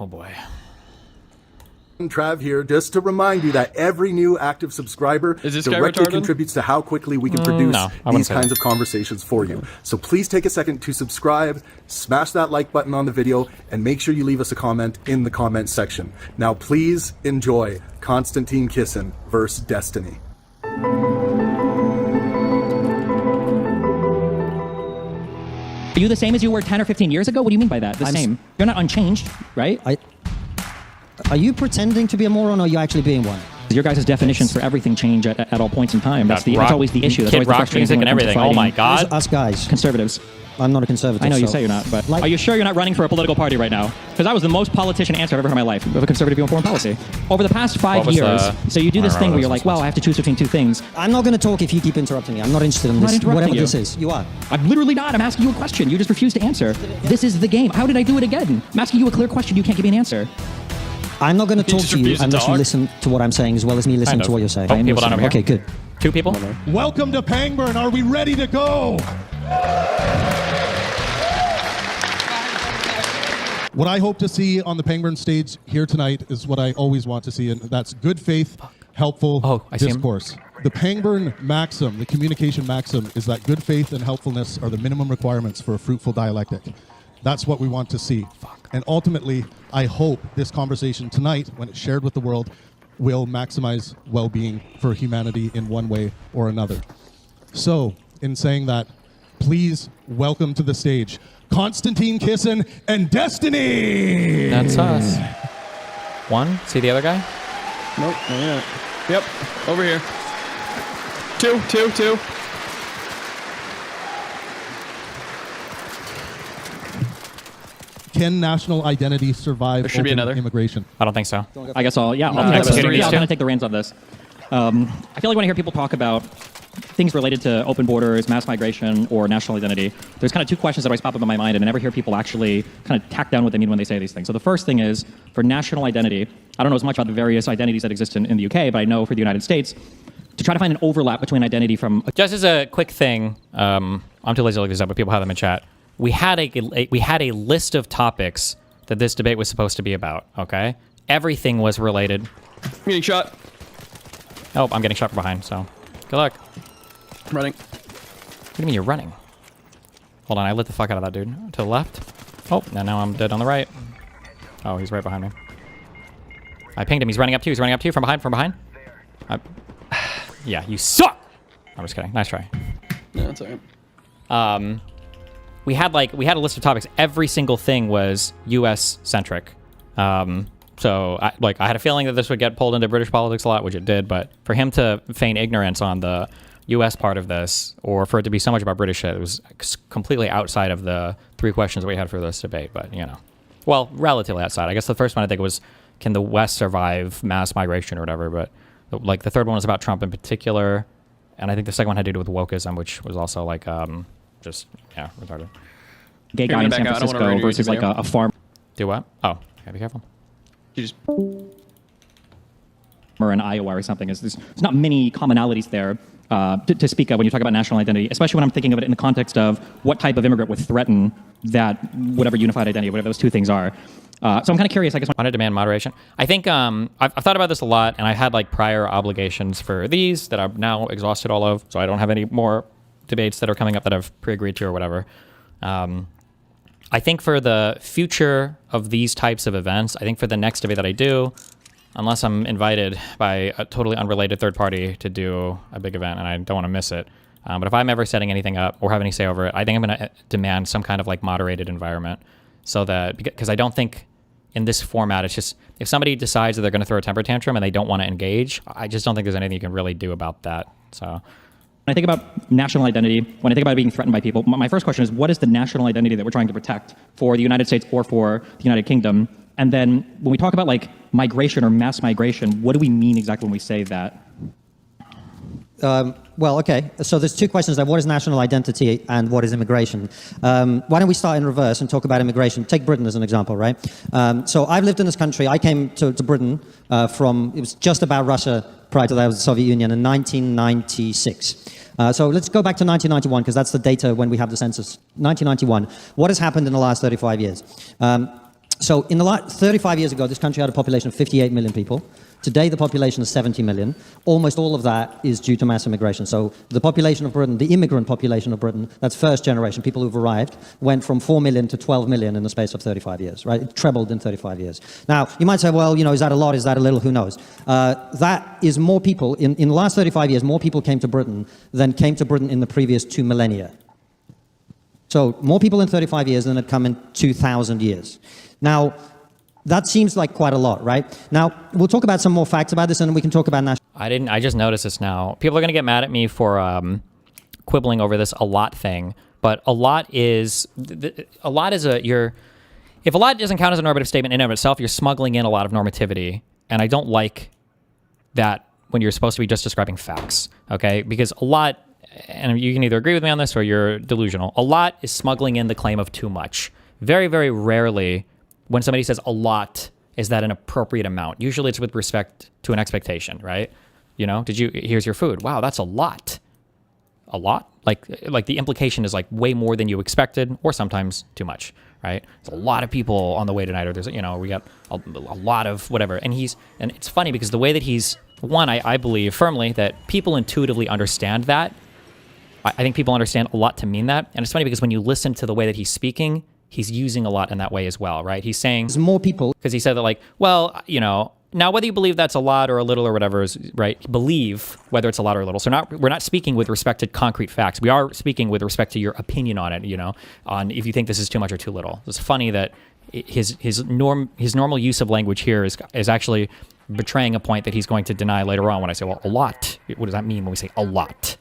Oh boy. Trav here, just to remind you that every new active subscriber directly contributes to how quickly we can produce these kinds of conversations for you. So please take a second to subscribe, smash that like button on the video, and make sure you leave us a comment in the comment section. Now please enjoy Konstantin Kissin versus Destiny. Are you the same as you were 10 or 15 years ago? What do you mean by that? The same. You're not unchanged, right? Are you pretending to be a moron, or are you actually being one? Your guys' definitions for everything change at all points in time. That's always the issue. That's Kid rock music and everything. Oh my God. Us guys. Conservatives. I'm not a conservative. I know you say you're not, but are you sure you're not running for a political party right now? Because that was the most politician answer I've ever heard in my life of a conservative view on foreign policy. Over the past 5 years, so you do this thing where you're like, well, I have to choose between two things. I'm not going to talk if you keep interrupting me. I'm not interested in this. Whatever this is. You are. I'm literally not. I'm asking you a question. You just refuse to answer. This is the game. How did I do it again? I'm asking you a clear question. You can't give me an answer. I'm not going to talk to you unless you listen to what I'm saying as well as me listening to what you're saying. People down over here. Okay, good. 2 people. Welcome to Pangburn. Are we ready to go? What I hope to see on the Pangburn stage here tonight is what I always want to see, and that's good faith, helpful discourse. The Pangburn maxim, the communication maxim, is that good faith and helpfulness are the minimum requirements for a fruitful dialectic. That's what we want to see. And ultimately, I hope this conversation tonight, when it's shared with the world, will maximize well-being for humanity in one way or another. So, in saying that, please welcome to the stage Konstantin Kissin and Destiny! That's us. 1, see the other guy? Nope, not yet. Yep, over here. 2. Can national identity survive should be another immigration? I don't think so. I guess I'll kind of take the reins on this. I feel like when I hear people talk about things related to open borders, mass migration, or national identity, there's kind of 2 questions that always pop up in my mind, and I never hear people actually kind of tack down what they mean when they say these things. So the first thing is, for national identity, I don't know as much about the various identities that exist in the UK, but I know for the United States, to try to find an overlap between identity from... Just as a quick thing, I'm too lazy to look this up, but people have them in chat. We had a list of topics that this debate was supposed to be about, okay? Everything was related. I'm getting shot. Oh, I'm getting shot from behind, so good luck. I'm running. What do you mean you're running? Hold on, I lit the fuck out of that dude. To the left. Oh, now I'm dead on the right. Oh, he's right behind me. I pinged him. He's running up to you. He's running up to you from behind. Yeah, you suck! I'm just kidding. Nice try. No, that's alright. We had a list of topics. Every single thing was U.S. centric. So I had a feeling that this would get pulled into British politics a lot, which it did. But for him to feign ignorance on the U.S. part of this, or for it to be so much about British shit, it was completely outside of the 3 questions we had for this debate. But well, relatively outside. I guess the first one I think was, can the West survive mass migration or whatever? But the third one was about Trump in particular, and I think the second one had to do with wokeism, which was also just retarded. Gay guy in San Francisco versus a farm. Do what? Oh, gotta be careful. You just... or in Iowa or something. There's not many commonalities there to speak of when you talk about national identity, especially when I'm thinking of it in the context of what type of immigrant would threaten that whatever unified identity, whatever those 2 things are. So I'm kind of curious, I guess. I want to demand moderation. I think I've thought about this a lot, and I had prior obligations for these that I've now exhausted all of, so I don't have any more debates that are coming up that I've pre-agreed to or whatever. I think for the future of these types of events, I think for the next debate that I do, unless I'm invited by a totally unrelated third party to do a big event and I don't want to miss it, but if I'm ever setting anything up or have any say over it, I think I'm going to demand some kind of moderated environment, so that, because I don't think in this format, it's just, if somebody decides that they're going to throw a temper tantrum and they don't want to engage, I just don't think there's anything you can really do about that. So when I think about national identity, when I think about being threatened by people, my first question is, what is the national identity that we're trying to protect for the United States or for the United Kingdom? And then when we talk about migration or mass migration, what do we mean exactly when we say that? Well, okay. So there's 2 questions there. What is national identity and what is immigration? Why don't we start in reverse and talk about immigration? Take Britain as an example, right? So I've lived in this country. I came to Britain it was just about Russia prior to that, it was the Soviet Union in 1996. So let's go back to 1991, because that's the data when we have the census. 1991. What has happened in the last 35 years? So So in the last 35 years ago, this country had a population of 58 million people. Today, the population is 70 million. Almost all of that is due to mass immigration. So the population of Britain, the immigrant population of Britain, that's first generation, people who've arrived, went from 4 million to 12 million in the space of 35 years, right? It trebled in 35 years. Now, you might say, well, is that a lot? Is that a little? Who knows? That is more people, in the last 35 years, more people came to Britain than came to Britain in the previous 2 millennia. So more people in 35 years than had come in 2,000 years. Now, that seems like quite a lot, right? Now, we'll talk about some more facts about this, and then we can talk about national... I just noticed this now. People are going to get mad at me for quibbling over this a lot thing, but a lot is if a lot doesn't count as a normative statement in and of itself, you're smuggling in a lot of normativity, and I don't like that when you're supposed to be just describing facts, okay? Because a lot, and you can either agree with me on this or you're delusional, a lot is smuggling in the claim of too much. Very, very rarely when somebody says a lot, is that an appropriate amount? Usually it's with respect to an expectation, right? Here's your food. Wow, that's a lot. A lot? Like the implication is like way more than you expected, or sometimes too much, right? There's a lot of people on the way tonight, or there's, we got a lot of whatever. And it's funny because the way that I believe firmly that people intuitively understand that. I think people understand a lot to mean that. And it's funny because when you listen to the way that he's speaking, he's using a lot in that way as well, right? He's saying... There's more people... Because he said that now whether you believe that's a lot or a little or whatever is, right, believe whether it's a lot or a little. So we're not speaking with respect to concrete facts. We are speaking with respect to your opinion on it, on if you think this is too much or too little. It's funny that his normal use of language here is actually betraying a point that he's going to deny later on when I say, well, a lot. What does that mean when we say a lot?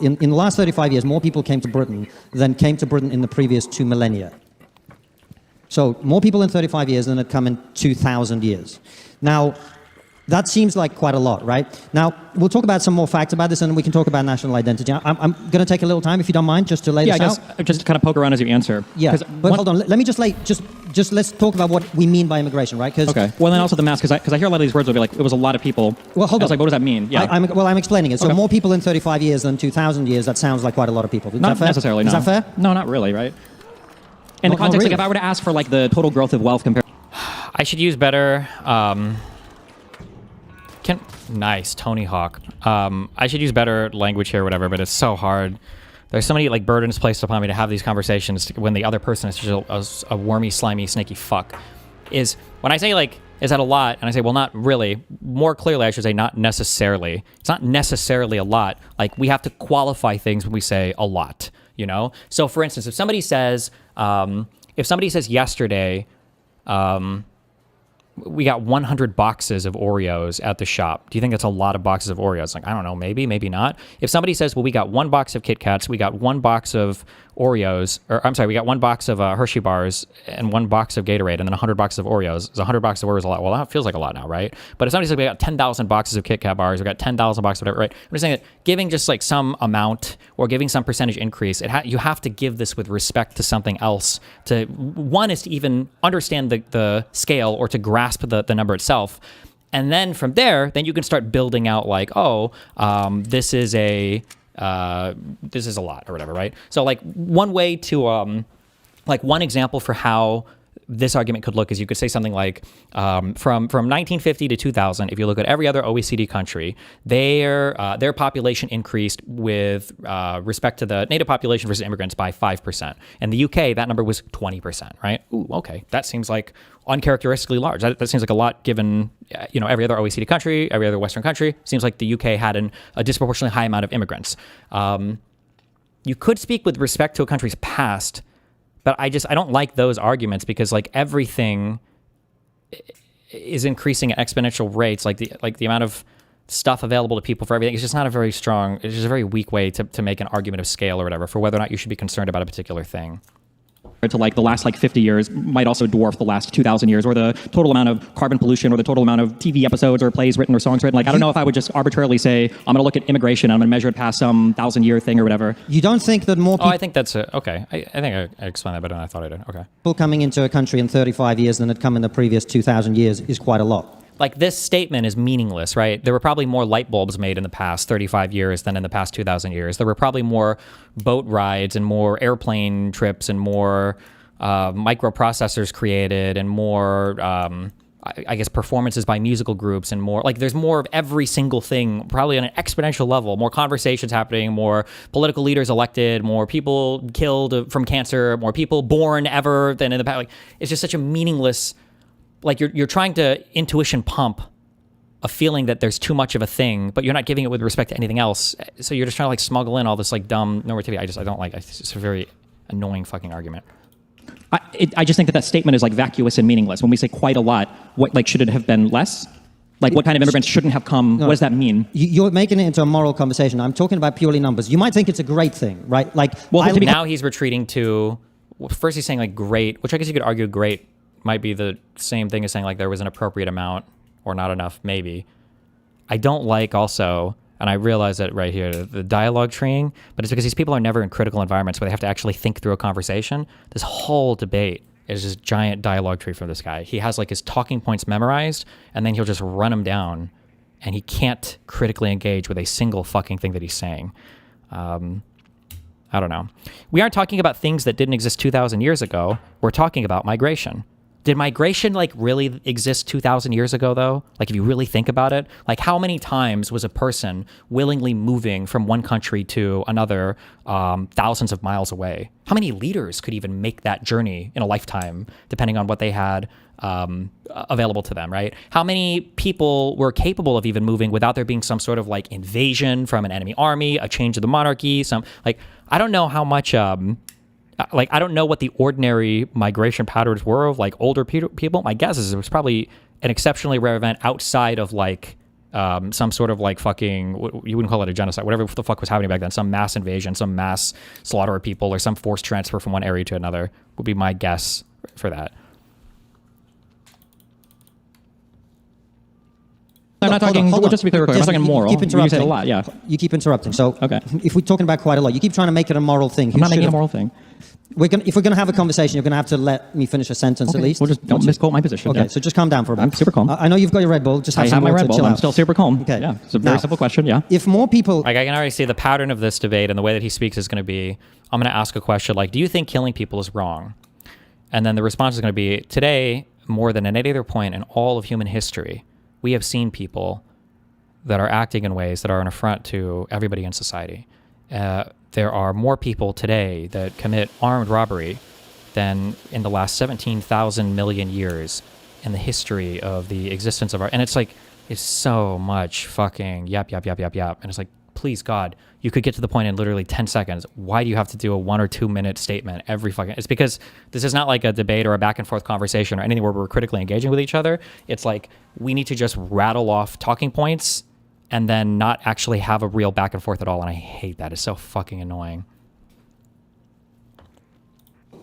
In the last 35 years, more people came to Britain than came to Britain in the previous 2 millennia. So more people in 35 years than had come in 2,000 years. Now, that seems like quite a lot, right? Now, we'll talk about some more facts about this, and then we can talk about national identity. I'm going to take a little time, if you don't mind, just to lay this out. Yeah, I guess just kind of poke around as you answer. Yeah, but hold on. Let me just let's talk about what we mean by immigration, right? Okay. Well, then also the mass, because I hear a lot of these words will be like, it was a lot of people. Well, hold on. Like, what does that mean? Yeah. I'm explaining it. So more people in 35 years than 2,000 years, that sounds like quite a lot of people. Is not that fair? Necessarily, no. Is that fair? No, not really, right? In the context, really. like if I were to ask for like the total growth of wealth compared... I should use better... Nice, Tony Hawk. I should use better language here or whatever, but it's so hard. There's so many like burdens placed upon me to have these conversations when the other person is just a wormy, slimy, snaky fuck. Is when I say like, is that a lot? And I say, well, not really. More clearly, I should say not necessarily. It's not necessarily a lot. Like we have to qualify things when we say a lot, So for instance, if somebody says yesterday, we got 100 boxes of Oreos at the shop. Do you think that's a lot of boxes of Oreos? Like, I don't know, maybe not. If somebody says, well, we got 1 box of Kit Kats, we got 1 box of Oreos, we got 1 box of Hershey bars and 1 box of Gatorade and then 100 boxes of Oreos. Is 100 boxes of Oreos a lot? Well, that feels like a lot now, right? But if somebody says we got 10,000 boxes of Kit Kat bars, we got 10,000 boxes of whatever, right? I'm just saying that giving just like some amount or giving some percentage increase, you have to give this with respect to something else. One is to even understand the scale or to grasp the number itself. And then from there, then you can start building out like, this is a lot or whatever, right? So like one way to, like one example for how this argument could look is you could say something like, from 1950 to 2000, if you look at every other OECD country, their population increased with respect to the native population versus immigrants by 5%. In the UK, that number was 20%, right? Ooh, okay. That seems like uncharacteristically large. That seems like a lot given, every other OECD country, every other Western country. Seems like the UK had a disproportionately high amount of immigrants. You could speak with respect to a country's past, but I don't like those arguments because like everything is increasing at exponential rates. Like the amount of stuff available to people for everything is just not it's just a very weak way to make an argument of scale or whatever for whether or not you should be concerned about a particular thing. To like the last like 50 years might also dwarf the last 2,000 years, or the total amount of carbon pollution, or the total amount of TV episodes or plays written or songs written. Like I don't know if I would just arbitrarily say I'm going to look at immigration, I'm going to measure it past some 1,000-year thing or whatever. You don't think that more people... I think that's okay. I think I explained that better than I thought I did. Okay. People coming into a country in 35 years than had come in the previous 2,000 years is quite a lot. Like this statement is meaningless, right? There were probably more light bulbs made in the past 35 years than in the past 2,000 years. There were probably more boat rides and more airplane trips and more microprocessors created and more, I guess, performances by musical groups and more. Like, there's more of every single thing, probably on an exponential level. More conversations happening, more political leaders elected, more people killed from cancer, more people born ever than in the past. Like, it's just such a meaningless. Like, you're trying to intuition pump a feeling that there's too much of a thing, but you're not giving it with respect to anything else. So you're just trying to like smuggle in all this like dumb normativity. I don't like it. It's a very annoying fucking argument. I just think that statement is like vacuous and meaningless. When we say quite a lot, what like should it have been less? Like what kind of immigrants shouldn't have come? No, what does that mean? You're making it into a moral conversation. I'm talking about purely numbers. You might think it's a great thing, right? Like, well, now he's retreating to. First, he's saying like great, which I guess you could argue great might be the same thing as saying like there was an appropriate amount or not enough, maybe. I don't like also, and I realize that right here, the dialogue treeing, but it's because these people are never in critical environments where they have to actually think through a conversation. This whole debate is this giant dialogue tree from this guy. He has like his talking points memorized, and then he'll just run them down, and he can't critically engage with a single fucking thing that he's saying. I don't know. We aren't talking about things that didn't exist 2,000 years ago. We're talking about migration. Did migration like really exist 2,000 years ago though? Like if you really think about it, like how many times was a person willingly moving from one country to another thousands of miles away? How many leaders could even make that journey in a lifetime, depending on what they had available to them, right? How many people were capable of even moving without there being some sort of like invasion from an enemy army, a change of the monarchy, I don't know how much... I don't know what the ordinary migration patterns were of like older people. My guess is it was probably an exceptionally rare event outside of like some sort of like fucking, you wouldn't call it a genocide, whatever the fuck was happening back then, some mass invasion, some mass slaughter of people, or some forced transfer from one area to another would be my guess for that. I'm not talking, hold on. Just to be clear, I'm not talking moral. You keep interrupting. You said a lot, yeah. You keep interrupting. So okay. If we're talking about quite a lot, you keep trying to make it a moral thing. I'm not making it a moral thing. If we're going to have a conversation, you're going to have to let me finish a sentence at least. Well, just don't misquote my position. Okay, so just calm down for a bit. I'm super calm. I know you've got your Red Bull. Just have some my water, Red Bull. chill out. I'm still super calm. Okay. Yeah, it's a very simple question, yeah. If more people... Like I can already see the pattern of this debate and the way that he speaks is going to be, I'm going to ask a question like, do you think killing people is wrong? And then the response is going to be, today, more than at any other point in all of human history, we have seen people that are acting in ways that are an affront to everybody in society. There are more people today that commit armed robbery than in the last 17,000 million years in the history of the existence of our... And it's like, it's so much fucking yap. And it's like, please, God, you could get to the point in literally 10 seconds. Why do you have to do a 1 or 2 minute statement every fucking... It's because this is not like a debate or a back and forth conversation or anything where we're critically engaging with each other. It's like, we need to just rattle off talking points and then not actually have a real back and forth at all. And I hate that. It's so fucking annoying.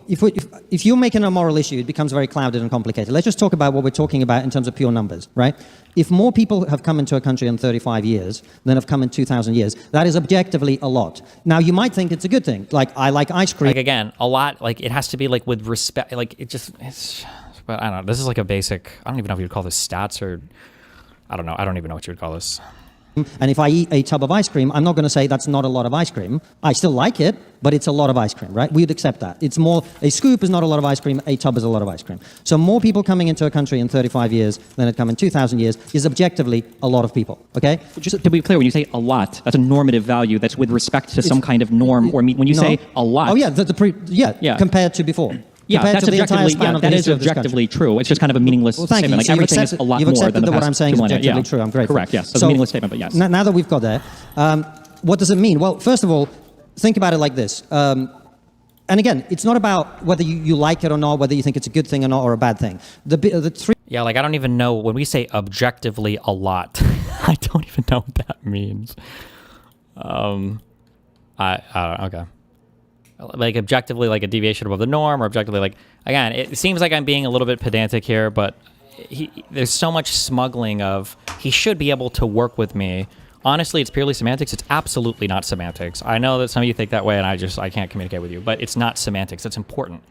If you're making a moral issue, it becomes very clouded and complicated. Let's just talk about what we're talking about in terms of pure numbers, right? If more people have come into a country in 35 years than have come in 2,000 years, that is objectively a lot. Now, you might think it's a good thing. Like, I like ice cream. Like, again, a lot, like, it has to be, like, with respect. Like, it's... But I don't know. This is, like, a basic... I don't even know if you'd call this stats or... I don't know. I don't even know what you would call this. And if I eat a tub of ice cream, I'm not going to say that's not a lot of ice cream. I still like it, but it's a lot of ice cream, right? We'd accept that. It's more, a scoop is not a lot of ice cream, a tub is a lot of ice cream. So more people coming into a country in 35 years than had come in 2,000 years is objectively a lot of people, okay? Just to be clear, when you say a lot, that's a normative value that's with respect to some kind of norm or when you say a lot. Oh, yeah, compared to before. Yeah, that's objectively, that is objectively true. It's just kind of a meaningless statement. Like everything is a lot more than the past what I'm saying is objectively true. I'm grateful. Correct, yes. It's a meaningless statement, but yes. Now that we've got there, what does it mean? Well, first of all, think about it like this. And again, it's not about whether you like it or not, whether you think it's a good thing or not, or a bad thing. The three... Yeah, like I don't even know, when we say objectively a lot, I don't even know what that means. Okay. Like objectively like a deviation above the norm, or objectively like, again, it seems like I'm being a little bit pedantic here, but there's so much smuggling of he should be able to work with me. Honestly, it's purely semantics. It's absolutely not semantics. I know that some of you think that way and I can't communicate with you, but it's not semantics. It's important.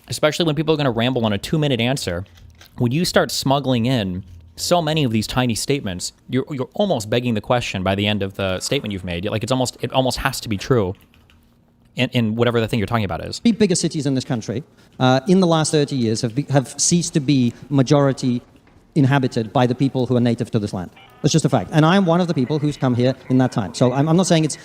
Especially when people are going to ramble on a 2-minute answer. When you start smuggling in so many of these tiny statements, you're almost begging the question by the end of the statement you've made. Like it almost has to be true. in whatever the thing you're talking about is. The bigger cities in this country, in the last 30 years, have ceased to be majority inhabited by the people who are native to this land. That's just a fact. And I'm one of the people who's come here in that time. So I'm not saying it's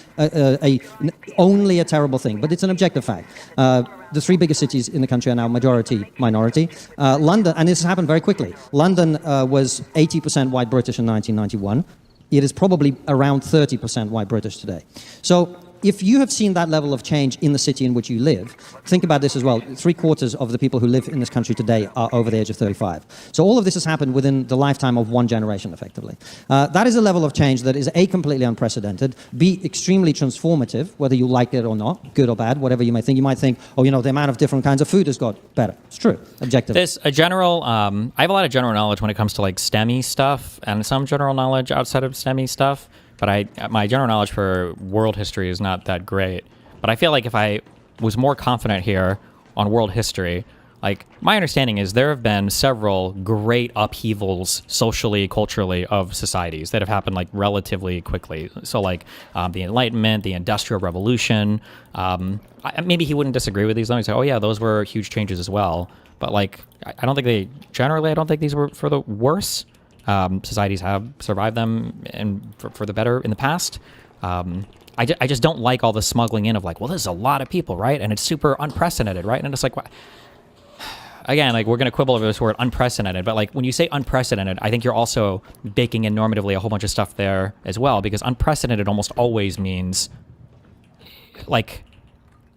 only a terrible thing, but it's an objective fact. The three biggest cities in the country are now majority minority. London, and this has happened very quickly. London was 80% white British in 1991. It is probably around 30% white British today. So if you have seen that level of change in the city in which you live, think about this as well. 3/4 of the people who live in this country today are over the age of 35. So all of this has happened within the lifetime of one generation, effectively. That is a level of change that is A, completely unprecedented, B, extremely transformative, whether you like it or not, good or bad, whatever you might think. You might think, oh, the amount of different kinds of food has got better. It's true, objectively. There's a general, I have a lot of general knowledge when it comes to like STEMmy stuff and some general knowledge outside of STEMmy stuff. But my general knowledge for world history is not that great. But I feel like if I was more confident here on world history, like my understanding is there have been several great upheavals socially, culturally of societies that have happened like relatively quickly. So like the Enlightenment, the Industrial Revolution. Maybe he wouldn't disagree with these. Let me say, oh yeah, those were huge changes as well. But like, I don't think these were for the worse. Societies have survived them and for the better in the past. I just don't like all the smuggling in of like, well, there's a lot of people, right? And it's super unprecedented, right? And it's like, again, like we're going to quibble over this word unprecedented, but like when you say unprecedented, I think you're also baking in normatively a whole bunch of stuff there as well, because unprecedented almost always means like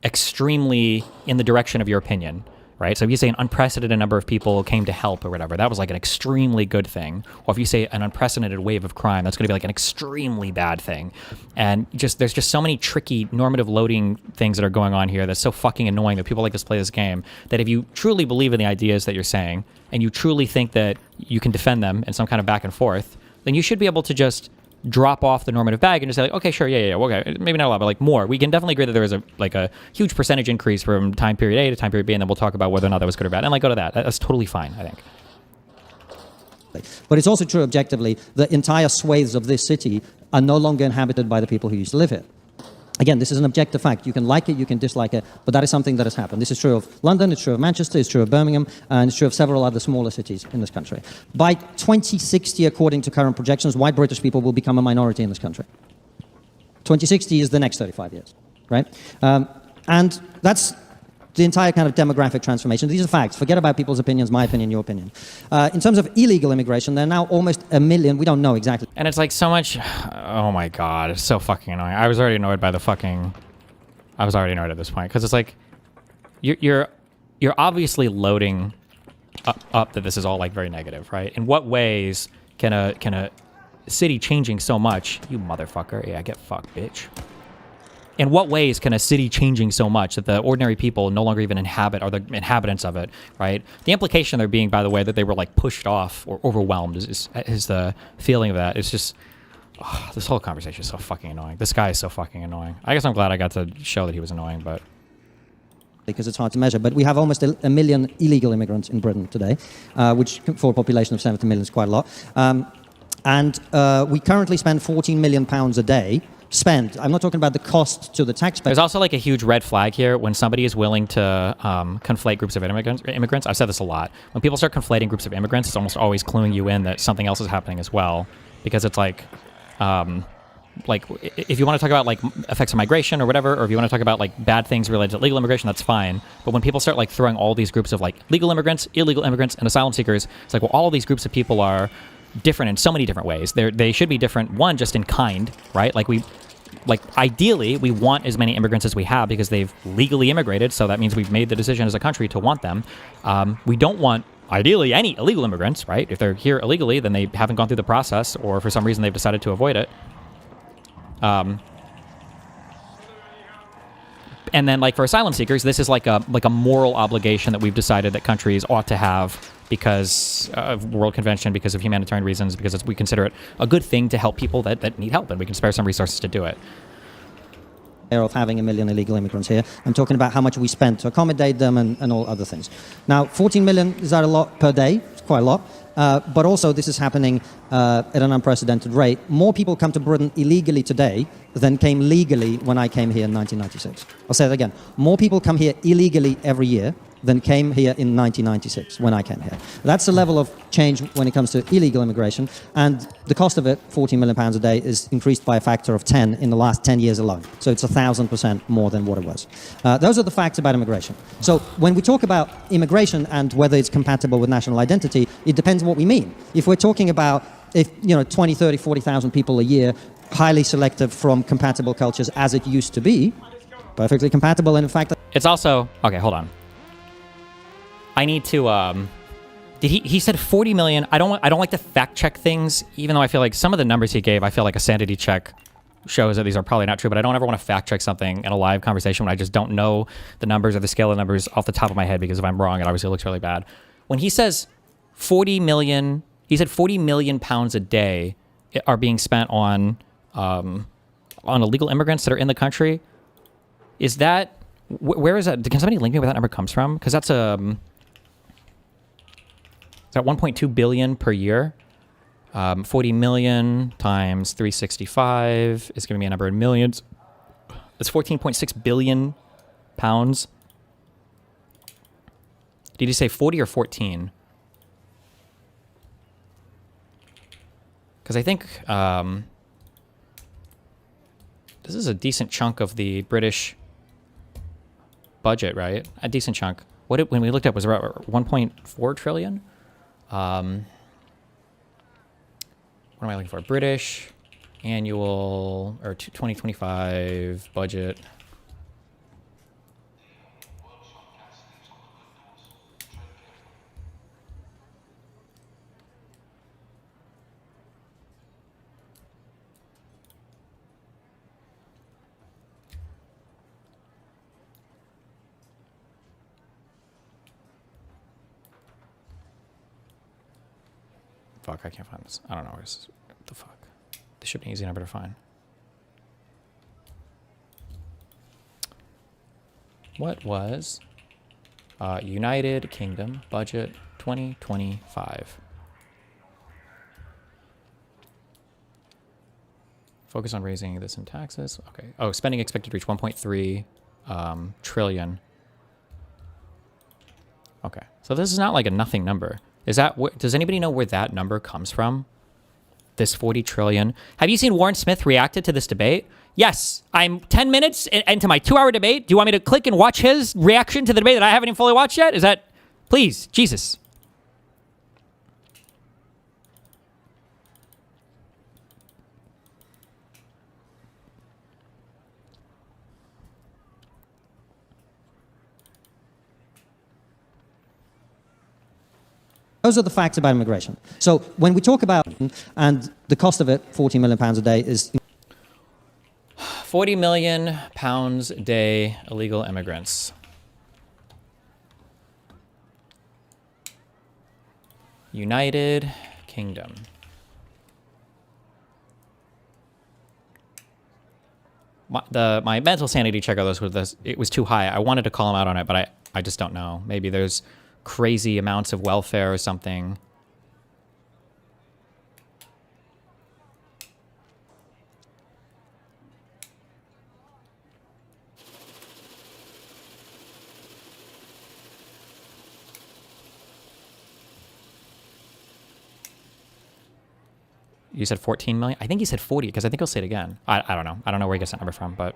extremely in the direction of your opinion. Right? So if you say an unprecedented number of people came to help or whatever, that was like an extremely good thing. Or if you say an unprecedented wave of crime, that's going to be like an extremely bad thing. And there's just so many tricky normative loading things that are going on here that's so fucking annoying that people like to play this game, that if you truly believe in the ideas that you're saying and you truly think that you can defend them in some kind of back and forth, then you should be able to just drop off the normative bag and just say like, okay, sure, yeah, okay, maybe not a lot, but like more. We can definitely agree that there was a huge percentage increase from time period A to time period B, and then we'll talk about whether or not that was good or bad, and like go to that. That's totally fine, I think. But it's also true objectively that entire swathes of this city are no longer inhabited by the people who used to live here. Again, this is an objective fact. You can like it, you can dislike it, but that is something that has happened. This is true of London, it's true of Manchester, it's true of Birmingham, and it's true of several other smaller cities in this country. By 2060, according to current projections, white British people will become a minority in this country. 2060 is the next 35 years, right? And that's the entire kind of demographic transformation. These are facts. Forget about people's opinions, my opinion, your opinion. In terms of illegal immigration, there are now almost 1 million. We don't know exactly. And it's like so much. Oh my God, it's so fucking annoying. I was already annoyed at this point because it's like you're obviously loading up that this is all like very negative, right? In what ways can a city changing so much, you motherfucker? Yeah, get fucked, bitch. In what ways can a city changing so much that the ordinary people no longer even inhabit or the inhabitants of it, right? The implication there being, by the way, that they were like pushed off or overwhelmed is the feeling of that. It's just, this whole conversation is so fucking annoying. This guy is so fucking annoying. I guess I'm glad I got to show that he was annoying, but... Because it's hard to measure, but we have almost 1 million illegal immigrants in Britain today, which for a population of 70 million is quite a lot. And we currently spend £14 million a day I'm not talking about the cost to the taxpayer. There's also like a huge red flag here when somebody is willing to conflate groups of immigrants. I've said this a lot. When people start conflating groups of immigrants, it's almost always cluing you in that something else is happening as well. Because it's like if you want to talk about like effects of migration or whatever, or if you want to talk about like bad things related to legal immigration, that's fine. But when people start like throwing all these groups of like legal immigrants, illegal immigrants, and asylum seekers, it's like, well, all of these groups of people are different in so many different ways. They should be different, one, just in kind, right? Ideally, we want as many immigrants as we have because they've legally immigrated, so that means we've made the decision as a country to want them. We don't want, ideally, any illegal immigrants, right? If they're here illegally, then they haven't gone through the process, or for some reason they've decided to avoid it. And then, like, for asylum seekers, this is like a moral obligation that we've decided that countries ought to have because of World Convention, because of humanitarian reasons, because we consider it a good thing to help people that need help, and we can spare some resources to do it. Of having 1 million illegal immigrants here. I'm talking about how much we spent to accommodate them and all other things. Now, 14 million, is that a lot per day? It's quite a lot. But also, this is happening at an unprecedented rate. More people come to Britain illegally today than came legally when I came here in 1996. I'll say that again. More people come here illegally every year than came here in 1996 when I came here. That's the level of change when it comes to illegal immigration, and the cost of it, £14 million a day, is increased by a factor of 10 in the last 10 years alone. So it's 1,000% more than what it was. Those are the facts about immigration. So when we talk about immigration and whether it's compatible with national identity, it depends on what we mean. If we're talking about 20, 30, 40,000 people a year, highly selective from compatible cultures as it used to be, perfectly compatible, and in fact... It's also... Okay, hold on. I need to, he said 40 million. I don't like to fact check things, even though I feel like some of the numbers he gave, I feel like a sanity check shows that these are probably not true, but I don't ever want to fact check something in a live conversation when I just don't know the numbers or the scale of numbers off the top of my head, because if I'm wrong, it obviously looks really bad. When he says 40 million, he said 40 million pounds a day are being spent on illegal immigrants that are in the country. Is that, where is that? Can somebody link me where that number comes from? Because that's is that 1.2 billion per year? 40 million times 365 is giving me a number in millions. That's 14.6 billion pounds. Did you say 40 or 14? Because I think this is a decent chunk of the British budget, right? A decent chunk. When we looked up, was about 1.4 trillion? What am I looking for? British annual or 2025 budget. Fuck, I can't find this. I don't know where this is. What the fuck? This should be an easy number to find. What was United Kingdom budget 2025? Focus on raising this in taxes. Okay. Oh, spending expected to reach 1.3 trillion. Okay. So this is not like a nothing number. Is that, does anybody know where that number comes from? This 40 trillion. Have you seen Warren Smith reacted to this debate? Yes. I'm 10 minutes into my 2-hour debate. Do you want me to click and watch his reaction to the debate that I haven't even fully watched yet? Is that, please, Jesus. Those are the facts about immigration. So when we talk about, and the cost of it, £40 million a day, is 40 million pounds a day illegal immigrants. United Kingdom. My mental sanity check of this was this. It was too high. I wanted to call him out on it, but I just don't know. Maybe there's crazy amounts of welfare or something. You said 14 million? I think he said 40, because I think he'll say it again. I don't know. I don't know where he gets that number from, but...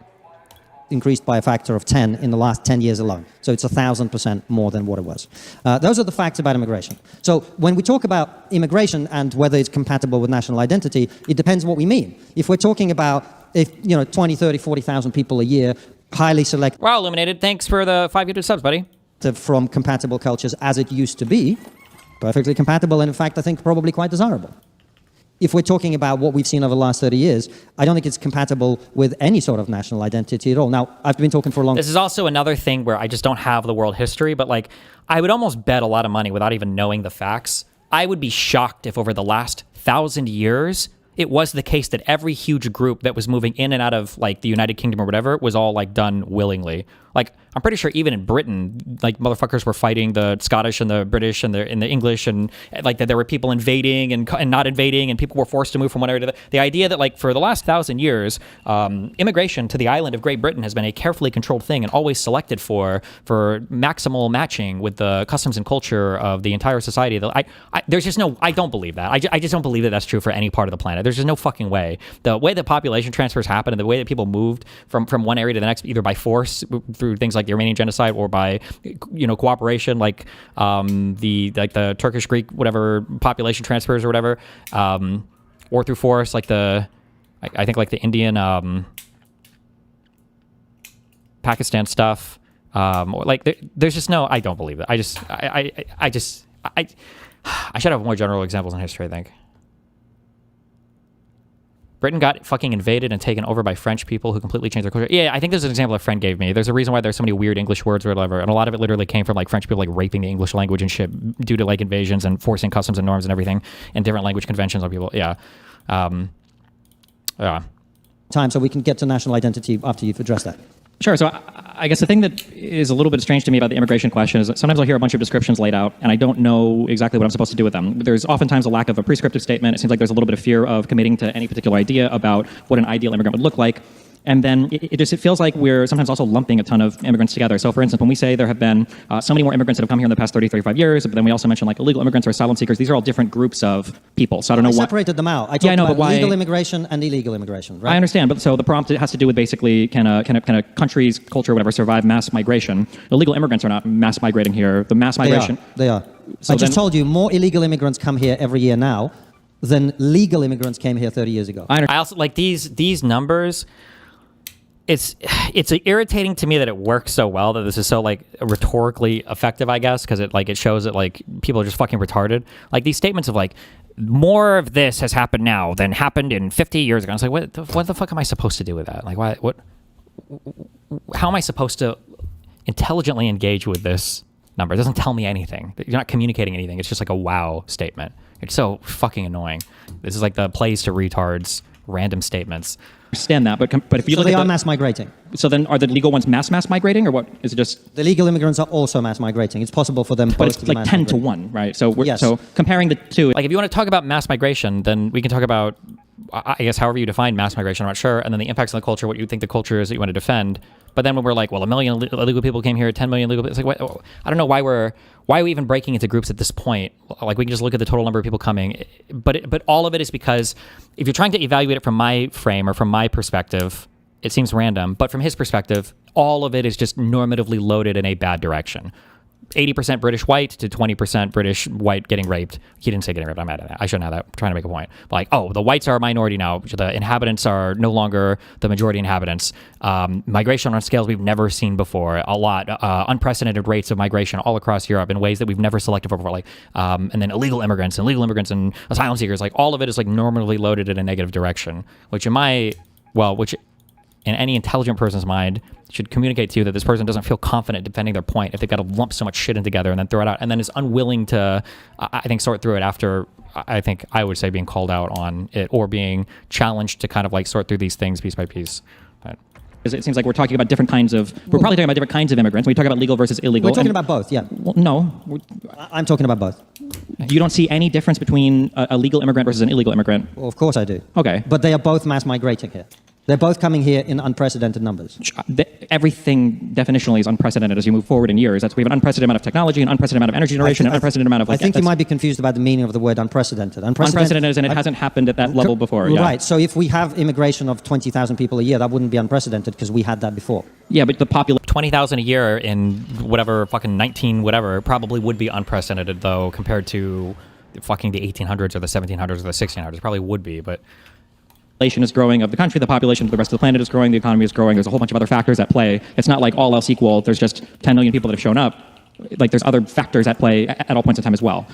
increased by a factor of 10 in the last 10 years alone. So it's 1,000% more than what it was. Those are the facts about immigration. So when we talk about immigration and whether it's compatible with national identity, it depends on what we mean. If we're talking about 20, 30, 40,000 people a year, highly selected... Wow, Illuminated, thanks for the 5 gifted subs, buddy. ...from compatible cultures as it used to be, perfectly compatible, and in fact, I think probably quite desirable. If we're talking about what we've seen over the last 30 years, I don't think it's compatible with any sort of national identity at all. Now, I've been talking for a long time. This is also another thing where I just don't have the world history, but like, I would almost bet a lot of money without even knowing the facts. I would be shocked if over the last 1,000 years, it was the case that every huge group that was moving in and out of like the United Kingdom or whatever was all like done willingly, Like, I'm pretty sure even in Britain, like, motherfuckers were fighting the Scottish and the British and the English, and like that there were people invading and not invading, and people were forced to move from one area to the idea that, like, for the last 1,000 years, immigration to the island of Great Britain has been a carefully controlled thing and always selected for maximal matching with the customs and culture of the entire society. There's just no, I don't believe that. I just don't believe that that's true for any part of the planet. There's just no fucking way. The way that population transfers happen and the way that people moved from one area to the next, either by force through things like the Armenian genocide or by, cooperation, like the Turkish Greek whatever population transfers or whatever, or through force, like I think like the Indian Pakistan stuff, there's just no, I don't believe it. I should have more general examples in history, I think. Britain got fucking invaded and taken over by French people who completely changed their culture. Yeah, I think there's an example a friend gave me. There's a reason why there's so many weird English words or whatever, and a lot of it literally came from like French people like raping the English language and shit due to like invasions and forcing customs and norms and everything and different language conventions on people. Yeah. Time so we can get to national identity after you've addressed that. Sure. So I guess the thing that is a little bit strange to me about the immigration question is that sometimes I'll hear a bunch of descriptions laid out, and I don't know exactly what I'm supposed to do with them. There's oftentimes a lack of a prescriptive statement. It seems like there's a little bit of fear of committing to any particular idea about what an ideal immigrant would look like. And then it feels like we're sometimes also lumping a ton of immigrants together. So, for instance, when we say there have been so many more immigrants that have come here in the past 30, 35 years, but then we also mention like illegal immigrants or asylum seekers, these are all different groups of people. So I don't know why. I separated them out. I talked about legal immigration and illegal immigration, right? I understand, but so the prompt has to do with basically can a country's culture, whatever, survive mass migration? Illegal immigrants are not mass migrating here. The mass migration. They are. So I just told you more illegal immigrants come here every year now than legal immigrants came here 30 years ago. I also like these numbers. It's irritating to me that it works so well, that this is so like rhetorically effective, I guess, because it shows that like people are just fucking retarded. Like these statements of like more of this has happened now than happened in 50 years ago. It's like what the fuck am I supposed to do with that? Like how am I supposed to intelligently engage with this number? It doesn't tell me anything. You're not communicating anything. It's just like a wow statement. It's so fucking annoying. This is like the plays to retards random statements. Understand that, but if you look they at are mass migrating. So then, are the legal ones mass migrating, or what? Is it just the legal immigrants are also mass migrating? It's possible for them, but it's like 10 to 1, right? So so comparing the two. Like if you want to talk about mass migration, then we can talk about, I guess, however you define mass migration. I'm not sure, and then the impacts on the culture, what you think the culture is that you want to defend. But then when we're like, well, 1 million illegal people came here, 10 million illegal people, it's like, what, I don't know why are we even breaking into groups at this point? Like we can just look at the total number of people coming, but all of it is because if you're trying to evaluate it from my frame or from my perspective, it seems random. But from his perspective, all of it is just normatively loaded in a bad direction. 80% British white to 20% British white getting raped. He didn't say getting raped. I'm mad at that. I shouldn't have that. I'm trying to make a point. But like, oh, the whites are a minority now. The inhabitants are no longer the majority inhabitants. Migration on scales we've never seen before. A lot. Unprecedented rates of migration all across Europe in ways that we've never selected for before. Like, and then illegal immigrants and asylum seekers. Like all of it is like normally loaded in a negative direction, which in any intelligent person's mind should communicate to you that this person doesn't feel confident defending their point if they've got to lump so much shit in together and then throw it out, and then is unwilling to, I think, sort through it after, I think I would say, being called out on it or being challenged to kind of like sort through these things piece by piece. But it seems like we're talking about different kinds of, we're probably talking about different kinds of immigrants. We talk about legal versus illegal. We're talking about both, yeah. Well, no. I'm talking about both. You don't see any difference between a legal immigrant versus an illegal immigrant? Well, of course I do. Okay. But they are both mass migrating here. They're both coming here in unprecedented numbers. Everything definitionally is unprecedented as you move forward in years. We have an unprecedented amount of technology, an unprecedented amount of energy generation, an unprecedented amount of... I think you might be confused about the meaning of the word unprecedented. Unprecedented is, and it hasn't happened at that level before. Yeah. Right, so if we have immigration of 20,000 people a year, that wouldn't be unprecedented because we had that before. Yeah, but the population... 20,000 a year in whatever, fucking 19 whatever, probably would be unprecedented, though, compared to fucking the 1800s or the 1700s or the 1600s. Probably would be, but... population is growing of the country, the population of the rest of the planet is growing, the economy is growing, there's a whole bunch of other factors at play. It's not like all else equal, there's just 10 million people that have shown up. Like there's other factors at play at all points in time as well.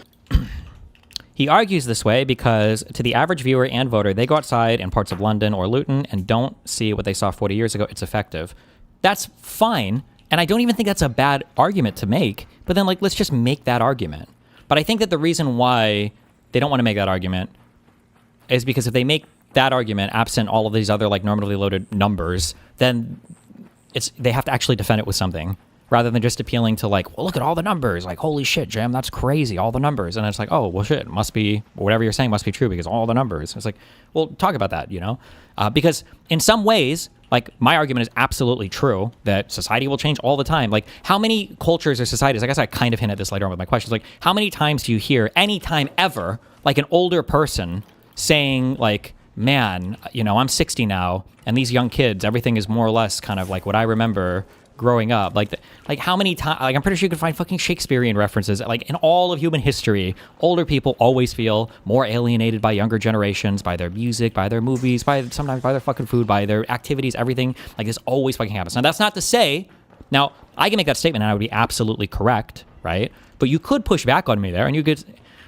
He argues this way because to the average viewer and voter, they go outside in parts of London or Luton and don't see what they saw 40 years ago. It's effective. That's fine, and I don't even think that's a bad argument to make, but then like let's just make that argument. But I think that the reason why they don't want to make that argument is because if they make that argument absent all of these other like normatively loaded numbers, then they have to actually defend it with something rather than just appealing to like, well, look at all the numbers. Like, holy shit, Jim, that's crazy. All the numbers. And it's like, oh, well, shit, must be, whatever you're saying must be true because all the numbers. It's like, well, talk about that, you know? Because in some ways, like, my argument is absolutely true that society will change all the time. Like, how many cultures or societies, I guess I kind of hint at this later on with my questions, like, how many times do you hear any time ever, like an older person saying like, man, you know, I'm 60 now, and these young kids, everything is more or less kind of like what I remember growing up. Like how many times, like, I'm pretty sure you could find fucking Shakespearean references. Like, in all of human history, older people always feel more alienated by younger generations, by their music, by their movies, sometimes by their fucking food, by their activities, everything. Like, this always fucking happens. Now, that's not to say, now, I can make that statement and I would be absolutely correct, right? But you could push back on me there, and you could...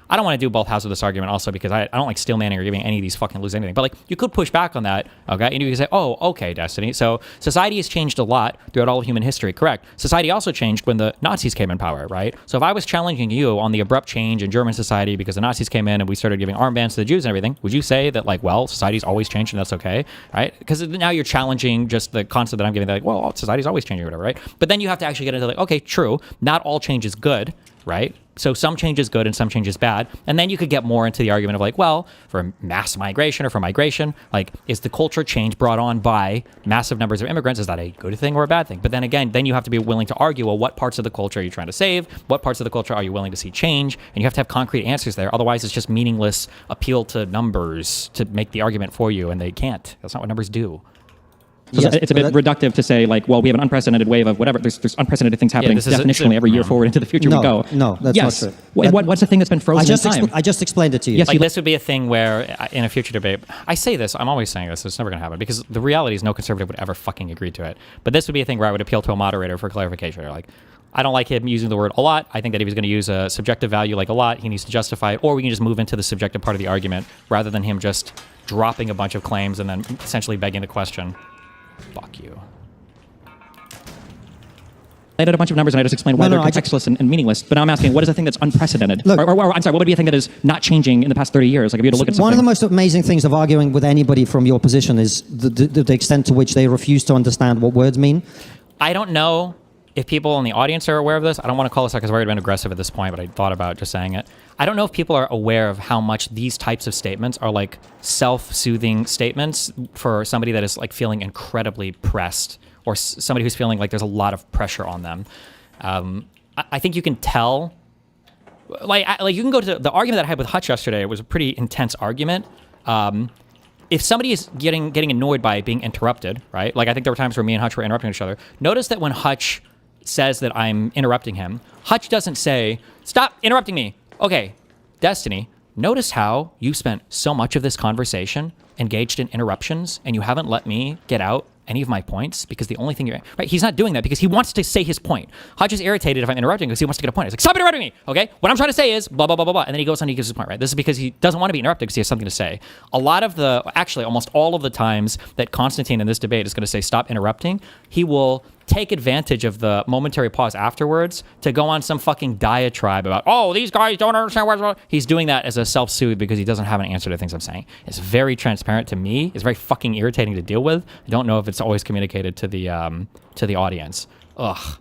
I don't want to do both halves of this argument also because I don't like steel manning or giving any of these fucking lose anything. But like, you could push back on that, okay? And you can say, oh, okay, Destiny. So society has changed a lot throughout all of human history, correct? Society also changed when the Nazis came in power, right? So if I was challenging you on the abrupt change in German society because the Nazis came in and we started giving armbands to the Jews and everything, would you say that like, well, society's always changed and that's okay, right? Because now you're challenging just the concept that I'm giving, like, well, society's always changing or whatever, right? But then you have to actually get into like, okay, true, not all change is good, right? So some change is good and some change is bad. And then you could get more into the argument of like, well, for mass migration or for migration, like, is the culture change brought on by massive numbers of immigrants? Is that a good thing or a bad thing? But then again, then you have to be willing to argue, well, what parts of the culture are you trying to save? What parts of the culture are you willing to see change? And you have to have concrete answers there. Otherwise, it's just meaningless appeal to numbers to make the argument for you, and they can't. That's not what numbers do. So yes, it's a bit reductive to say, like, well, we have an unprecedented wave of whatever. There's unprecedented things happening definitionally every year forward into the future we go. No, that's yes. not true. What's the thing that's been frozen in time? I just explained it to you. Yes, like, this would be a thing where, in a future debate, I say this, I'm always saying this, it's never going to happen, because the reality is no conservative would ever fucking agree to it. But this would be a thing where I would appeal to a moderator for clarification. Or like, I don't like him using the word a lot. I think that if he's going to use a subjective value like a lot, he needs to justify it, or we can just move into the subjective part of the argument rather than him just dropping a bunch of claims and then essentially begging the question. Fuck you. I did a bunch of numbers and I just explained why they're contextless and meaningless. But now I'm asking, what is the thing that's unprecedented? Look, or I'm sorry, what would be a thing that is not changing in the past 30 years? Like, if you had to look at something. One of the most amazing things of arguing with anybody from your position is the extent to which they refuse to understand what words mean. I don't know if people in the audience are aware of this. I don't want to call this out because I've already been aggressive at this point, but I thought about just saying it. I don't know if people are aware of how much these types of statements are like self-soothing statements for somebody that is like feeling incredibly pressed, or somebody who's feeling like there's a lot of pressure on them. I think you can tell, like you can go to the argument that I had with Hutch yesterday. It was a pretty intense argument. If somebody is getting annoyed by being interrupted, right? Like, I think there were times where me and Hutch were interrupting each other. Notice that when Hutch says that I'm interrupting him, Hutch doesn't say, stop interrupting me. Okay, Destiny, notice how you spent so much of this conversation engaged in interruptions and you haven't let me get out any of my points, because the only thing right, he's not doing that because he wants to say his point. Hutch is irritated if I'm interrupting because he wants to get a point. He's like, stop interrupting me, okay? What I'm trying to say is blah, blah, blah, blah, blah. And then he goes on and he gives his point, right? This is because he doesn't want to be interrupted because he has something to say. Actually, almost all of the times that Konstantin in this debate is going to say stop interrupting, he will take advantage of the momentary pause afterwards to go on some fucking diatribe about, oh, these guys don't understand what's. He's doing that as a self-soothe because he doesn't have an answer to things I'm saying. It's very transparent to me. It's very fucking irritating to deal with. I don't know if it's always communicated to the audience. Ugh.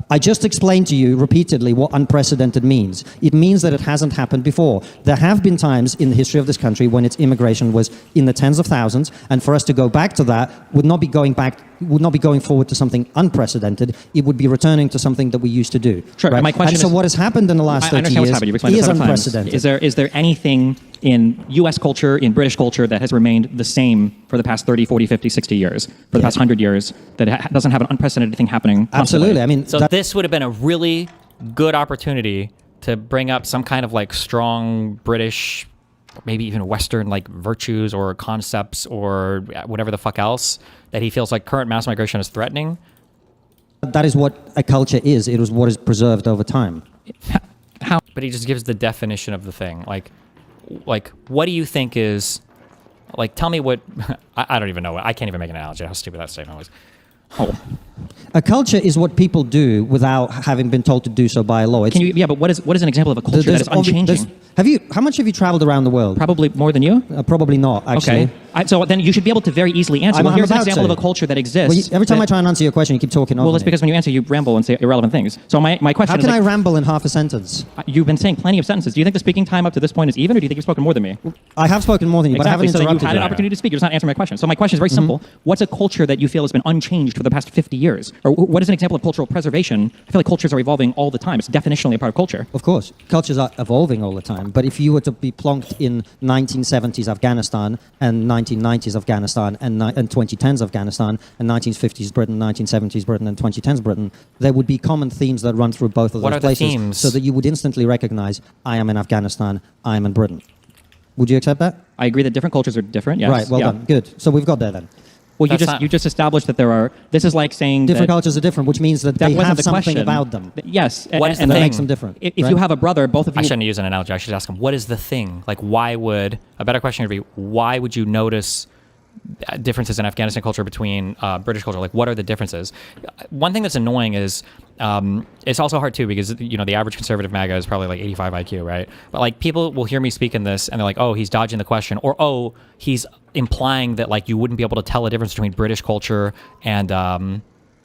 I just explained to you repeatedly what unprecedented means. It means that it hasn't happened before. There have been times in the history of this country when its immigration was in the tens of thousands, and for us to go back to that would not be going forward to something unprecedented. It would be returning to something that we used to do. Sure. Right? My question so what has happened in the last 30 years is unprecedented. Is there anything in U.S. culture, in British culture, that has remained the same for the past 30, 40, 50, 60 years, for the past 100 years, that doesn't have an unprecedented thing happening constantly? Absolutely. I mean, so this would have been a really good opportunity to bring up some kind of like strong British, maybe even Western like virtues or concepts or whatever the fuck else that he feels like current mass migration is threatening. That is what a culture is. It is what is preserved over time. How? But he just gives the definition of the thing. Like, what do you think is, like, tell me what, I don't even know. I can't even make an analogy how stupid that statement was. Oh. A culture is what people do without having been told to do so by law. But what is an example of a culture that is unchanging? How much have you traveled around the world? Probably more than you. Probably not, actually. Okay. So then you should be able to very easily answer. Well, here's an example of a culture that exists. Well, every time I try and answer your question, you keep talking over Well, it's me. because when you answer, you ramble and say irrelevant things. So my question is... How can I ramble in half a sentence? You've been saying plenty of sentences. Do you think the speaking time up to this point is even, or do you think you've spoken more than me? I have spoken more than you, but I haven't so interrupted you had an opportunity to speak. You're just not answering my question. So my question is very simple. What's a culture that you feel has been unchanged for the past 50 years? Or what is an example of cultural preservation? I feel like cultures are evolving all the time. It's definitionally a part of culture. Of course. Cultures are evolving all the time. But if you were to be plonked in 1970s Afghanistan and 1990s Afghanistan and 2010s Afghanistan and 1950s Britain, 1970s Britain and 2010s Britain, there would be common themes that run through both of those places. What are the themes? So that you would instantly recognize, I am in Afghanistan, I am in Britain. Would you accept that? I agree that different cultures are different, yes. Right, well done. Good. So we've got there then. Well, you just established that there are... This is like saying different cultures are different, which means that they have something about them. Yes. What is the thing that makes them different? If you have a brother, both of you... I shouldn't use an analogy. I should ask him, what is the thing? Like, why would... A better question would be, why would you notice differences in Afghanistan culture between British culture? Like, what are the differences? One thing that's annoying is it's also hard too, because the average conservative MAGA is probably like 85 IQ, right? But like, people will hear me speak in this and they're like, oh, he's dodging the question, or oh, he's implying that like you wouldn't be able to tell a difference between British culture and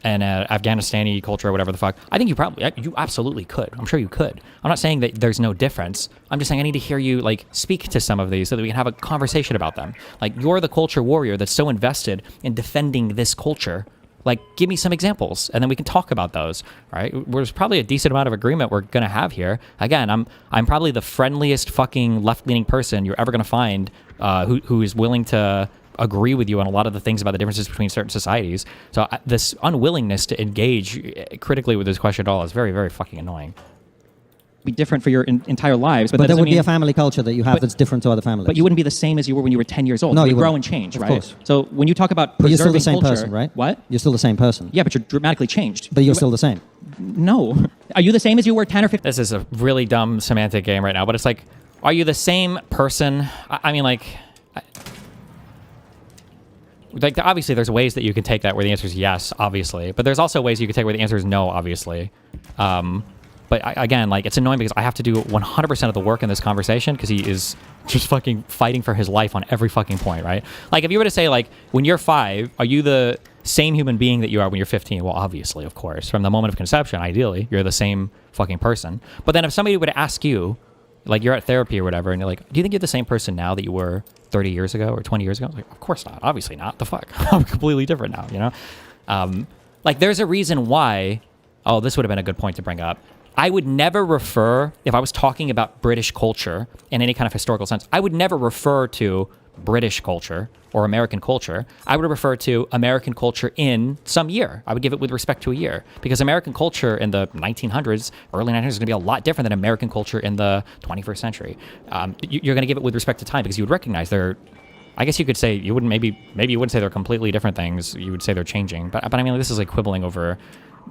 Afghanistani culture or whatever the fuck. I think you absolutely could. I'm sure you could. I'm not saying that there's no difference. I'm just saying I need to hear you like speak to some of these so that we can have a conversation about them. Like, you're the culture warrior that's so invested in defending this culture. Like, give me some examples, and then we can talk about those, right? There's probably a decent amount of agreement we're going to have here. Again, I'm probably the friendliest fucking left-leaning person you're ever going to find who is willing to agree with you on a lot of the things about the differences between certain societies. So this unwillingness to engage critically with this question at all is very, very fucking annoying. Be different for your entire lives, but there would be a family culture that you have that's different to other families. But you wouldn't be the same as you were when you were 10 years old. No, you you grow and change, right? Of course. So when you talk about but you're still the preserving same culture, person, right? What? You're still the same person. Yeah, but you're dramatically changed. But you're still the same. No. Are you the same as you were 10 or 15? This is a really dumb semantic game right now, but it's like, are you the same person? I mean, like obviously there's ways that you can take that where the answer is yes, obviously, but there's also ways you can take where the answer is no, obviously. But again, like, it's annoying because I have to do 100% of the work in this conversation because he is just fucking fighting for his life on every fucking point, right? Like, if you were to say, like, when you're 5, are you the same human being that you are when you're 15? Well, obviously, of course. From the moment of conception, ideally, you're the same fucking person. But then if somebody were to ask you, like, you're at therapy or whatever, and you're like, do you think you're the same person now that you were 30 years ago or 20 years ago? I was like, of course not. Obviously not. The fuck? I'm completely different now, you know? Like, there's a reason why... Oh, this would have been a good point to bring up. I would never refer, if I was talking about British culture in any kind of historical sense, I would never refer to British culture or American culture. I would refer to American culture in some year. I would give it with respect to a year, because American culture in the 1900s, early 1900s, is going to be a lot different than American culture in the 21st century. You're going to give it with respect to time because you would recognize I guess you could say you wouldn't, maybe you wouldn't say they're completely different things. You would say they're changing. But I mean, this is like quibbling over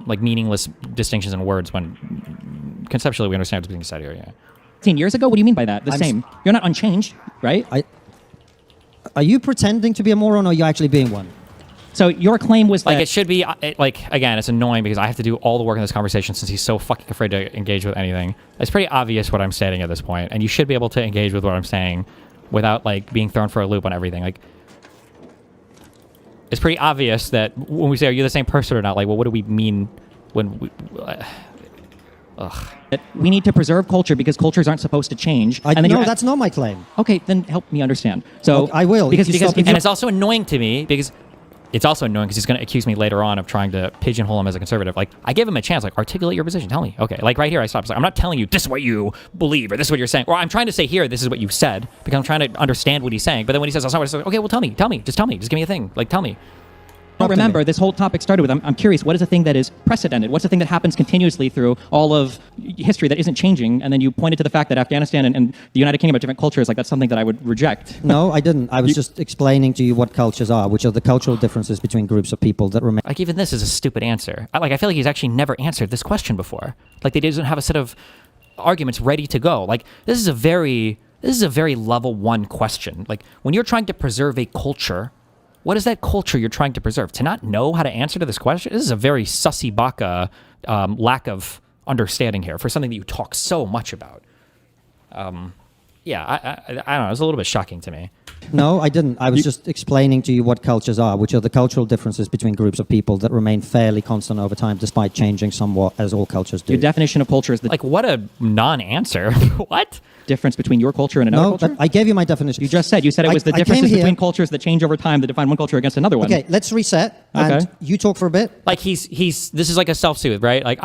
like meaningless distinctions in words when conceptually we understand what's being said here. Yeah. 10 years ago? What do you mean by that? Same. You're not unchanged, right? Are you pretending to be a moron, or are you actually being one? So your claim was that... Like, it should be, like, again, it's annoying because I have to do all the work in this conversation since he's so fucking afraid to engage with anything. It's pretty obvious what I'm stating at this point, and you should be able to engage with what I'm saying without, like, being thrown for a loop on everything. Like, it's pretty obvious that when we say, are you the same person or not? Like, well, what do we mean when we... We need to preserve culture because cultures aren't supposed to change. No, that's not my claim. Okay, then help me understand. So well, I will. Because and it's also annoying to me because he's going to accuse me later on of trying to pigeonhole him as a conservative. Like, I give him a chance, like, articulate your position, tell me. Okay, like right here I stop. It's like, I'm not telling you this is what you believe or this is what you're saying. Or I'm trying to say here, this is what you said, because I'm trying to understand what he's saying. But then when he says, that's not what I said, okay, well, tell me, just give me a thing. Like, tell me. Remember, this whole topic started with, I'm curious, what is the thing that is precedented? What's the thing that happens continuously through all of history that isn't changing? And then you pointed to the fact that Afghanistan and the United Kingdom are different cultures. Like, that's something that I would reject. No, I didn't. I was just explaining to you what cultures are, which are the cultural differences between groups of people that remain. Like, even this is a stupid answer. I feel like he's actually never answered this question before. Like, they doesn't have a set of arguments ready to go. Like, this is a very level 1 question. Like, when you're trying to preserve a culture, what is that culture you're trying to preserve? To not know how to answer to this question? This is a very sussy baka lack of understanding here for something that you talk so much about. I don't know. It's a little bit shocking to me. No, I didn't. I was just explaining to you what cultures are, which are the cultural differences between groups of people that remain fairly constant over time, despite changing somewhat, as all cultures do. Your definition of culture is the... Like, what a non-answer. What? Difference between your culture and another culture? No, I gave you my definition. You said it was the differences between cultures that change over time that define one culture against another one. Okay, let's reset, and you talk for a bit. Like, this is like a self-soothe, right? Like,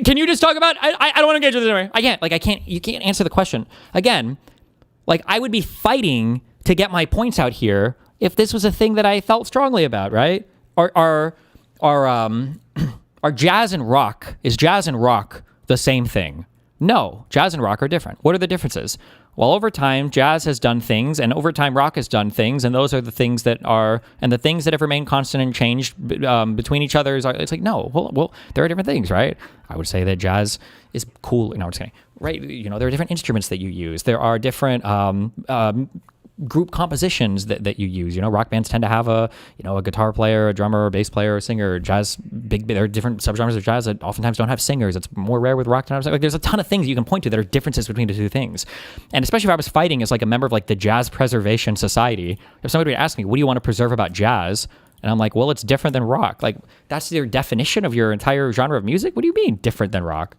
can you just talk about, I don't want to engage with it anymore. You can't answer the question. Again, like, I would be fighting to get my points out here if this was a thing that I felt strongly about, right? Are jazz and rock, is jazz and rock the same thing? No, jazz and rock are different. What are the differences? Well, over time, jazz has done things, and over time, rock has done things, and those are the things that are, and the things that have remained constant and changed between each other. It's like, no, well, there are different things, right? I would say that jazz is cool. No, I'm just kidding. Right? You know, there are different instruments that you use. There are different group compositions that you use. You know, rock bands tend to have a guitar player, a drummer, a bass player, a singer. Jazz, there are different subgenres of jazz that oftentimes don't have singers. It's more rare with rock. Like, there's a ton of things you can point to that are differences between the two things. And especially if I was fighting as like a member of like the Jazz Preservation Society, if somebody would ask me, what do you want to preserve about jazz? And I'm like, well, it's different than rock. Like, that's your definition of your entire genre of music? What do you mean different than rock?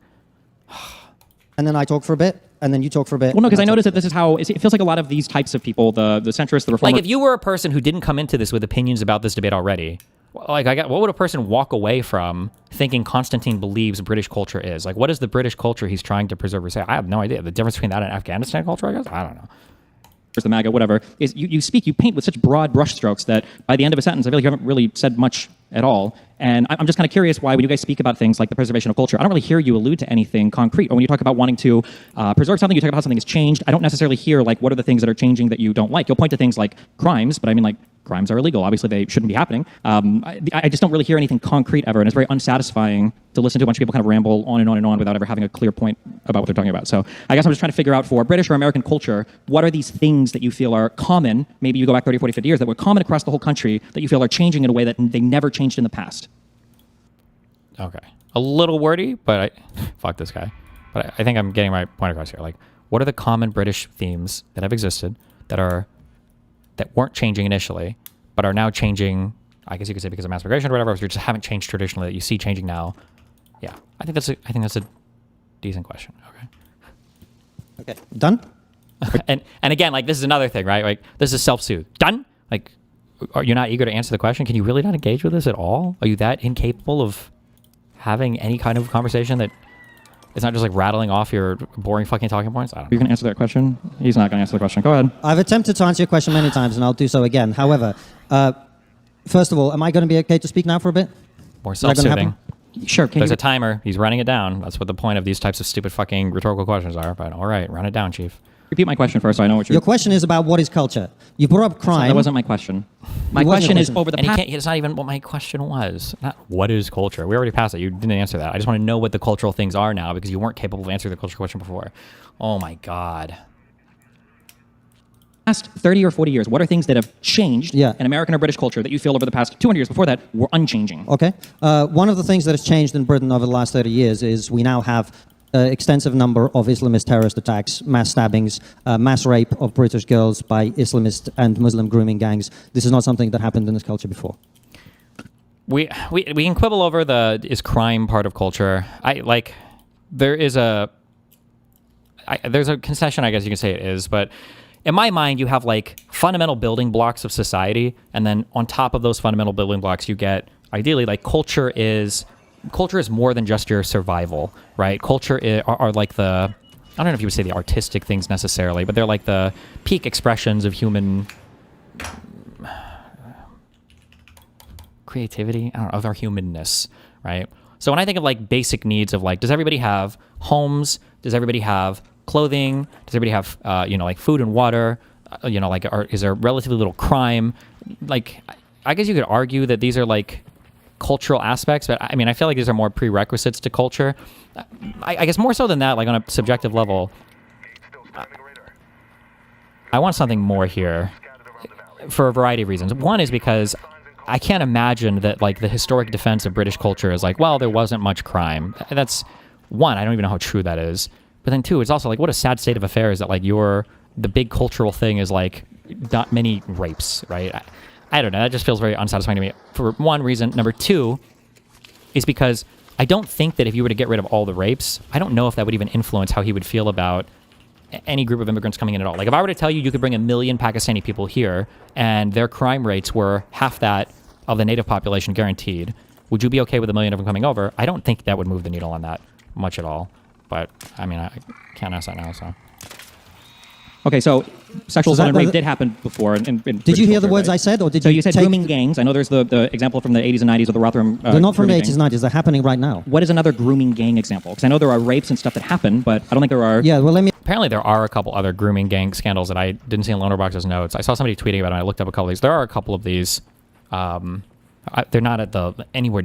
And then I talk for a bit. And then you talk for a bit. Well, no, because I noticed that this is how it feels like a lot of these types of people, the centrists, the reformers. Like, if you were a person who didn't come into this with opinions about this debate already, like, what would a person walk away from thinking Konstantin believes British culture is? Like, what is the British culture he's trying to preserve or say? I have no idea. The difference between that and Afghanistan culture, I guess? I don't know. The MAGA, whatever, is you paint with such broad brushstrokes that by the end of a sentence, I feel like you haven't really said much at all. And I'm just kind of curious why, when you guys speak about things like the preservation of culture, I don't really hear you allude to anything concrete. Or when you talk about wanting to preserve something, you talk about how something has changed. I don't necessarily hear, like, what are the things that are changing that you don't like. You'll point to things like crimes, but I mean, like, crimes are illegal. Obviously, they shouldn't be happening. I just don't really hear anything concrete ever, and it's very unsatisfying to listen to a bunch of people kind of ramble on and on and on without ever having a clear point about what they're talking about. So I guess I'm just trying to figure out, for British or American culture, what are these things that you feel are common, maybe you go back 30, 40, 50 years, that were common across the whole country that you feel are changing in a way that they never changed in the past? Okay. A little wordy, but fuck this guy. But I think I'm getting my point across here. Like, what are the common British themes that have existed that weren't changing initially, but are now changing, I guess you could say because of mass migration or whatever, or just haven't changed traditionally that you see changing now? Yeah. I think that's a decent question. Okay. Done? and again, like, this is another thing, right? Like, this is self-soothe. Done? Like, are you not eager to answer the question? Can you really not engage with this at all? Are you that incapable of having any kind of conversation that it's not just like rattling off your boring fucking talking points? I don't know. You're going to answer that question? He's not going to answer the question. Go ahead. I've attempted to answer your question many times, and I'll do so again. However, first of all, am I going to be okay to speak now for a bit? More self-soothing. Sure. There's a timer. He's running it down. That's what the point of these types of stupid fucking rhetorical questions are. But all right, run it down, Chief. Repeat my question first so I know what you're... Your question is about what is culture. You brought up crime. That wasn't my question. My question is over the past... It's not even what my question was. Not what is culture. We already passed it. You didn't answer that. I just want to know what the cultural things are now because you weren't capable of answering the cultural question before. Oh my God. Past 30 or 40 years, what are things that have changed in American or British culture that you feel over the past 200 years before that were unchanging? Okay. One of the things that has changed in Britain over the last 30 years is we now have extensive number of Islamist terrorist attacks, mass stabbings, mass rape of British girls by Islamist and Muslim grooming gangs. This is not something that happened in this culture before. We can quibble over is crime part of culture. There's a concession, I guess you can say it is, but in my mind, you have like fundamental building blocks of society, and then on top of those fundamental building blocks, you get ideally like culture is more than just your survival, right? Culture are like I don't know if you would say the artistic things necessarily, but they're like the peak expressions of human creativity, I don't know, of our humanness, right? So when I think of like basic needs of like, does everybody have homes? Does everybody have clothing? Does everybody have, like food and water? Is there relatively little crime? Like, I guess you could argue that these are like cultural aspects, but I mean, I feel like these are more prerequisites to culture. I guess more so than that, like on a subjective level, I want something more here for a variety of reasons. One is because I can't imagine that like the historic defense of British culture is like, well, there wasn't much crime. That's one, I don't even know how true that is. But then two, it's also like, what a sad state of affairs that like the big cultural thing is like not many rapes, right? I don't know. That just feels very unsatisfying to me for one reason. Number two is because I don't think that if you were to get rid of all the rapes, I don't know if that would even influence how he would feel about any group of immigrants coming in at all. Like if I were to tell you could bring 1 million Pakistani people here and their crime rates were half that of the native population guaranteed, would you be okay with 1 million of them coming over? I don't think that would move the needle on that much at all. But I mean, I can't ask that now, so. Okay, so sexual assault and rape did happen before. Did you hear the words I said, or did you? So you said grooming gangs. I know there's the example from the 80s and 90s of the Rotherham. They're not from the 80s and 90s. They're happening right now. What is another grooming gang example? Because I know there are rapes and stuff that happen, but I don't think there are. Yeah, well, let me. Apparently, there are a couple other grooming gang scandals that I didn't see in Lonerbox's notes. I saw somebody tweeting about it. And I looked up a couple of these. There are a couple of these. They're not at the anywhere.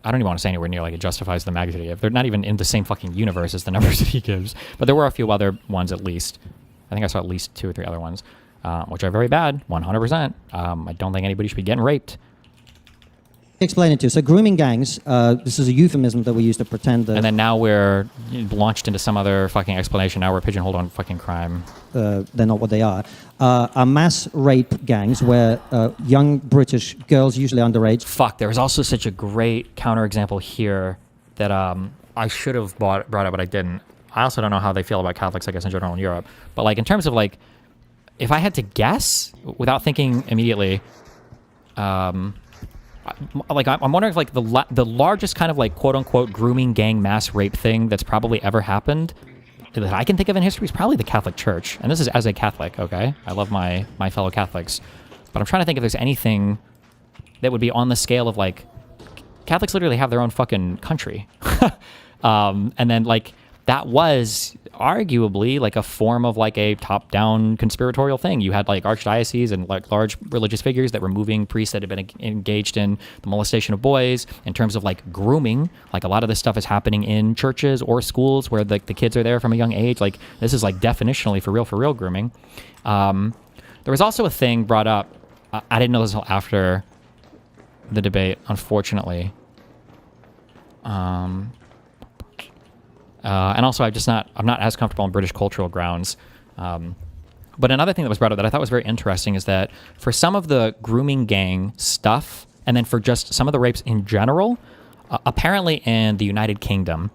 I don't even want to say anywhere near like it justifies the magnitude. They're not even in the same fucking universe as the numbers that he gives. But there were a few other ones at least. I think I saw at least 2 or 3 other ones, which are very bad, 100%. I don't think anybody should be getting raped. Explain it to you. So grooming gangs, this is a euphemism that we use to pretend that... And then now we're launched into some other fucking explanation. Now we're pigeonholed on fucking crime. They're not what they are mass rape gangs where young British girls, usually underage... Fuck, there was also such a great counterexample here that I should have brought up, but I didn't. I also don't know how they feel about Catholics, I guess, in general in Europe. But like in terms of like, if I had to guess without thinking immediately, I'm wondering if like the largest kind of like quote unquote grooming gang mass rape thing that's probably ever happened that I can think of in history is probably the Catholic Church. And this is as a Catholic, okay? I love my fellow Catholics. But I'm trying to think if there's anything that would be on the scale of like, Catholics literally have their own fucking country. And then like, that was arguably like a form of like a top-down conspiratorial thing. You had like archdioceses and like large religious figures that were moving priests that had been engaged in the molestation of boys. In terms of like grooming, like a lot of this stuff is happening in churches or schools where the kids are there from a young age. Like this is like definitionally for real grooming. There was also a thing brought up. I didn't know this until after the debate, unfortunately. And also, I'm not as comfortable on British cultural grounds. But another thing that was brought up that I thought was very interesting is that for some of the grooming gang stuff, and then for just some of the rapes in general, apparently in the United Kingdom,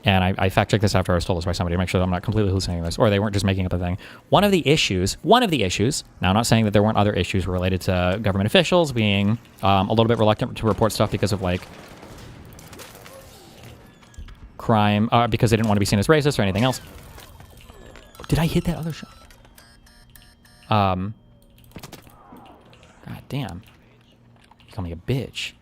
and I fact-checked this after I was told this by somebody to make sure that I'm not completely hallucinating this, or they weren't just making up a thing. One of the issues, now I'm not saying that there weren't other issues related to government officials being a little bit reluctant to report stuff because of like, crime, because they didn't want to be seen as racist or anything else. Did I hit that other shot? God damn. You call me a bitch.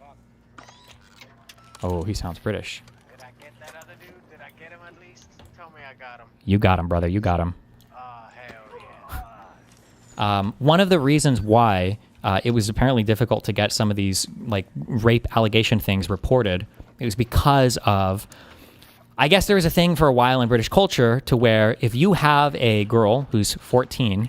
Oh, he sounds British. Did I get that other dude? Did I get him at least? Tell me I got him. You got him, brother. You got him. Oh, hell yeah. One of the reasons why it was apparently difficult to get some of these like rape allegation things reported, it was because of, I guess there was a thing for a while in British culture to where if you have a girl who's 14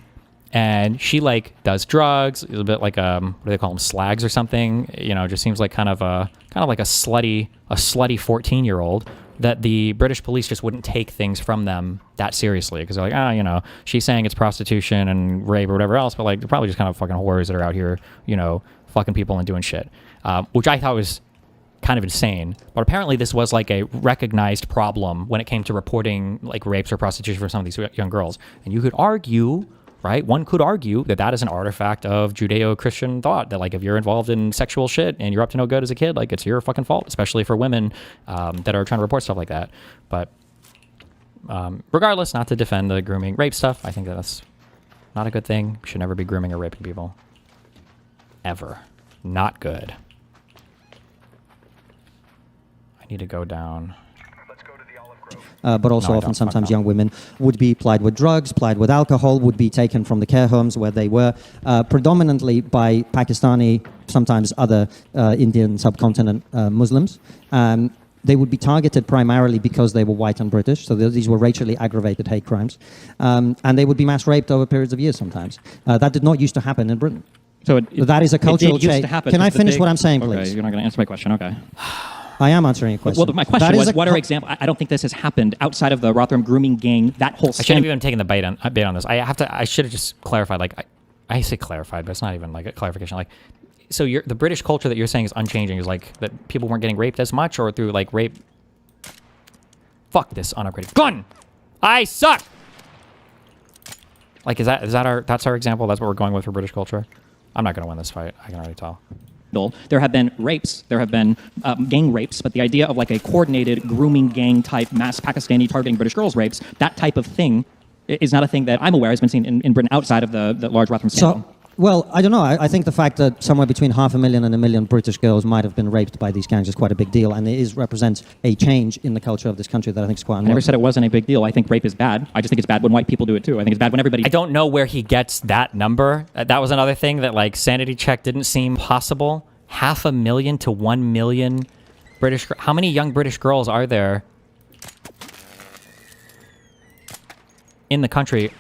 and she like does drugs, a little bit like what do they call them, slags or something, you know, just seems like kind of like a slutty 14-year-old, that the British police just wouldn't take things from them that seriously because they're like, you know, she's saying it's prostitution and rape or whatever else, but like they're probably just kind of fucking whores that are out here, you know, fucking people and doing shit, which I thought was kind of insane. But apparently this was like a recognized problem when it came to reporting like rapes or prostitution for some of these young girls. And you could argue, right? One could argue that that is an artifact of Judeo-Christian thought, that like if you're involved in sexual shit and you're up to no good as a kid, like it's your fucking fault, especially for women that are trying to report stuff like that. But regardless, not to defend the grooming rape stuff, I think that's not a good thing. We should never be grooming or raping people. Ever. Not good. I need to go down. Let's go to the Olive Grove. But also often sometimes young women would be plied with drugs, plied with alcohol, would be taken from the care homes where they were, predominantly by Pakistani, sometimes other Indian subcontinent Muslims. They would be targeted primarily because they were white and British, so these were racially aggravated hate crimes. And they would be mass raped over periods of years sometimes. That did not used to happen in Britain. So that is a cultural change. Can I finish what I'm saying, please? Okay, you're not going to answer my question, okay. I am answering your question. Well, my question was, what are examples? I don't think this has happened outside of the Rotherham grooming gang, that whole I shouldn't have even taken the bait on this. I should have just clarified, like, I say clarified, but it's not even like a clarification. Like, so the British culture that you're saying is unchanging is like that people weren't getting raped as much, or through like rape. Fuck this unupgraded gun. I suck. Like, that's our example? That's what we're going with for British culture? I'm not going to win this fight. I can already tell. There have been rapes. There have been gang rapes. But the idea of like a coordinated grooming gang type mass Pakistani targeting British girls rapes, that type of thing is not a thing that I'm aware has been seen in Britain outside of the large Rotherham scandal. So, well, I don't know. I think the fact that somewhere between 500,000 and 1 million British girls might have been raped by these gangs is quite a big deal, and it represents a change in the culture of this country that I think is quite unlikely. I never said it wasn't a big deal. I think rape is bad. I just think it's bad when white people do it too. I think it's bad when everybody... I don't know where he gets that number. That was another thing that, like, sanity check didn't seem possible. 500,000 to 1 million British... How many young British girls are there in the country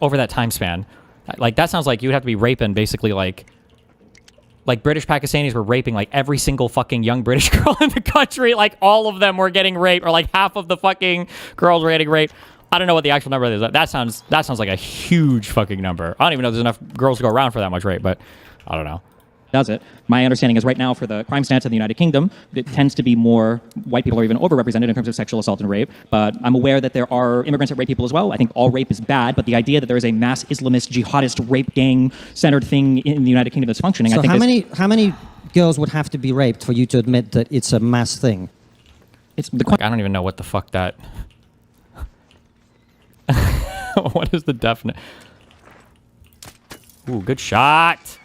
over that time span? Like, that sounds like you would have to be raping basically like British Pakistanis were raping like every single fucking young British girl in the country. Like, all of them were getting raped, or like half of the fucking girls were getting raped. I don't know what the actual number is. That sounds like a huge fucking number. I don't even know if there's enough girls to go around for that much rape, but I don't know. Does it? My understanding is right now for the crime stats in the United Kingdom, it tends to be more white people are even overrepresented in terms of sexual assault and rape. But I'm aware that there are immigrants that rape people as well. I think all rape is bad, but the idea that there is a mass Islamist, jihadist, rape gang-centered thing in the United Kingdom that's functioning, so I think how many girls would have to be raped for you to admit that it's a mass thing? I don't even know what the fuck that... What is the definite... Ooh, good shot!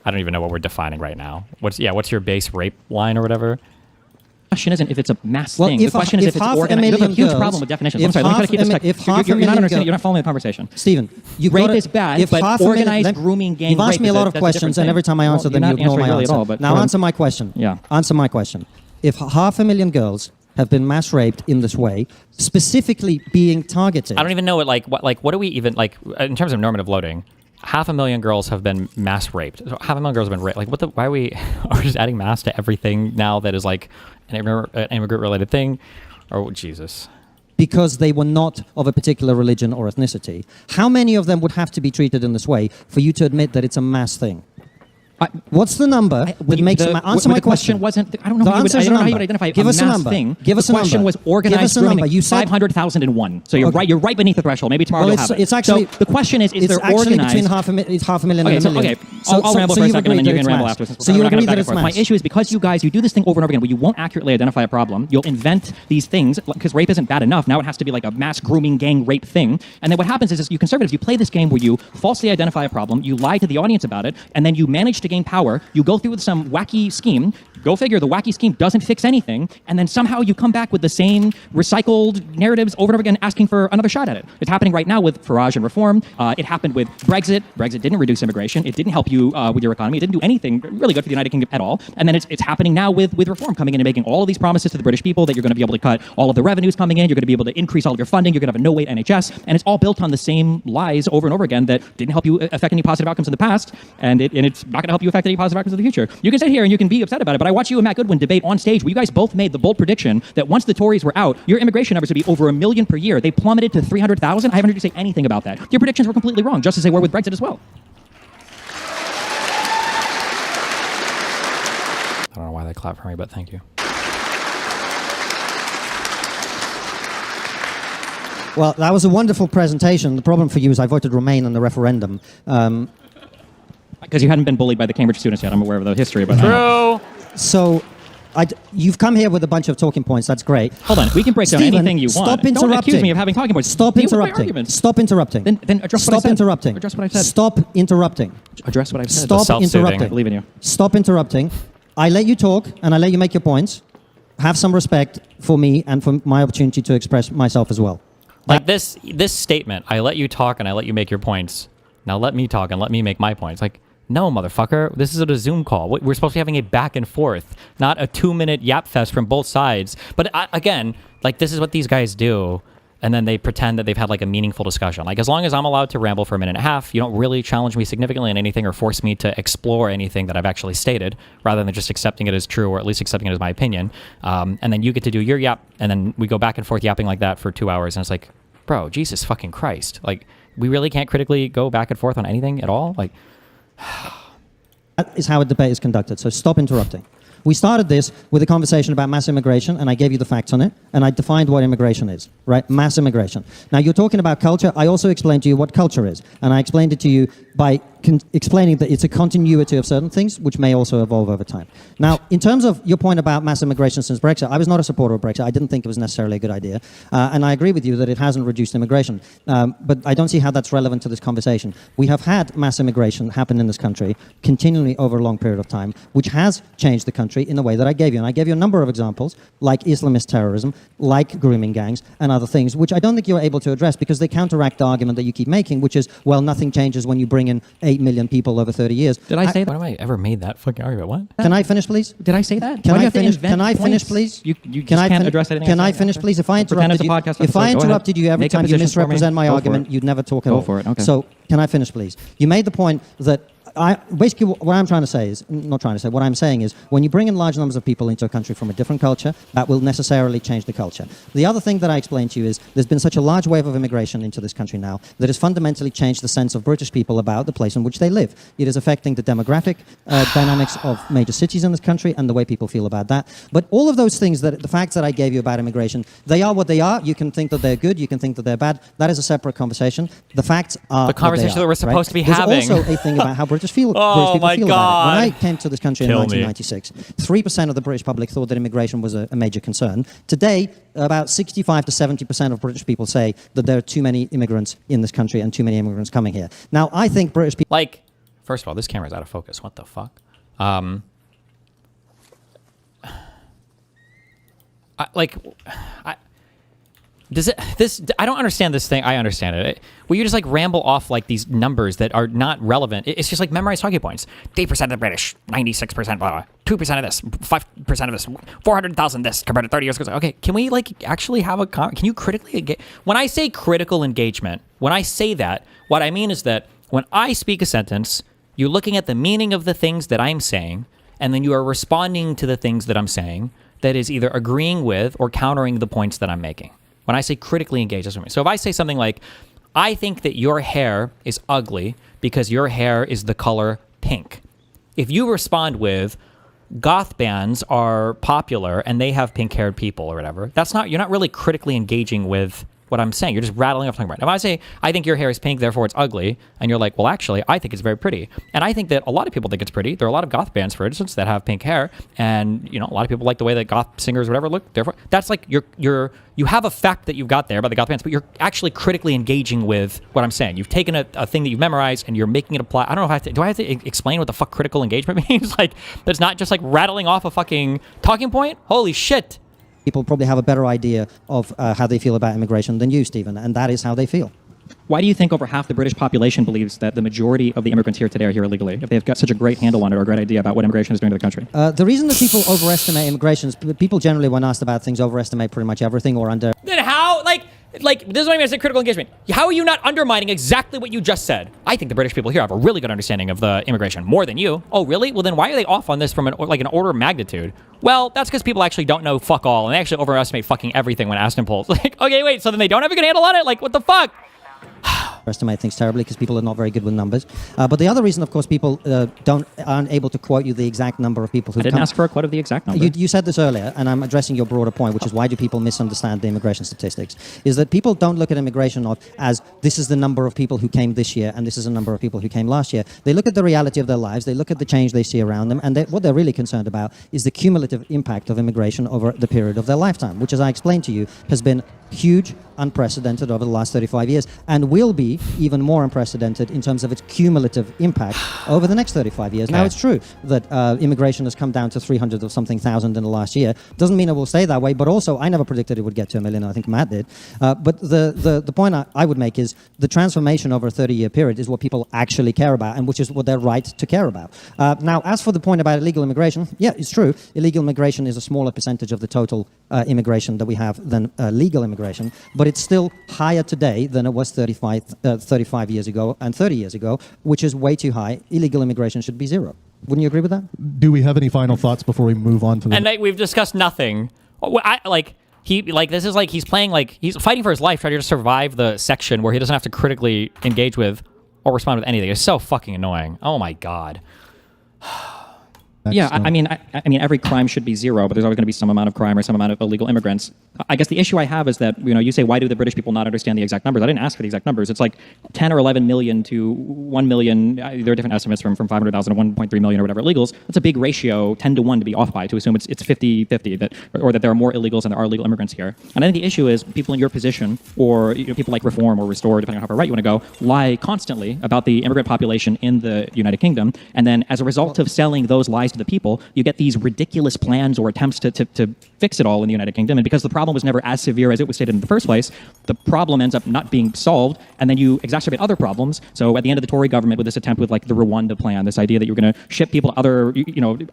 I don't even know what we're defining right now. What's your base rape line or whatever? The question isn't if it's a mass thing. The question is if it's organized. You have a huge problem with definitions. I'm sorry, let me try to keep this tight. You're not understanding. You're not following the conversation. Stephen, rape is bad, but organized grooming gang rape. You've asked me a lot of questions, and every time I answer them, you ignore my answer. Now answer my question. Yeah. Answer my question. If 500,000 girls have been mass raped in this way, specifically being targeted... I don't even know what do we even, like, in terms of normative loading... 500,000 girls have been mass raped. So 500,000 girls have been raped. Like, why are we just adding mass to everything now that is like an immigrant-related thing? Oh, Jesus. Because they were not of a particular religion or ethnicity. How many of them would have to be treated in this way for you to admit that it's a mass thing? What's the number that makes... Answer my question. I don't know how you would identify Give us a mass number. thing. Give us a number. The question was organized grooming. You said 500,001. So you're right. You're right beneath the threshold. Maybe tomorrow you'll have it. It's actually... So the question is there actually organized... between 500,000 and 1 million. Okay, I'll ramble for a second, and then you can ramble after. So you agree that it's mass. My issue is because you do this thing over and over again, where you won't accurately identify a problem. You'll invent these things because rape isn't bad enough. Now it has to be like a mass grooming gang rape thing. And then what happens is you conservatives, you play this game where you falsely identify a problem, you lie to the audience about it, and then you manage to gain power. You go through with some wacky scheme. Go figure, the wacky scheme doesn't fix anything, and then somehow you come back with the same recycled narratives over and over again, asking for another shot at it. It's happening right now with Farage and reform. It happened with Brexit. Brexit didn't reduce immigration. It didn't help you with your economy. It didn't do anything really good for the United Kingdom at all. And then it's happening now with reform coming in and making all of these promises to the British people that you're going to be able to cut all of the revenues coming in. You're going to be able to increase all of your funding. You're going to have a no-wait NHS. And it's all built on the same lies over and over again that didn't help you affect any positive outcomes in the past, and it's not going to help you affect any positive outcomes in the future. You can sit here and you can be upset about it, but I watch you and Matt Goodwin debate on stage where you guys both made the bold prediction that once the Tories were out, your immigration numbers would be over 1 million per year. They plummeted to 300,000. I haven't heard you say anything about that. Your predictions were completely wrong, just as they were with Brexit as well. I don't know why they clap for me, but thank you. Well, that was a wonderful presentation. The problem for you is I voted Remain in the referendum. Because you hadn't been bullied by the Cambridge students yet. I'm aware of the history, but... True! So, you've come here with a bunch of talking points. That's great. Hold on. We can break down anything you want. Stop interrupting. Don't accuse me of having talking points. Stop interrupting. Stop interrupting. Then address what I said. Stop interrupting. Address what I said. Stop interrupting. Address what I said. Stop interrupting. I believe in you. Stop interrupting. I let you talk, and I let you make your points. Have some respect for me and for my opportunity to express myself as well. Like this statement, I let you talk and I let you make your points. Now let me talk and let me make my points. Like, no, motherfucker. This is a Zoom call. We're supposed to be having a back and forth, not a 2-minute yap fest from both sides. But again, like, this is what these guys do. And then they pretend that they've had like a meaningful discussion. Like, as long as I'm allowed to ramble for 1.5 minutes, you don't really challenge me significantly in anything or force me to explore anything that I've actually stated, rather than just accepting it as true, or at least accepting it as my opinion. And then you get to do your yap, and then we go back and forth yapping like that for 2 hours. And it's like, bro, Jesus fucking Christ. Like, we really can't critically go back and forth on anything at all? Like, that is how a debate is conducted. So stop interrupting. We started this with a conversation about mass immigration, and I gave you the facts on it, and I defined what immigration is, right? Mass immigration. Now, you're talking about culture. I also explained to you what culture is, and I explained it to you by explaining that it's a continuity of certain things, which may also evolve over time. Now, in terms of your point about mass immigration since Brexit, I was not a supporter of Brexit. I didn't think it was necessarily a good idea, and I agree with you that it hasn't reduced immigration, but I don't see how that's relevant to this conversation. We have had mass immigration happen in this country continually over a long period of time, which has changed the country in the way that I gave you. And I gave you a number of examples, like Islamist terrorism, like grooming gangs, and other things, which I don't think you're able to address because they counteract the argument that you keep making, which is, well, nothing changes when you bring in 8 million people over 30 years. Did I say that? When have I ever made that fucking argument? What? Can I finish, please? Did I say that? Can I finish? Can I finish, please? You can't address anything. Can I finish, please? If I interrupted you every time you misrepresent my argument, you'd never talk at all. Go for it. Okay. So can I finish, please? You made the point that basically what I'm trying to say is, not trying to say, what I'm saying is when you bring in large numbers of people into a country from a different culture, that will necessarily change the culture. The other thing that I explained to you is there's been such a large wave of immigration into this country now that has fundamentally changed the sense of British people about the place in which they live. It is affecting the demographic dynamics of major cities in this country and the way people feel about that. But all of those things, the facts that I gave you about immigration, they are what they are. You can think that they're good, you can think that they're bad. That is a separate conversation. The facts are the conversation that we're supposed to be There's having. There's also a thing about how British people Oh my feel God. about it. When I came to this country in 1996, 3% of the British public thought that immigration was a major concern. Today, about 65 to 70% of British people say that there are too many immigrants in this country and too many immigrants coming here. Now, I think British people... Like, first of all, this camera's out of focus. What the fuck? I don't understand this thing. I understand it. Will you just like ramble off like these numbers that are not relevant? It's just like memorize talking points. 8% of the British, 96%, blah, blah, 2% of this, 5% of this, 400,000 this compared to 30 years ago. Okay, can we like actually have a can you critically engage? When I say critical engagement, when I say that, what I mean is that when I speak a sentence, you're looking at the meaning of the things that I'm saying, and then you are responding to the things that I'm saying that is either agreeing with or countering the points that I'm making. When I say critically engage, that's what I mean. So if I say something like, I think that your hair is ugly because your hair is the color pink. If you respond with, goth bands are popular and they have pink-haired people or whatever, you're not really critically engaging with what I'm saying. You're just rattling off something. Right. If I say, I think your hair is pink, therefore it's ugly, and you're like, well, actually, I think it's very pretty. And I think that a lot of people think it's pretty. There are a lot of goth bands, for instance, that have pink hair, and a lot of people like the way that goth singers or whatever look. Therefore, that's like you have a fact that you've got there by the goth bands, but you're actually critically engaging with what I'm saying. You've taken a thing that you've memorized and you're making it apply. I don't know do I have to explain what the fuck critical engagement means? Like, that's not just like rattling off a fucking talking point? Holy shit. People probably have a better idea of how they feel about immigration than you, Stephen, and that is how they feel. Why do you think over half the British population believes that the majority of the immigrants here today are here illegally, if they've got such a great handle on it or a great idea about what immigration is doing to the country? The reason that people overestimate immigration is people generally, when asked about things, overestimate pretty much everything or under... Then how, like this is what I mean. I say critical engagement. How are you not undermining exactly what you just said? I think the British people here have a really good understanding of the immigration, more than you. Oh, really? Well, then why are they off on this from an order of magnitude? Well, that's because people actually don't know fuck all, and they actually overestimate fucking everything when asked in polls. Like, okay, wait, so then they don't have a good handle on it? Like, what the fuck? Estimate things terribly because people are not very good with numbers. But the other reason, of course, people aren't able to quote you the exact number of people who I didn't ask for a quote of the exact number. You said this earlier, and I'm addressing your broader point, which is why do people misunderstand the immigration statistics? Is that people don't look at immigration as this is the number of people who came this year and this is the number of people who came last year. They look at the reality of their lives, they look at the change they see around them, and what they're really concerned about is the cumulative impact of immigration over the period of their lifetime, which, as I explained to you, has been huge, unprecedented over the last 35 years, and will be even more unprecedented in terms of its cumulative impact over the next 35 years. Okay. Now, it's true that immigration has come down to 300 or something thousand in the last year. Doesn't mean it will stay that way, but also I never predicted it would get to 1 million. I think Matt did. But the point I would make is the transformation over a 30-year period is what people actually care about, and which is what they're right to care about. Now, as for the point about illegal immigration, yeah, it's true. Illegal immigration is a smaller percentage of the total immigration that we have than legal immigration, but it's still higher today than it was 35 years ago and 30 years ago, which is way too high. Illegal immigration should be zero. Wouldn't you agree with that? Do we have any final thoughts before we move on to the... And we've discussed nothing. This is like he's playing like he's fighting for his life, trying to survive the section where he doesn't have to critically engage with or respond with anything. It's so fucking annoying. Oh my god. Yeah, I mean, every crime should be zero, but there's always going to be some amount of crime or some amount of illegal immigrants. I guess the issue I have is that, you say, why do the British people not understand the exact numbers? I didn't ask for the exact numbers. It's like 10 or 11 million to 1 million. There are different estimates from 500,000 to 1.3 million or whatever illegals. That's a big ratio, 10 to 1 to be off by, to assume it's 50-50, or that there are more illegals than there are legal immigrants here. And I think the issue is people in your position, or people like Reform or Restore, depending on how far right you want to go, lie constantly about the immigrant population in the United Kingdom. And then as a result of selling those lies to the people, you get these ridiculous plans or attempts to fix it all in the United Kingdom. And because the problem was never as severe as it was stated in the first place, the problem ends up not being solved, and then you exacerbate other problems. So at the end of the Tory government with this attempt with like the Rwanda plan, this idea that you're going to ship people to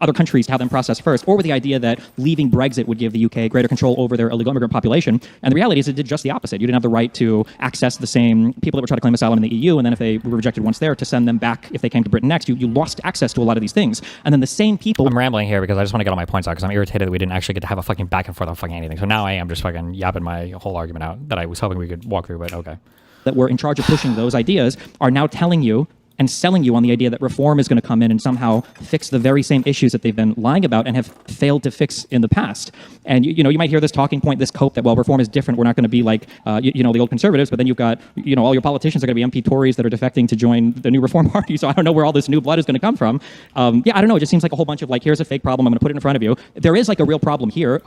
other countries to have them processed first, or with the idea that leaving Brexit would give the UK greater control over their illegal immigrant population. And the reality is it did just the opposite. You didn't have the right to access the same people that were trying to claim asylum in the EU, and then if they were rejected once there, to send them back if they came to Britain next. You lost access to a lot of these things. And then the same people... I'm rambling here because I just want to get all my points out because I'm irritated that we didn't actually get to have a fucking back and forth on fucking anything. So now I am just fucking yapping my whole argument out that I was hoping we could walk through, but okay. That were in charge of pushing those ideas are now telling you and selling you on the idea that reform is going to come in and somehow fix the very same issues that they've been lying about and have failed to fix in the past. And you might hear this talking point, this cope that, well, reform is different. We're not going to be like the old conservatives, but then you've got all your politicians are going to be MP Tories that are defecting to join the new Reform Party. So I don't know where all this new blood is going to come from. I don't know. It just seems like a whole bunch of like, here's a fake problem. I'm going to put it in front of you. There is like a real problem here.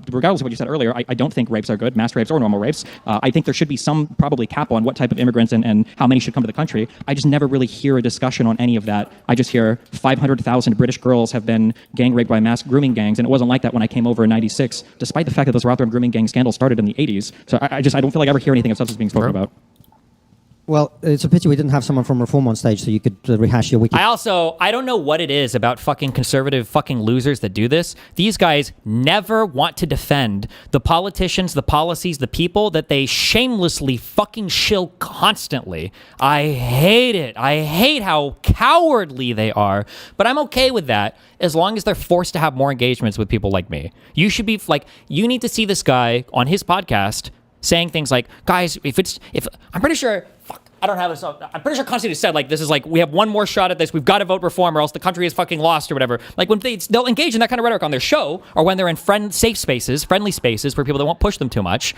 Regardless of what you said earlier, I don't think rapes are good, mass rapes or normal rapes. I think there should be some probably cap on what type of immigrants and how many should come to the country. I just never really hear a discussion on any of that. I just hear 500,000 British girls have been gang raped by mass grooming gangs, and it wasn't like that when I came over in '96, despite the fact that those Rotherham grooming gang scandals started in the '80s. So I don't feel like I ever hear anything of substance being spoken about. Well, it's a pity we didn't have someone from Reform on stage so you could rehash your wiki. I don't know what it is about fucking conservative fucking losers that do this. These guys never want to defend the politicians, the policies, the people that they shamelessly fucking shill constantly. I hate it. I hate how cowardly they are, but I'm okay with that as long as they're forced to have more engagements with people like me. You should be like, you need to see this guy on his podcast saying things like, guys, I'm pretty sure, I don't have this. I'm pretty sure Konstantin said, like, this is like, we have one more shot at this. We've got to vote reform or else the country is fucking lost or whatever. Like, when they'll engage in that kind of rhetoric on their show, or when they're in safe spaces, friendly spaces for people that won't push them too much.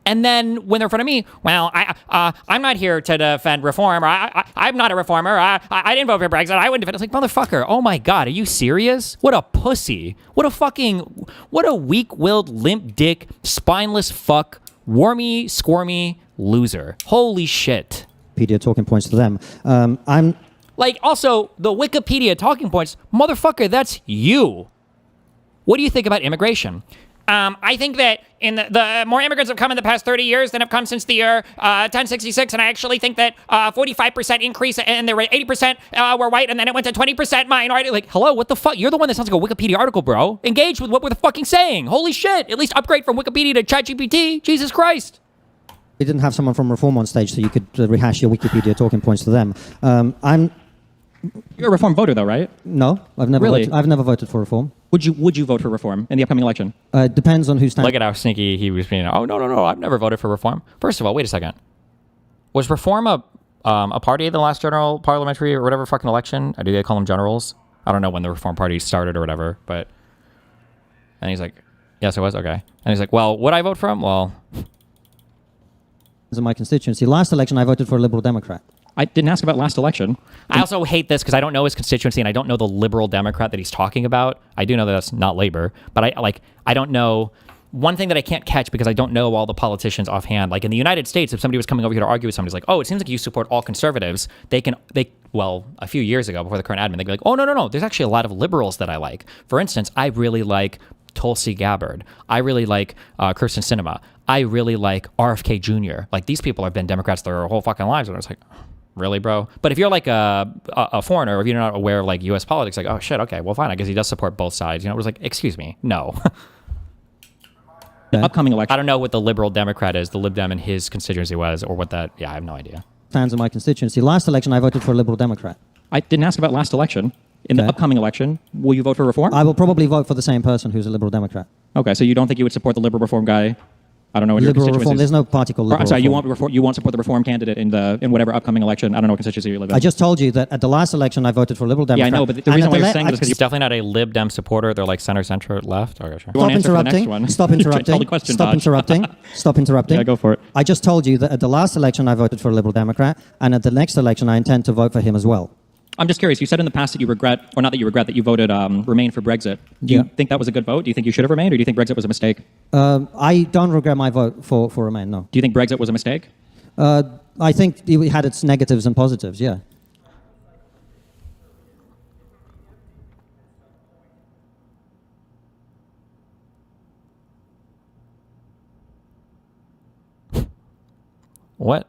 And then when they're in front of me, well, I'm not here to defend reform, or I'm not a reformer. I didn't vote for Brexit. I wouldn't defend it. It's like, motherfucker, oh my God, are you serious? What a pussy. What a weak-willed, limp dick, spineless fuck, wormy, squirmy loser. Holy shit. Wikipedia talking points to them. I'm like, also the Wikipedia talking points, motherfucker, that's you. What do you think about immigration? I think that in the more immigrants have come in the past 30 years than have come since the year 1066, and I actually think that 45% increase, and there were 80% were white, and then it went to 20% minority. Like, hello, what the fuck? You're the one that sounds like a Wikipedia article, bro. Engage with what we're fucking saying. Holy shit! At least upgrade from Wikipedia to ChatGPT. Jesus Christ. We didn't have someone from Reform on stage, so you could rehash your Wikipedia talking points to them. You're a Reform voter, though, right? No, I've never voted. I've never voted for Reform. Would you vote for Reform in the upcoming election? Depends on who stands. Look at how sneaky he was being. Oh, no, I've never voted for Reform. First of all, wait a second. Was Reform a party at the last general parliamentary or whatever fucking election? Or do they call them generals? I don't know when the Reform Party started or whatever, but... And he's like, yes, it was? Okay. And he's like, well, would I vote for him? Well... In my constituency. Last election, I voted for a Liberal Democrat. I didn't ask about last election. I also hate this because I don't know his constituency and I don't know the Liberal Democrat that he's talking about. I do know that that's not Labor, but I don't know. One thing that I can't catch because I don't know all the politicians offhand. Like in the United States, if somebody was coming over here to argue with somebody, like, oh, it seems like you support all conservatives. Well, a few years ago before the current admin, they'd be like, oh, no. There's actually a lot of liberals that I like. For instance, I really like Tulsi Gabbard. I really like Kirsten Sinema. I really like RFK Jr. Like, these people have been Democrats their whole fucking lives. And I was like, really, bro? But if you're like a foreigner, or if you're not aware of like U.S. politics, like, oh shit, okay, well, fine. I guess he does support both sides. It was like, excuse me, no. Upcoming election. I don't know what the Liberal Democrat is, the Lib Dem in his constituency was, or what that. Yeah, I have no idea. Fans of my constituency. Last election, I voted for a Liberal Democrat. I didn't ask about last election. In the upcoming election, will you vote for Reform? I will probably vote for the same person who's a Liberal Democrat. Okay, so you don't think you would support the Liberal Reform guy I don't know what your Liberal constituency reform. is. There's no party called Liberal I'm sorry, Reform. you won't support the reform candidate in whatever upcoming election. I don't know what constituency you live in. I just told you that at the last election I voted for Liberal Democrat. Yeah, I know, but the reason why you're saying that is because He's definitely not a Lib Dem supporter. They're like center left. Okay, sure. You won't answer for the next one. Stop interrupting. Tell the question, Stop Dodge. interrupting. Stop interrupting. Yeah, go for it. I just told you that at the last election I voted for a Liberal Democrat, and at the next election I intend to vote for him as well. I'm just curious. You said in the past that you regret, or not that you regret, that you voted Remain for Brexit. Do you think that was a good vote? Do you think you should have remained, or do you think Brexit was a mistake? I don't regret my vote for Remain, no. Do you think Brexit was a mistake? I think it had its negatives and positives, yeah. What?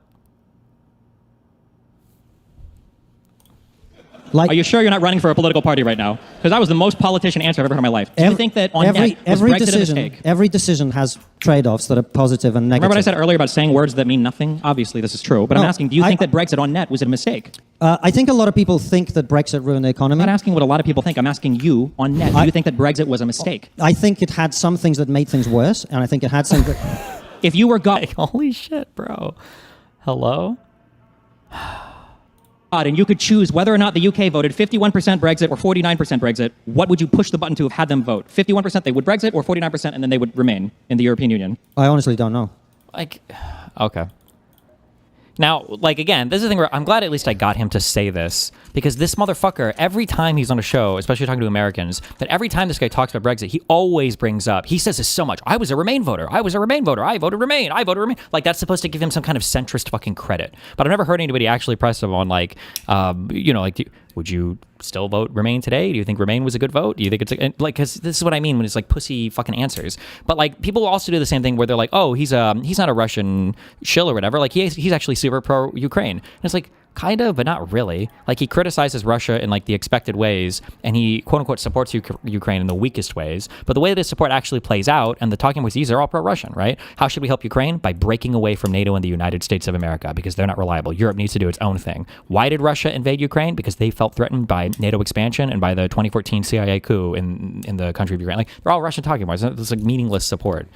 Like, Are you sure you're not running for a political party right now? Because that was the most politician answer I've ever heard in my life. Do you think that on net was Brexit a mistake? Every decision has trade-offs that are positive and negative. Remember what I said earlier about saying words that mean nothing? Obviously, this is true. But I'm asking, do you think that Brexit on net was a mistake? I think a lot of people think that Brexit ruined the economy. I'm not asking what a lot of people think. I'm asking you on net. Do you think that Brexit was a mistake? I think it had some things that made things worse, and I think it had some... If you were God, Holy shit, bro. Hello? and you could choose whether or not the UK voted 51% Brexit or 49% Brexit, what would you push the button to have had them vote? 51% they would Brexit, or 49% and then they would remain in the European Union? I honestly don't know. Like, okay. Now, like, again, this is the thing where I'm glad at least I got him to say this, because this motherfucker, every time he's on a show, especially talking to Americans, that every time this guy talks about Brexit, he always brings up, he says this so much, I was a Remain voter, I was a Remain voter, I voted Remain, I voted Remain. Like, that's supposed to give him some kind of centrist fucking credit. But I've never heard anybody actually press him on, like, would you still vote Remain today? Do you think Remain was a good vote? Do you think it's like, because this is what I mean when it's like pussy fucking answers. But like, people also do the same thing where they're like, oh, he's not a Russian shill or whatever. Like he's actually super pro Ukraine. And it's like, kind of, but not really. Like, he criticizes Russia in like the expected ways, and he quote unquote supports Ukraine in the weakest ways. But the way this support actually plays out, and the talking points these are all pro-Russian, right? How should we help Ukraine? By breaking away from NATO and the United States of America, because they're not reliable. Europe needs to do its own thing. Why did Russia invade Ukraine? Because they felt threatened by NATO expansion and by the 2014 CIA coup in the country of Ukraine. Like, they're all Russian talking points. It's like meaningless support.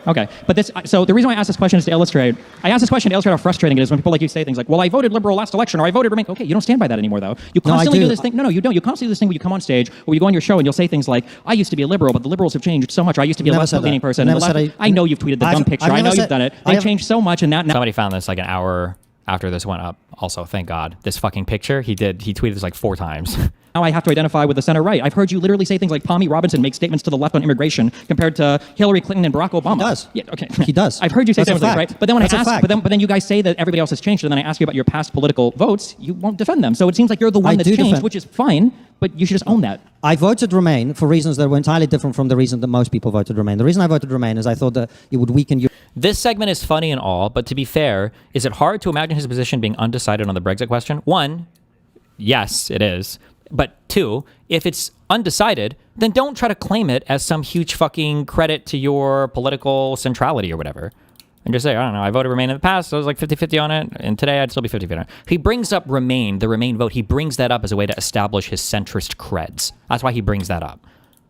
Okay, but so the reason why I asked this question is to illustrate. I asked this question to illustrate how frustrating it is when people like you say things like, "Well, I voted Liberal last election," or "I voted Remain." Okay, you don't stand by that anymore, though. You constantly do this thing. No, you don't. You constantly do this thing where you come on stage or you go on your show and you'll say things like, "I used to be a liberal, but the liberals have changed so much. Or I used to be a left-leaning person." I know you've tweeted the dumb picture. I know you've done it. They changed so much, and now somebody found this like an hour after this went up. Also, thank God, this fucking picture. He tweeted this like 4 times. Now I have to identify with the center right. I've heard you literally say things like Tommy Robinson makes statements to the left on immigration compared to Hillary Clinton and Barack Obama. He does. Yeah, okay. He does. I've heard you say That's things like that, right? But then when I ask, but then you guys say that everybody else has changed, and then I ask you about your past political votes, you won't defend them. So it seems like you're the one that's changed, which is fine, but you should just own that. I voted Remain for reasons that were entirely different from the reason that most people voted Remain. The reason I voted Remain is I thought that it would weaken you. This segment is funny and all, but to be fair, is it hard to imagine his position being undecided on the Brexit question? 1, yes, it is. But 2, if it's undecided, then don't try to claim it as some huge fucking credit to your political centrality or whatever. And just say, I don't know, I voted Remain in the past, so I was like 50-50 on it, and today I'd still be 50-50 on it. He brings up Remain, the Remain vote, he brings that up as a way to establish his centrist creds. That's why he brings that up.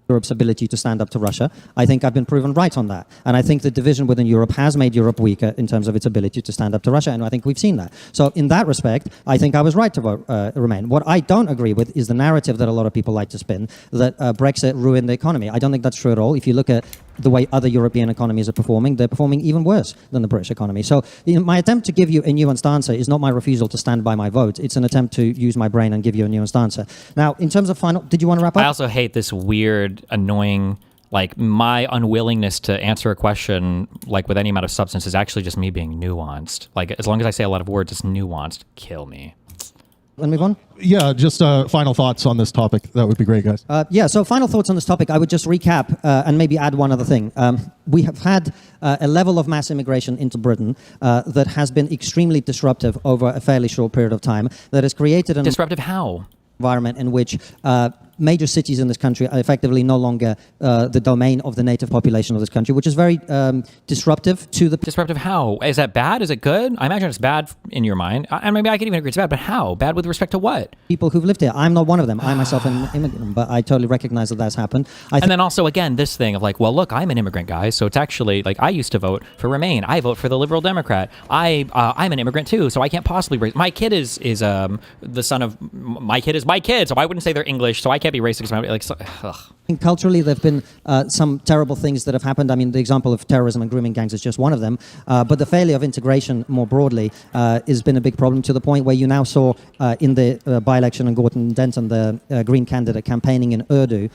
Europe's ability to stand up to Russia. I think I've been proven right on that. And I think the division within Europe has made Europe weaker in terms of its ability to stand up to Russia, and I think we've seen that. So in that respect, I think I was right to vote Remain. What I don't agree with is the narrative that a lot of people like to spin, that Brexit ruined the economy. I don't think that's true at all. If you look at the way other European economies are performing, they're performing even worse than the British economy. So my attempt to give you a nuanced answer is not my refusal to stand by my vote. It's an attempt to use my brain and give you a nuanced answer. Now, in terms of final, did you want to wrap up? I also hate this weird, annoying, like, my unwillingness to answer a question, like, with any amount of substance is actually just me being nuanced. Like, as long as I say a lot of words, it's nuanced. Kill me. Want to move on? Yeah, just final thoughts on this topic. That would be great, guys. So final thoughts on this topic. I would just recap and maybe add one other thing. We have had a level of mass immigration into Britain that has been extremely disruptive over a fairly short period of time, that has created an disruptive how? Environment in which major cities in this country are effectively no longer the domain of the native population of this country, which is very disruptive to the... Disruptive how? Is that bad? Is it good? I imagine it's bad in your mind. And maybe I could even agree it's bad, but how? Bad with respect to what? People who've lived here. I'm not one of them. I myself am an immigrant, but I totally recognize that that's happened. And then also, again, this thing of like, well, look, I'm an immigrant, guys, so it's actually, like, I used to vote for Remain. I vote for the Liberal Democrat. I'm an immigrant, too, so I can't possibly raise... My kid is the son of... My kid is my kid, so I wouldn't say they're English, so I can't be racist. Like, so, ugh. Culturally, there have been some terrible things that have happened. I mean, the example of terrorism and grooming gangs is just one of them. But the failure of integration more broadly has been a big problem, to the point where you now saw in the by-election in Gorton Denton, the Green candidate campaigning in Urdu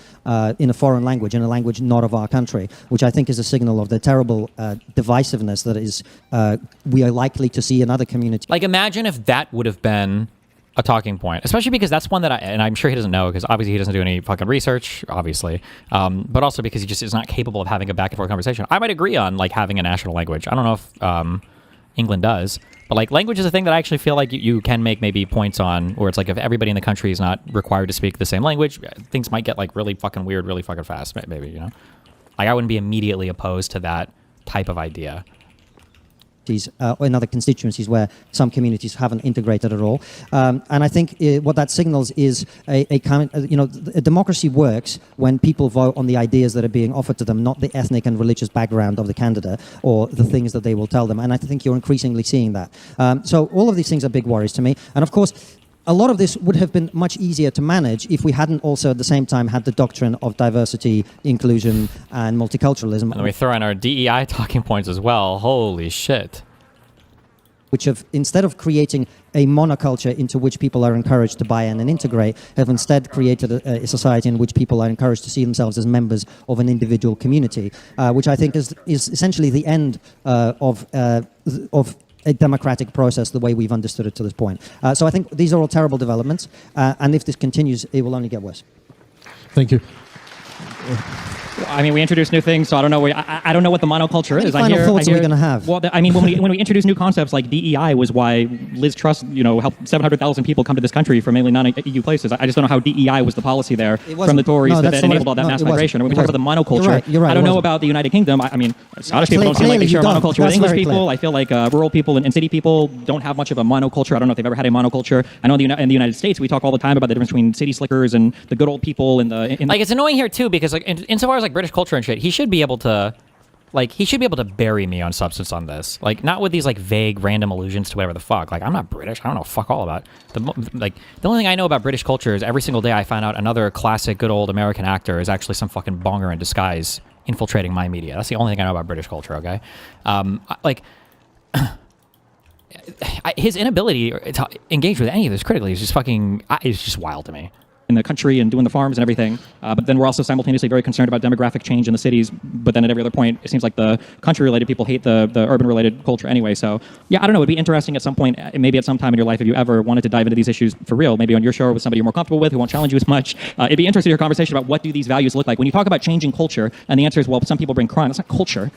in a foreign language, in a language not of our country, which I think is a signal of the terrible divisiveness that is we are likely to see in other communities. Like, imagine if that would have been a talking point, especially because that's one that and I'm sure he doesn't know, because obviously he doesn't do any fucking research, obviously, but also because he just is not capable of having a back and forth conversation. I might agree on like having a national language. I don't know if England does, but like language is a thing that I actually feel like you can make maybe points on, where it's like if everybody in the country is not required to speak the same language, things might get like really fucking weird really fucking fast, maybe, you know? Like, I wouldn't be immediately opposed to that type of idea. In other constituencies where some communities haven't integrated at all, and I think what that signals is a kind of, a democracy works when people vote on the ideas that are being offered to them, not the ethnic and religious background of the candidate or the things that they will tell them. And I think you're increasingly seeing that. So all of these things are big worries to me. And of course, a lot of this would have been much easier to manage if we hadn't also at the same time had the doctrine of diversity, inclusion, and multiculturalism. And then we throw in our DEI talking points as well. Holy shit. Which have, instead of creating a monoculture into which people are encouraged to buy in and integrate, have instead created a society in which people are encouraged to see themselves as members of an individual community, which I think is essentially the end of a democratic process the way we've understood it to this point. So I think these are all terrible developments, and if this continues, it will only get worse. Thank you. I mean, we introduce new things, so I don't know. I don't know what the monoculture is. Final thoughts are we going to have? Well, I mean, when we introduce new concepts like DEI was why Liz Truss, helped 700,000 people come to this country from mainly non-EU places. I just don't know how DEI was the policy there from the Tories that enabled all that mass migration. When we talk about the monoculture, you're right, I don't know about the United Kingdom. I mean, Scottish people don't seem like they share a monoculture with English people. I feel like rural people and city people don't have much of a monoculture. I don't know if they've ever had a monoculture. I know in the United States, we talk all the time about the difference between city slickers and the good old people. Like, it's annoying here too, because like insofar as like British culture and shit, he should be able to bury me on substance on this. Like, not with these like vague random allusions to whatever the fuck. Like, I'm not British. I don't know fuck all about the only thing I know about British culture is every single day I find out another classic good old American actor is actually some fucking bonger in disguise infiltrating my media. That's the only thing I know about British culture. Okay, his inability to engage with any of this critically is just wild to me. In the country and doing the farms and everything, but then we're also simultaneously very concerned about demographic change in the cities. But then at every other point, it seems like the country-related people hate the urban-related culture anyway. So yeah, I don't know. It'd be interesting at some point, maybe at some time in your life, if you ever wanted to dive into these issues for real, maybe on your show or with somebody you're more comfortable with who won't challenge you as much. It'd be interesting to hear a conversation about what do these values look like when you talk about changing culture. And the answer is, well, some people bring crime. That's not culture.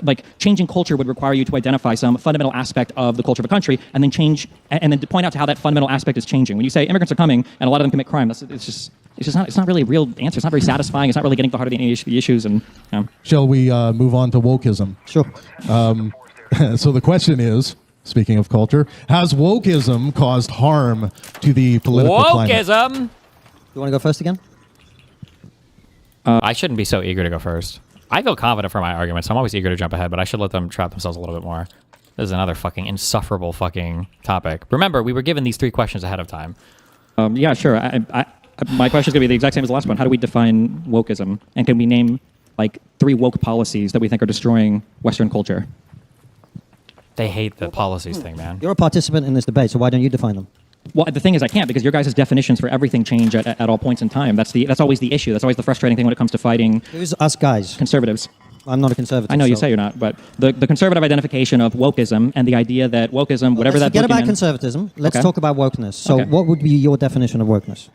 Like changing culture would require you to identify some fundamental aspect of the culture of a country and then to point out to how that fundamental aspect is changing. When you say immigrants are coming and a lot of them commit crime, it's not really a real answer. It's not very satisfying. It's not really getting to the heart of the issues. And shall we move on to wokeism? Sure. So the question is, speaking of culture, has wokeism caused harm to the political climate? Wokeism. You want to go first again? I shouldn't be so eager to go first. I feel confident for my arguments. I'm always eager to jump ahead, but I should let them trap themselves a little bit more. This is another fucking insufferable fucking topic. Remember, we were given these 3 questions ahead of time. Yeah, sure. My question is going to be the exact same as the last one. How do we define wokeism? And can we name like 3 woke policies that we think are destroying Western culture? They hate the policies thing, man. You're a participant in this debate, so why don't you define them? Well, the thing is, I can't, because your guys' definitions for everything change at all points in time. That's always the issue. That's always the frustrating thing when it comes to fighting. Who's us guys? Conservatives. I'm not a conservative. I know you say you're not, but the conservative identification of wokeism and the idea that wokeism, whatever that. Forget about conservatism. Let's talk about wokeness. So, what would be your definition of wokeness?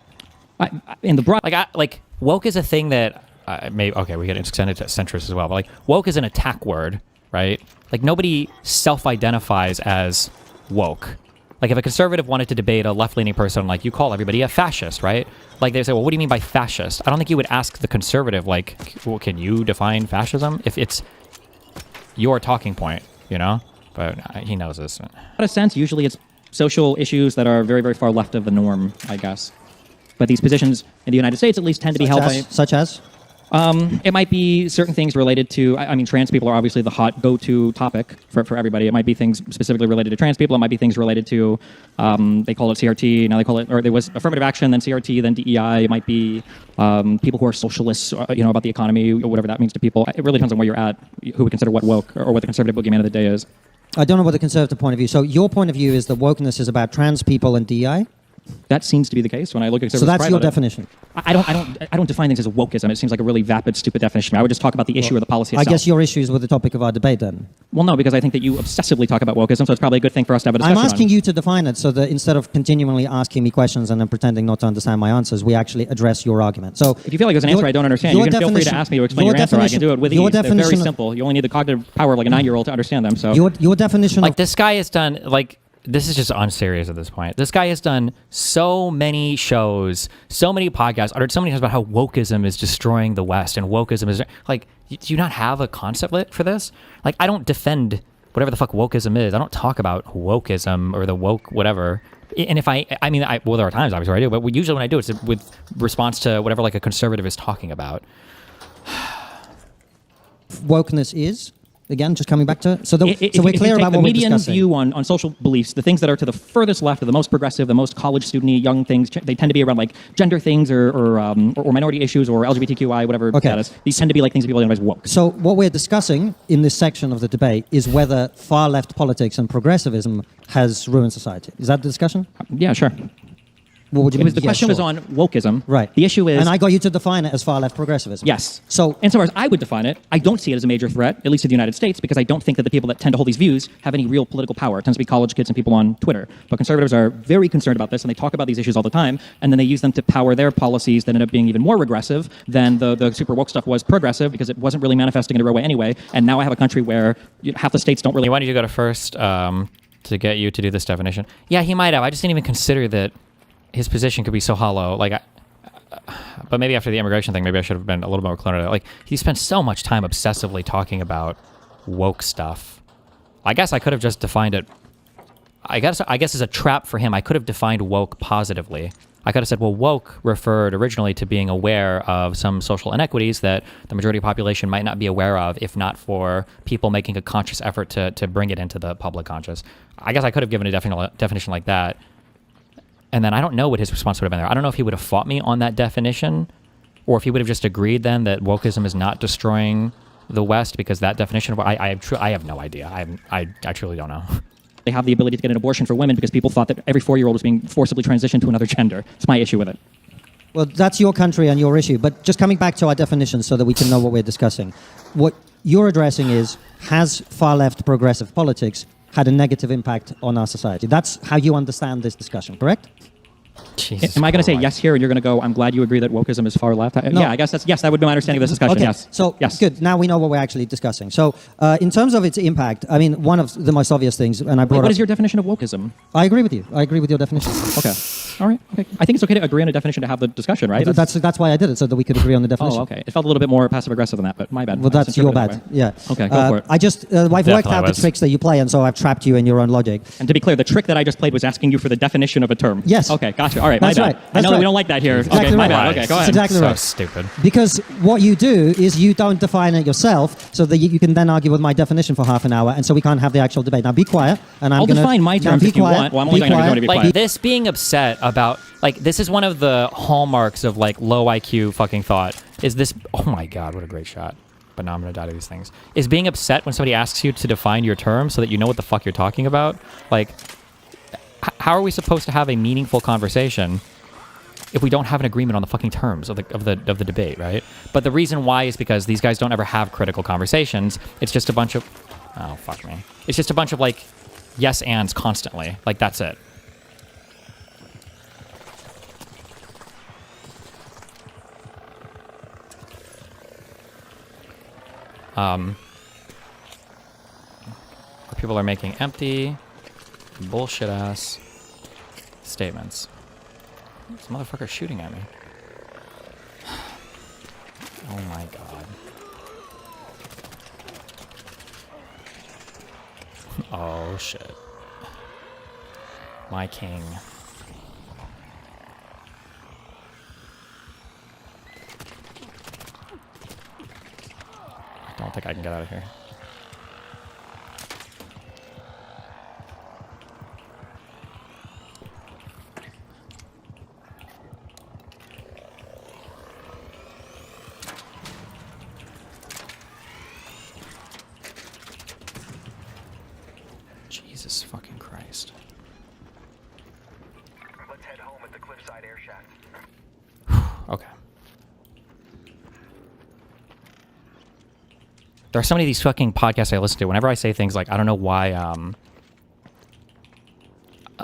In the broad, like woke is a thing that we get extended to centrist as well. But like woke is an attack word, right? Like nobody self-identifies as woke. Like if a conservative wanted to debate a left-leaning person, like you call everybody a fascist, right? Like they say, well, what do you mean by fascist? I don't think you would ask the conservative, like, well, can you define fascism? If it's your talking point, you know? But he knows this. In a sense, usually it's social issues that are very, very far left of the norm, I guess. But these positions in the United States at least tend to be held by... Such as? It might be certain things related to, I mean, trans people are obviously the hot go-to topic for everybody. It might be things specifically related to trans people. It might be things related to, they call it CRT, now they call it, or there was affirmative action, then CRT, then DEI. It might be people who are socialists, about the economy, or whatever that means to people. It really depends on where you're at, who would consider what woke, or what the conservative boogeyman of the day is. I don't know what the conservative point of view. So your point of view is that wokeness is about trans people and DEI? That seems to be the case when I look at So that's your definition. I don't define things as wokeism. It seems like a really vapid, stupid definition. I would just talk about the issue or the policy itself. I guess your issue is with the topic of our debate then. Well, no, because I think that you obsessively talk about wokeism, so it's probably a good thing for us to have a discussion I'm asking on. you to define it so that instead of continually asking me questions and then pretending not to understand my answers, we actually address your argument. So if you feel like there's an answer I don't understand, you can feel free to ask me to explain your answer. I can do it with ease. They're very simple. You only need the cognitive power of like a 9-year-old to understand them. So your definition like this guy has done like this is just unserious at this point. This guy has done so many shows, so many podcasts, uttered so many times about how wokeism is destroying the West and wokeism is like, do you not have a concept for this? Like, I don't defend whatever the fuck wokeism is. I don't talk about wokeism or the woke whatever. And if well, there are times obviously where I do, but usually when I do, it's with response to whatever like a conservative is talking about. Wokeness is? Again, just coming back to it. So we're clear about what we're discussing. The median view on social beliefs, the things that are to the furthest left, or the most progressive, the most college student-y, young things, they tend to be around like gender things or minority issues or LGBTQI, whatever status. These tend to be like things that people identify as woke. So what we're discussing in this section of the debate is whether far-left politics and progressivism has ruined society. Is that the discussion? Yeah, sure. What would you mean? The question was on wokeism. Right. The issue is... And I got you to define it as far-left progressivism. Yes. So, insofar as I would define it, I don't see it as a major threat, at least to the United States, because I don't think that the people that tend to hold these views have any real political power. It tends to be college kids and people on Twitter. But conservatives are very concerned about this, and they talk about these issues all the time, and then they use them to power their policies that end up being even more regressive than the super woke stuff was progressive, because it wasn't really manifesting in a real way anyway. And now I have a country where half the states don't really... Why did you go to first to get you to do this definition? Yeah, he might have. I just didn't even consider that his position could be so hollow. Like, but maybe after the immigration thing, maybe I should have been a little more clear on it. Like, he spent so much time obsessively talking about woke stuff. I guess I could have just defined it. I guess as a trap for him, I could have defined woke positively. I could have said, well, woke referred originally to being aware of some social inequities that the majority of the population might not be aware of, if not for people making a conscious effort to bring it into the public conscious. I guess I could have given a definition like that. And then I don't know what his response would have been there. I don't know if he would have fought me on that definition, or if he would have just agreed then that wokeism is not destroying the West, because that definition, I have no idea. I truly don't know. They have the ability to get an abortion for women because people thought that every 4-year-old was being forcibly transitioned to another gender. It's my issue with it. Well, that's your country and your issue. But just coming back to our definition so that we can know what we're discussing. What you're addressing is, has far-left progressive politics had a negative impact on our society? That's how you understand this discussion, correct? Jesus Am I going to say yes here, and you're going to go, I'm glad you agree that wokeism is far left? No. Yeah, I guess that would be my understanding of this discussion, Okay. yes. So, yes. Good. Now we know what we're actually discussing. So, in terms of its impact, I mean, one of the most obvious things, and I brought What is your definition of wokeism? I agree with you. I agree with your definition. Okay. All right. Okay. I think it's okay to agree on a definition to have the discussion, right? That's why I did it, so that we could agree on the definition. Oh, okay. It felt a little bit more passive-aggressive than that, but my bad. Well, that's your bad. Yeah. Okay, go for it. I've worked out the tricks that you play, and so I've trapped you in your own logic. And to be clear, the trick that I just played was asking you for the definition of a term. Yes. Okay, gotcha. All right, That's my bad. right. I know that we don't like that here. Exactly okay, my right. bad. Okay, go ahead. That's exactly so right. stupid. Because what you do is you don't define it yourself, so that you can then argue with my definition for half an hour, and so we can't have the actual debate. Now be quiet, and I'll define my terms if you want. Well, I'm only going to be quiet. Like, this being upset about, like, this is one of the hallmarks of, like, low IQ fucking thought. Is this, oh my god, what a great shot. But now I'm going to die to these things. Is being upset when somebody asks you to define your term so that you know what the fuck you're talking about? Like, how are we supposed to have a meaningful conversation if we don't have an agreement on the fucking terms of the debate, right? But the reason why is because these guys don't ever have critical conversations. It's just a bunch of, oh, fuck me. It's just a bunch of, like, yes ands constantly. Like, that's it. People are making empty, bullshit ass statements. This motherfucker's shooting at me. Oh my god. Oh shit. My king. I don't think I can get out of here. Jesus fucking Christ. Let's head home at the cliffside air shaft. Okay. There are so many of these fucking podcasts I listen to. Whenever I say things like, I don't know why,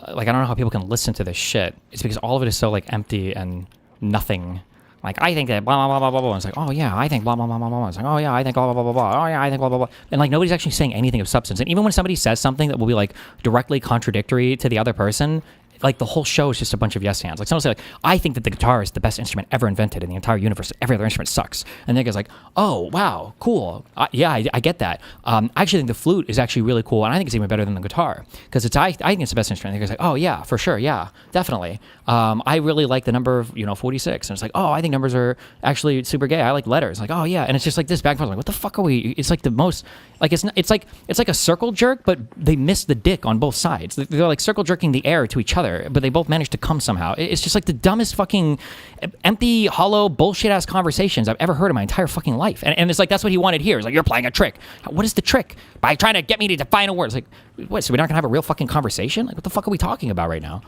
like, I don't know how people can listen to this shit. It's because all of it is so, like, empty and nothing. Like, I think that blah, blah, blah, blah, blah, blah. It's like, oh, yeah, I think blah, blah, blah, blah, blah. It's like, oh, yeah, I think blah, blah, blah, blah, blah. Oh, yeah, I think blah, blah, blah. And, like, nobody's actually saying anything of substance. And even when somebody says something that will be, like, directly contradictory to the other person, like, the whole show is just a bunch of yes hands. Like, someone will say, like, I think that the guitar is the best instrument ever invented in the entire universe. Every other instrument sucks. And the guy's like, oh, wow, cool. Yeah, I get that. I actually think the flute is actually really cool, and I think it's even better than the guitar. Because I think it's the best instrument. And the guy's like, oh, yeah, for sure, yeah, definitely. I really like the number of, 46. And it's like, oh, I think numbers are actually super gay. I like letters. Like, oh, yeah. And it's just like this back and forth. Like, what the fuck are we? It's like the most, like, it's like a circle jerk, but they miss the dick on both sides. They're like circle jerking the air to each other, but they both manage to come somehow. It's just like the dumbest fucking empty, hollow, bullshit-ass conversations I've ever heard in my entire fucking life. And it's like, that's what he wanted here. It's like, you're playing a trick. What is the trick? By trying to get me to define a word. It's like, what, so we're not going to have a real fucking conversation? Like, what the fuck are we talking about right now?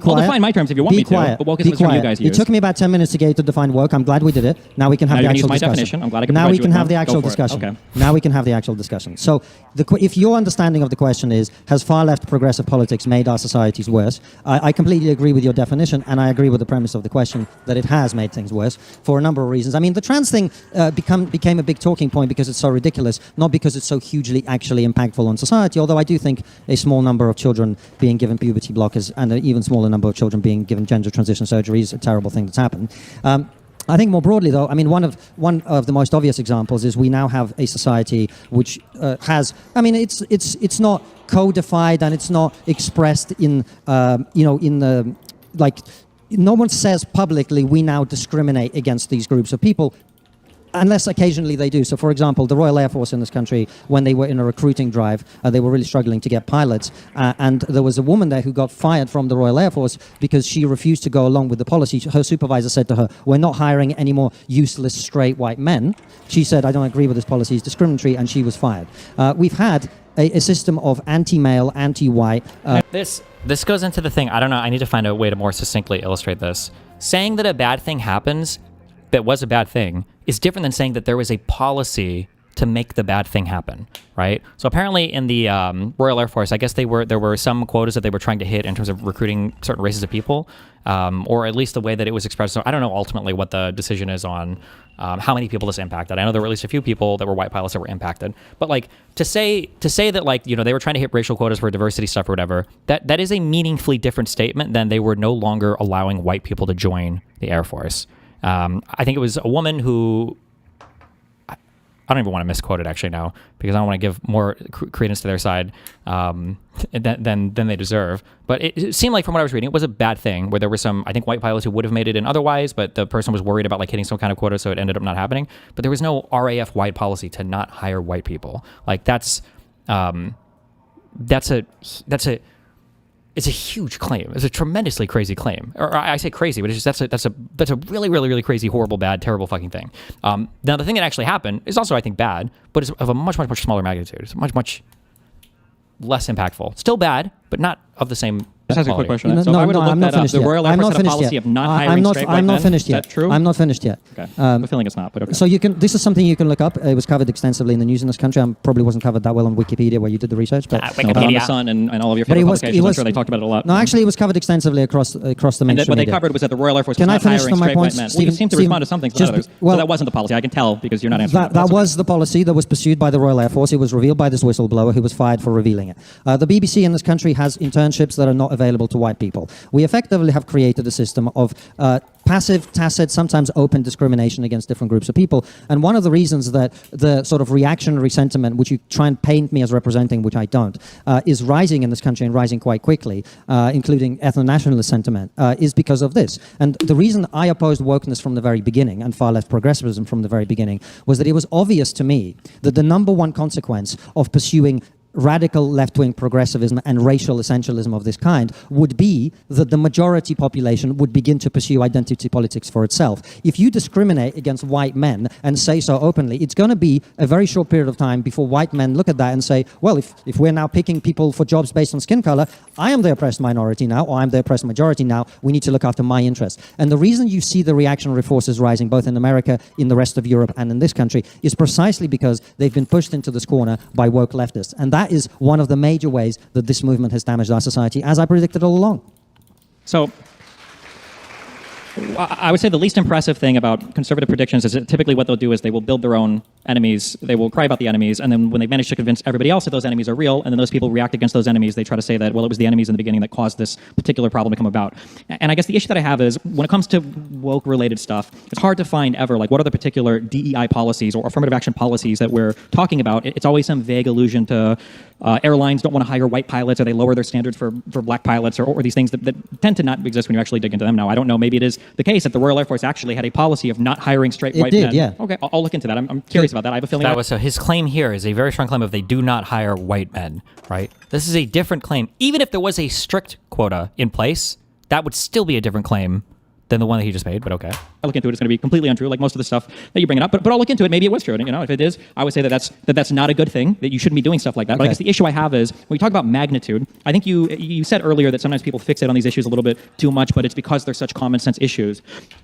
Well, define my terms if you want me to, but wokeism is what you guys use. It took me about 10 minutes to get you to define woke. I'm glad we did it. Now we can have the actual discussion. Definition. I'm glad I can now provide we you can with have the one. actual Go for it. discussion. Okay. Now we can have the actual discussion. So, if your understanding of the question is, has far-left progressive politics made our societies worse? I completely agree with your definition, and I agree with the premise of the question that it has made things worse for a number of reasons. I mean, the trans thing became a big talking point because it's so ridiculous, not because it's so hugely actually impactful on society, although I do think a small number of children being given puberty blockers and an even smaller number of children being given gender transition surgery is a terrible thing that's happened. I think more broadly, though, I mean, one of the most obvious examples is we now have a society which has, I mean, it's not codified and it's not expressed in, in the, like, no one says publicly we now discriminate against these groups of people, unless occasionally they do. So, for example, the Royal Air Force in this country, when they were in a recruiting drive, they were really struggling to get pilots. And there was a woman there who got fired from the Royal Air Force because she refused to go along with the policy. Her supervisor said to her, we're not hiring any more useless straight white men. She said, I don't agree with this policy, it's discriminatory, and she was fired. We've had a system of anti-male, anti-white... This goes into the thing, I don't know, I need to find a way to more succinctly illustrate this. Saying that a bad thing happens that was a bad thing is different than saying that there was a policy to make the bad thing happen, right? So apparently in the Royal Air Force, I guess there were some quotas that they were trying to hit in terms of recruiting certain races of people, or at least the way that it was expressed. So I don't know ultimately what the decision is on how many people this impacted. I know there were at least a few people that were white pilots that were impacted, but like to say that, like, they were trying to hit racial quotas for diversity stuff or whatever, that is a meaningfully different statement than they were no longer allowing white people to join the Air Force. I think it was a woman who, I don't even want to misquote it actually now, because I don't want to give more credence to their side than they deserve. But it seemed like from what I was reading, it was a bad thing where there were some, I think, white pilots who would have made it in otherwise, but the person was worried about like hitting some kind of quota, so it ended up not happening. But there was no RAF-wide policy to not hire white people. Like it's a huge claim. It's a tremendously crazy claim. Or I say crazy, but it's just that's a really, really, really crazy, horrible, bad, terrible fucking thing. Now the thing that actually happened is also, I think, bad, but it's of a much, much, much smaller magnitude. It's much, much less impactful. Still bad, but not of the same. Just ask a quick question. No, so I would have I'm looked not that up. finished The yet. Royal Air Force had a policy of not hiring straight white men. I'm not finished yet. Is that true? I'm not finished yet. Okay. I'm feeling it's not, but okay. So this is something you can look up. It was covered extensively in the news in this country. Probably wasn't covered that well on Wikipedia where you did the research. But no, but on the Sun and all of your favorite publications, I'm sure they talked about it a lot. No, actually, it was covered extensively across the mainstream media. What they covered was that the Royal Air Force was not hiring straight white men. Well, you seem to respond to some things, but others. Well, that wasn't the policy. I can tell because you're not answering that. That was the policy that was pursued by the Royal Air Force. It was revealed by this whistleblower who was fired for revealing it. The BBC in this country has internships that are not available available to white people. We effectively have created a system of passive, tacit, sometimes open discrimination against different groups of people. And one of the reasons that the sort of reactionary sentiment, which you try and paint me as representing, which I don't, is rising in this country and rising quite quickly, including ethno-nationalist sentiment, is because of this. And the reason I opposed wokeness from the very beginning and far-left progressivism from the very beginning was that it was obvious to me that the number one consequence of pursuing radical left-wing progressivism and racial essentialism of this kind would be that the majority population would begin to pursue identity politics for itself. If you discriminate against white men and say so openly, it's going to be a very short period of time before white men look at that and say, well, if we're now picking people for jobs based on skin color, I am the oppressed minority now, or I'm the oppressed majority now, we need to look after my interests. And the reason you see the reactionary forces rising both in America, in the rest of Europe, and in this country is precisely because they've been pushed into this corner by woke leftists. And that is one of the major ways that this movement has damaged our society, as I predicted all along. So I would say the least impressive thing about conservative predictions is that typically what they'll do is they will build their own enemies, they will cry about the enemies, and then when they manage to convince everybody else that those enemies are real, and then those people react against those enemies, they try to say that, well, it was the enemies in the beginning that caused this particular problem to come about. And I guess the issue that I have is, when it comes to woke-related stuff, it's hard to find ever, like, what are the particular DEI policies or affirmative action policies that we're talking about. It's always some vague allusion to airlines don't want to hire white pilots, or they lower their standards for black pilots, or these things that tend to not exist when you actually dig into them now. I don't know, maybe it is the case that the Royal Air Force actually had a policy of not hiring straight white men. Yeah. Okay, I'll look into that. I'm curious about that. I have a feeling that was so. His claim here is a very strong claim of they do not hire white men. Right. This is a different claim. Even if there was a strict quota in place, that would still be a different claim than the one that he just made, but okay. I'll look into it. It's going to be completely untrue, like most of the stuff that you bring it up. But I'll look into it. Maybe it was true. And, if it is, I would say that's not a good thing, that you shouldn't be doing stuff like that. Okay. But I guess the issue I have is, when we talk about magnitude, I think you said earlier that sometimes people fixate on these issues a little bit too much, but it's because they're such common sense issues.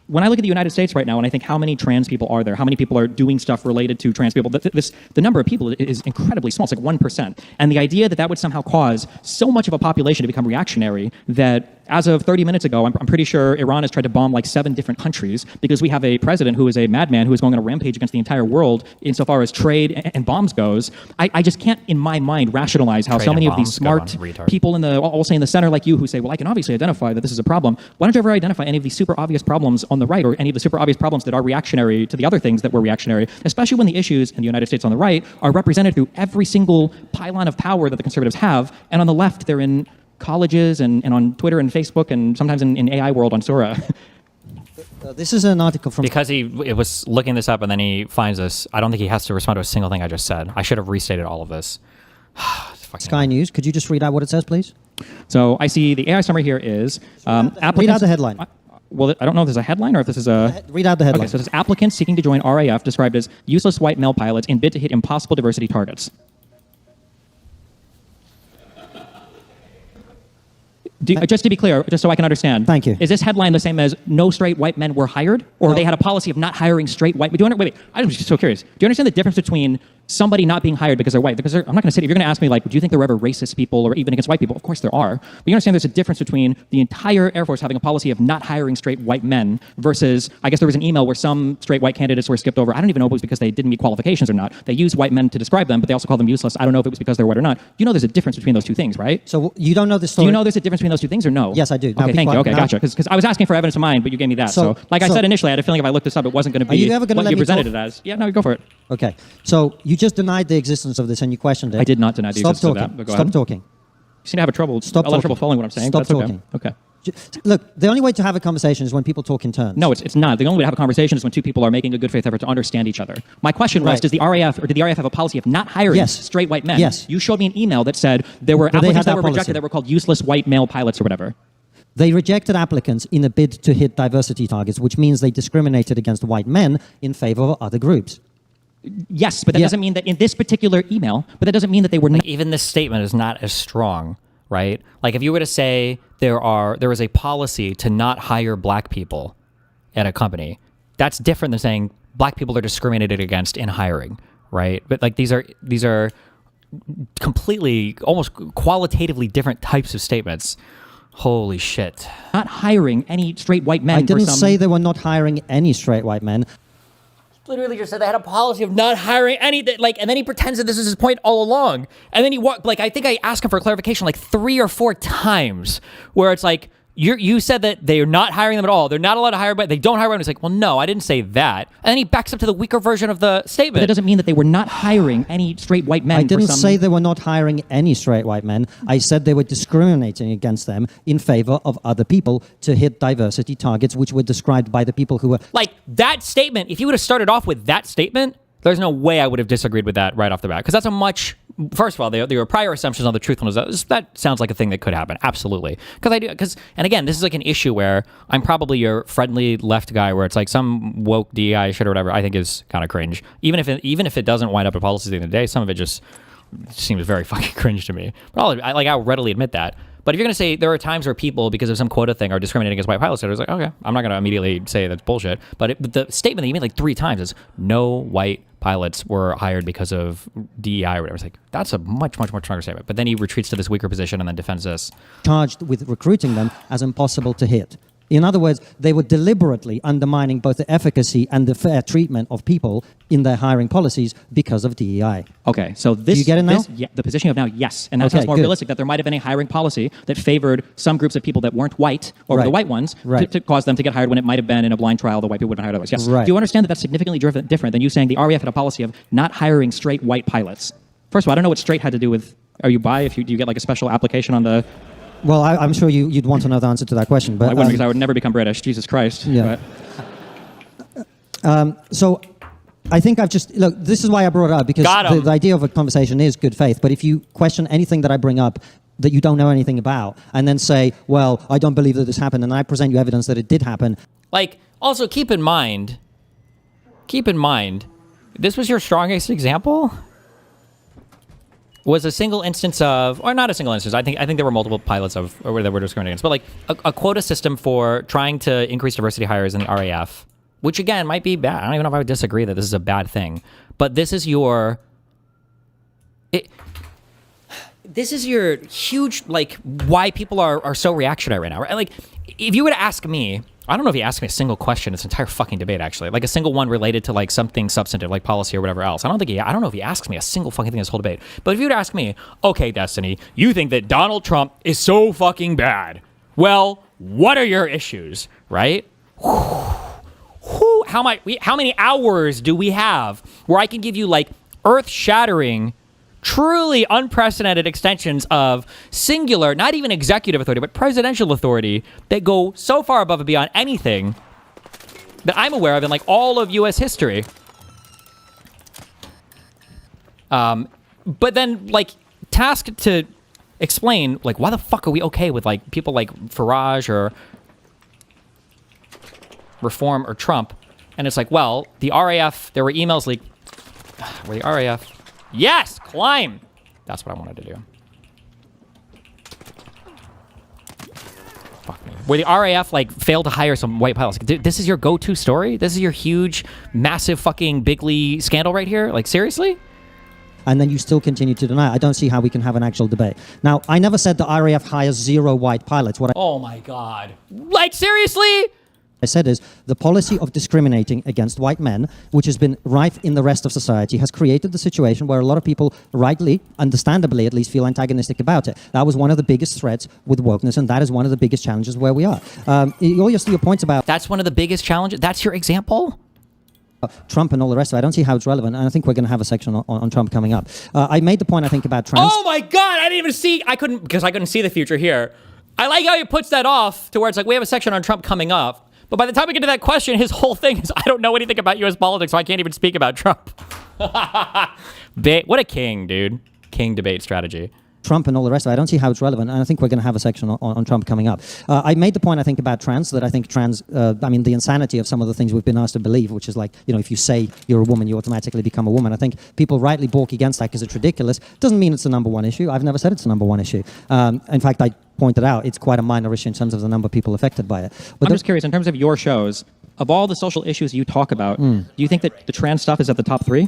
When I look at the United States right now, and I think how many trans people are there, how many people are doing stuff related to trans people, the number of people is incredibly small. It's like 1%. And the idea that would somehow cause so much of a population to become reactionary that, as of 30 minutes ago, I'm pretty sure Iran has tried to bomb like 7 different countries because we have a president who is a madman who is going on a rampage against the entire world insofar as trade and bombs goes. I just can't, in my mind, rationalize how so many of these smart people I'll say in the center like you who say, well, I can obviously identify that this is a problem. Why don't you ever identify any of these super obvious problems on the right, or any of the super obvious problems that are reactionary to the other things that were reactionary, especially when the issues in the United States on the right are represented through every single pylon of power that the conservatives have, and on the left they're in colleges and on Twitter and Facebook and sometimes in AI world on Sora. This is an article from... Because it was looking this up and then he finds this, I don't think he has to respond to a single thing I just said. I should have restated all of this. Sky News, could you just read out what it says, please? So I see the AI summary here is... read out the headline. Well, I don't know if there's a headline or if this is a... Read out the headline. Okay, so this applicants seeking to join RAF described as useless white male pilots in bid to hit impossible diversity targets. Just to be clear, just so I can understand. Thank you. Is this headline the same as no straight white men were hired? Or they had a policy of not hiring straight white men? Wait, I'm just so curious. Do you understand the difference between somebody not being hired because they're white? Because I'm not going to say, if you're going to ask me, like, do you think there were ever racist people or even against white people? Of course there are. But you understand there's a difference between the entire Air Force having a policy of not hiring straight white men versus, I guess there was an email where some straight white candidates were skipped over. I don't even know if it was because they didn't meet qualifications or not. They used white men to describe them, but they also called them useless. I don't know if it was because they're white or not. You know there's a difference between those two things, right? So you don't know the story? Do you know there's a difference between those two things or no? Yes, I do. Okay, thank you. Okay, gotcha. Because I was asking for evidence of mine, but you gave me that. So like I said initially, I had a feeling if I looked this up, it wasn't going to be what you presented it as. Yeah, no, go for it. Okay. So you just denied the existence of this and you questioned it. I did not deny the existence of that. But go ahead. Stop talking. You seem to have a lot of trouble following what I'm saying. Stop talking. Okay. Look, the only way to have a conversation is when people talk in turns. No, it's not. The only way to have a conversation is when two people are making a good faith effort to understand each other. My question was, did the RAF have a policy of not hiring straight white men? Yes. You showed me an email that said there were applicants that were rejected that were called useless white male pilots or whatever. They rejected applicants in a bid to hit diversity targets, which means they discriminated against white men in favor of other groups. Yes, but that doesn't mean that in this particular email, but that doesn't mean that they were... Even this statement is not as strong, right? Like if you were to say there is a policy to not hire black people at a company, that's different than saying black people are discriminated against in hiring, right? But like these are completely, almost qualitatively different types of statements. Holy shit. Not hiring any straight white men. I didn't say they were not hiring any straight white men. literally just said they had a policy of not hiring any, like, and then he pretends that this is his point all along. And then I think I asked him for clarification like 3 or 4 times, where it's like, you said that they're not hiring them at all. They're not allowed to hire, but they don't hire them. It's like, well, no, I didn't say that. And then he backs up to the weaker version of the statement. But that doesn't mean that they were not hiring any straight white men. I didn't say they were not hiring any straight white men. I said they were discriminating against them in favor of other people to hit diversity targets, which were described by the people who were... Like, that statement, if you would have started off with that statement, there's no way I would have disagreed with that right off the bat. Because that's a much... First of all, there were prior assumptions on the truthfulness. That sounds like a thing that could happen. Absolutely. And again, this is like an issue where I'm probably your friendly left guy where it's like some woke DEI shit or whatever I think is kind of cringe. Even if it doesn't wind up in policies at the end of the day, some of it just seems very fucking cringe to me. But I'll readily admit that. But if you're going to say there are times where people, because of some quota thing, are discriminating against white pilots, it's like, okay, I'm not going to immediately say that's bullshit. But the statement that you made like 3 times is no white pilots were hired because of DEI or whatever. It's like, that's a much, much more stronger statement. But then he retreats to this weaker position and then defends this. Charged with recruiting them as impossible to hit. In other words, they were deliberately undermining both the efficacy and the fair treatment of people in their hiring policies because of DEI. Okay, so this... Do you get it now? The position you have now, yes. And that sounds more realistic, that there might have been a hiring policy that favored some groups of people that weren't white over the white ones to cause them to get hired when it might have been in a blind trial the white people would have hired otherwise. Yes. Right. Do you understand that that's significantly different than you saying the RAF had a policy of not hiring straight white pilots? First of all, I don't know what straight had to do with... Are you bi? Do you get like a special application on the... Well, I'm sure you'd want to know the answer to that question. But I wouldn't, because I would never become British. Jesus Christ. Yeah. So I think look, this is why I brought it up, because the idea of a conversation is good faith. But if you question anything that I bring up that you don't know anything about, and then say, well, I don't believe that this happened, and I present you evidence that it did happen. Like, also keep in mind, this was your strongest example? Was a single instance of, or not a single instance, I think there were multiple pilots that were discriminated against, but like a quota system for trying to increase diversity hires in the RAF, which again might be bad. I don't even know if I would disagree that this is a bad thing, but this is your huge, like, why people are so reactionary right now, right? Like, if you were to ask me, I don't know if you asked me a single question this entire fucking debate, actually. Like a single one related to like something substantive, like policy or whatever else. I don't know if he asks me a single fucking thing this whole debate. But if you were to ask me, okay, Destiny, you think that Donald Trump is so fucking bad. Well, what are your issues, right? How many hours do we have where I can give you like earth-shattering, truly unprecedented extensions of singular, not even executive authority, but presidential authority that go so far above and beyond anything that I'm aware of in like all of U.S. history. But then like tasked to explain like why the fuck are we okay with like people like Farage or Reform or Trump, and it's like, well, the RAF, there were emails leaked where the RAF. Yes, climb. That's what I wanted to do. Fuck me. Where the RAF like failed to hire some white pilots. This is your go-to story? This is your huge, massive fucking bigly scandal right here? Like, seriously? And then you still continue to deny it. I don't see how we can have an actual debate. Now, I never said the RAF hires 0 white pilots. Oh my God. Like, seriously? I said is the policy of discriminating against white men, which has been rife in the rest of society, has created the situation where a lot of people rightly, understandably at least, feel antagonistic about it. That was one of the biggest threats with wokeness, and that is one of the biggest challenges where we are. All your points about... That's one of the biggest challenges? That's your example? Trump and all the rest of it, I don't see how it's relevant, and I think we're going to have a section on Trump coming up. I made the point, I think, about trans... Oh my God, I didn't even see... because I couldn't see the future here. I like how he puts that off to where it's like, we have a section on Trump coming up. But by the time we get to that question, his whole thing is, I don't know anything about U.S. politics, so I can't even speak about Trump. What a king, dude. King debate strategy. Trump and all the rest of it, I don't see how it's relevant, and I think we're going to have a section on Trump coming up. I made the point, I think, about trans, that I think the insanity of some of the things we've been asked to believe, which is like, if you say you're a woman, you automatically become a woman. I think people rightly balk against that because it's ridiculous. Doesn't mean it's the number one issue. I've never said it's the number one issue. In fact, I pointed out it's quite a minor issue in terms of the number of people affected by it. But I'm just curious, in terms of your shows, of all the social issues you talk about, do you think that the trans stuff is at the top 3?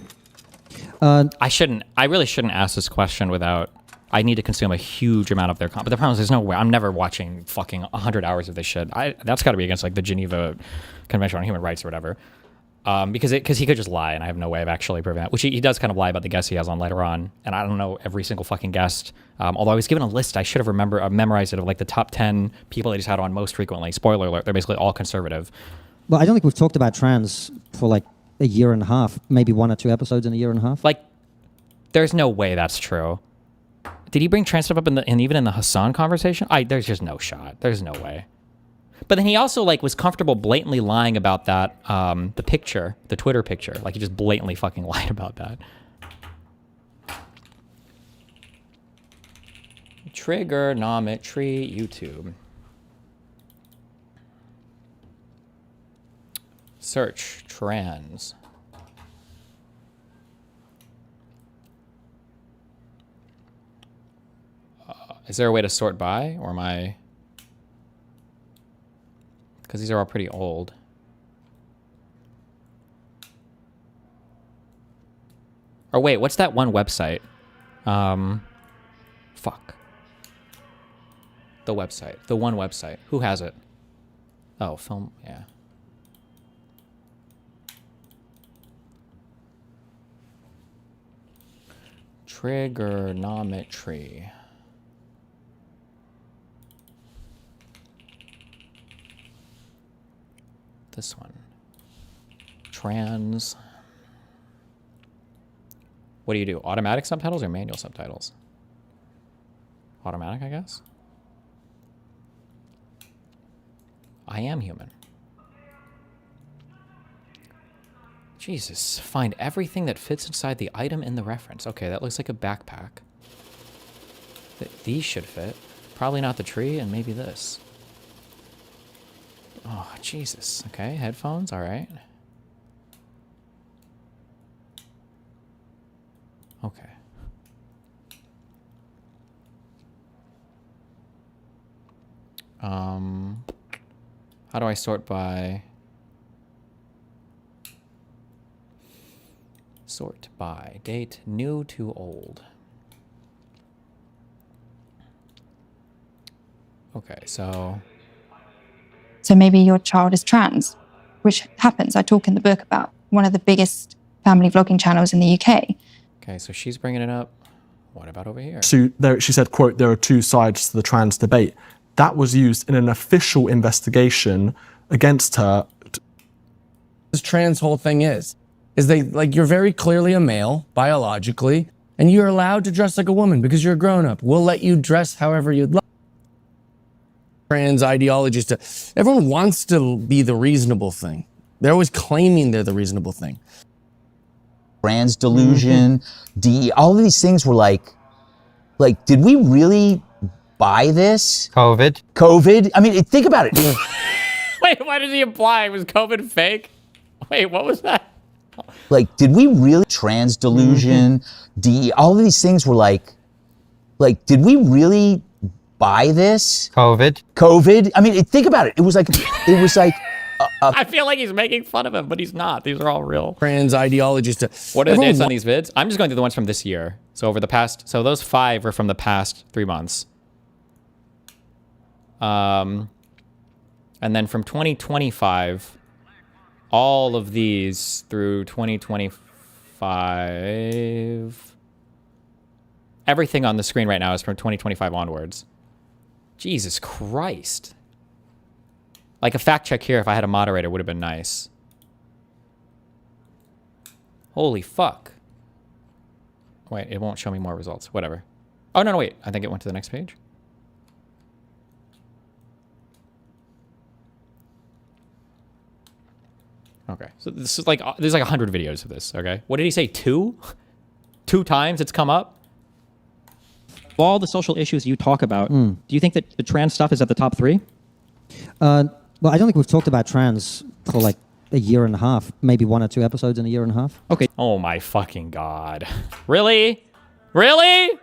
I really shouldn't ask this question without... I need to consume a huge amount of their content. But the problem is there's no way. I'm never watching fucking 100 hours of this shit. That's got to be against like the Geneva Convention on Human Rights or whatever. because he could just lie, and I have no way of actually proving that. Which he does kind of lie about the guests he has on later on, and I don't know every single fucking guest. Although I was given a list, I should have memorized it of like the top 10 people that he's had on most frequently. Spoiler alert: they're basically all conservative. Well, I don't think we've talked about trans for like a year and a half, maybe 1 or 2 episodes in a year and a half. Like, there's no way that's true. Did he bring trans stuff up even in the Hassan conversation? There's just no shot. There's no way. But then he also like was comfortable blatantly lying about that, the picture, the Twitter picture. Like he just blatantly fucking lied about that. Trigonometry YouTube. Search trans. Is there a way to sort by, or am I? Because these are all pretty old. Or wait, what's that one website? Fuck. The website. The one website. Who has it? Oh, film. Yeah. Trigonometry. This one. Trans. What do you do? Automatic subtitles or manual subtitles? Automatic, I guess. I am human. Jesus. Find everything that fits inside the item in the reference. Okay, that looks like a backpack. These should fit. Probably not the tree, and maybe this. Oh, Jesus. Okay, headphones, all right. Okay. How do I sort by... Sort by date, new to old. Okay, so maybe your child is trans, which happens. I talk in the book about one of the biggest family vlogging channels in the UK. Okay, so she's bringing it up. What about over here? So there, she said, quote, there are two sides to the trans debate. That was used in an official investigation against her. This trans whole thing is they like, you're very clearly a male biologically, and you're allowed to dress like a woman because you're a grown up. We'll let you dress however you'd like. Trans ideologies everyone wants to be the reasonable thing. They're always claiming they're the reasonable thing. Trans delusion, all of these things were like, did we really buy this? COVID. I mean, think about it. Wait, why did he imply? Was COVID fake? Wait, what was that? Like, did we really trans delusion? All of these things were like, did we really buy this? COVID. I mean, think about it. It was like. I feel like he's making fun of him, but he's not. These are all real. Trans ideologies. What are the dates on these vids? I'm just going through the ones from this year. So over the past, so those 5 are from the past 3 months. And then from 2025, all of these through 2025. Everything on the screen right now is from 2025 onwards. Jesus Christ. Like a fact check here, if I had a moderator, would have been nice. Holy fuck. Wait, it won't show me more results. Whatever. Oh, no, wait. I think it went to the next page. Okay. So this is like, there's like 100 videos of this, okay? What did he say, 2? 2 times it's come up? All the social issues you talk about, do you think that the trans stuff is at the top 3? Well, I don't think we've talked about trans for like a year and a half, maybe 1 or 2 episodes in a year and a half. Okay. Oh my fucking God. Really? Really?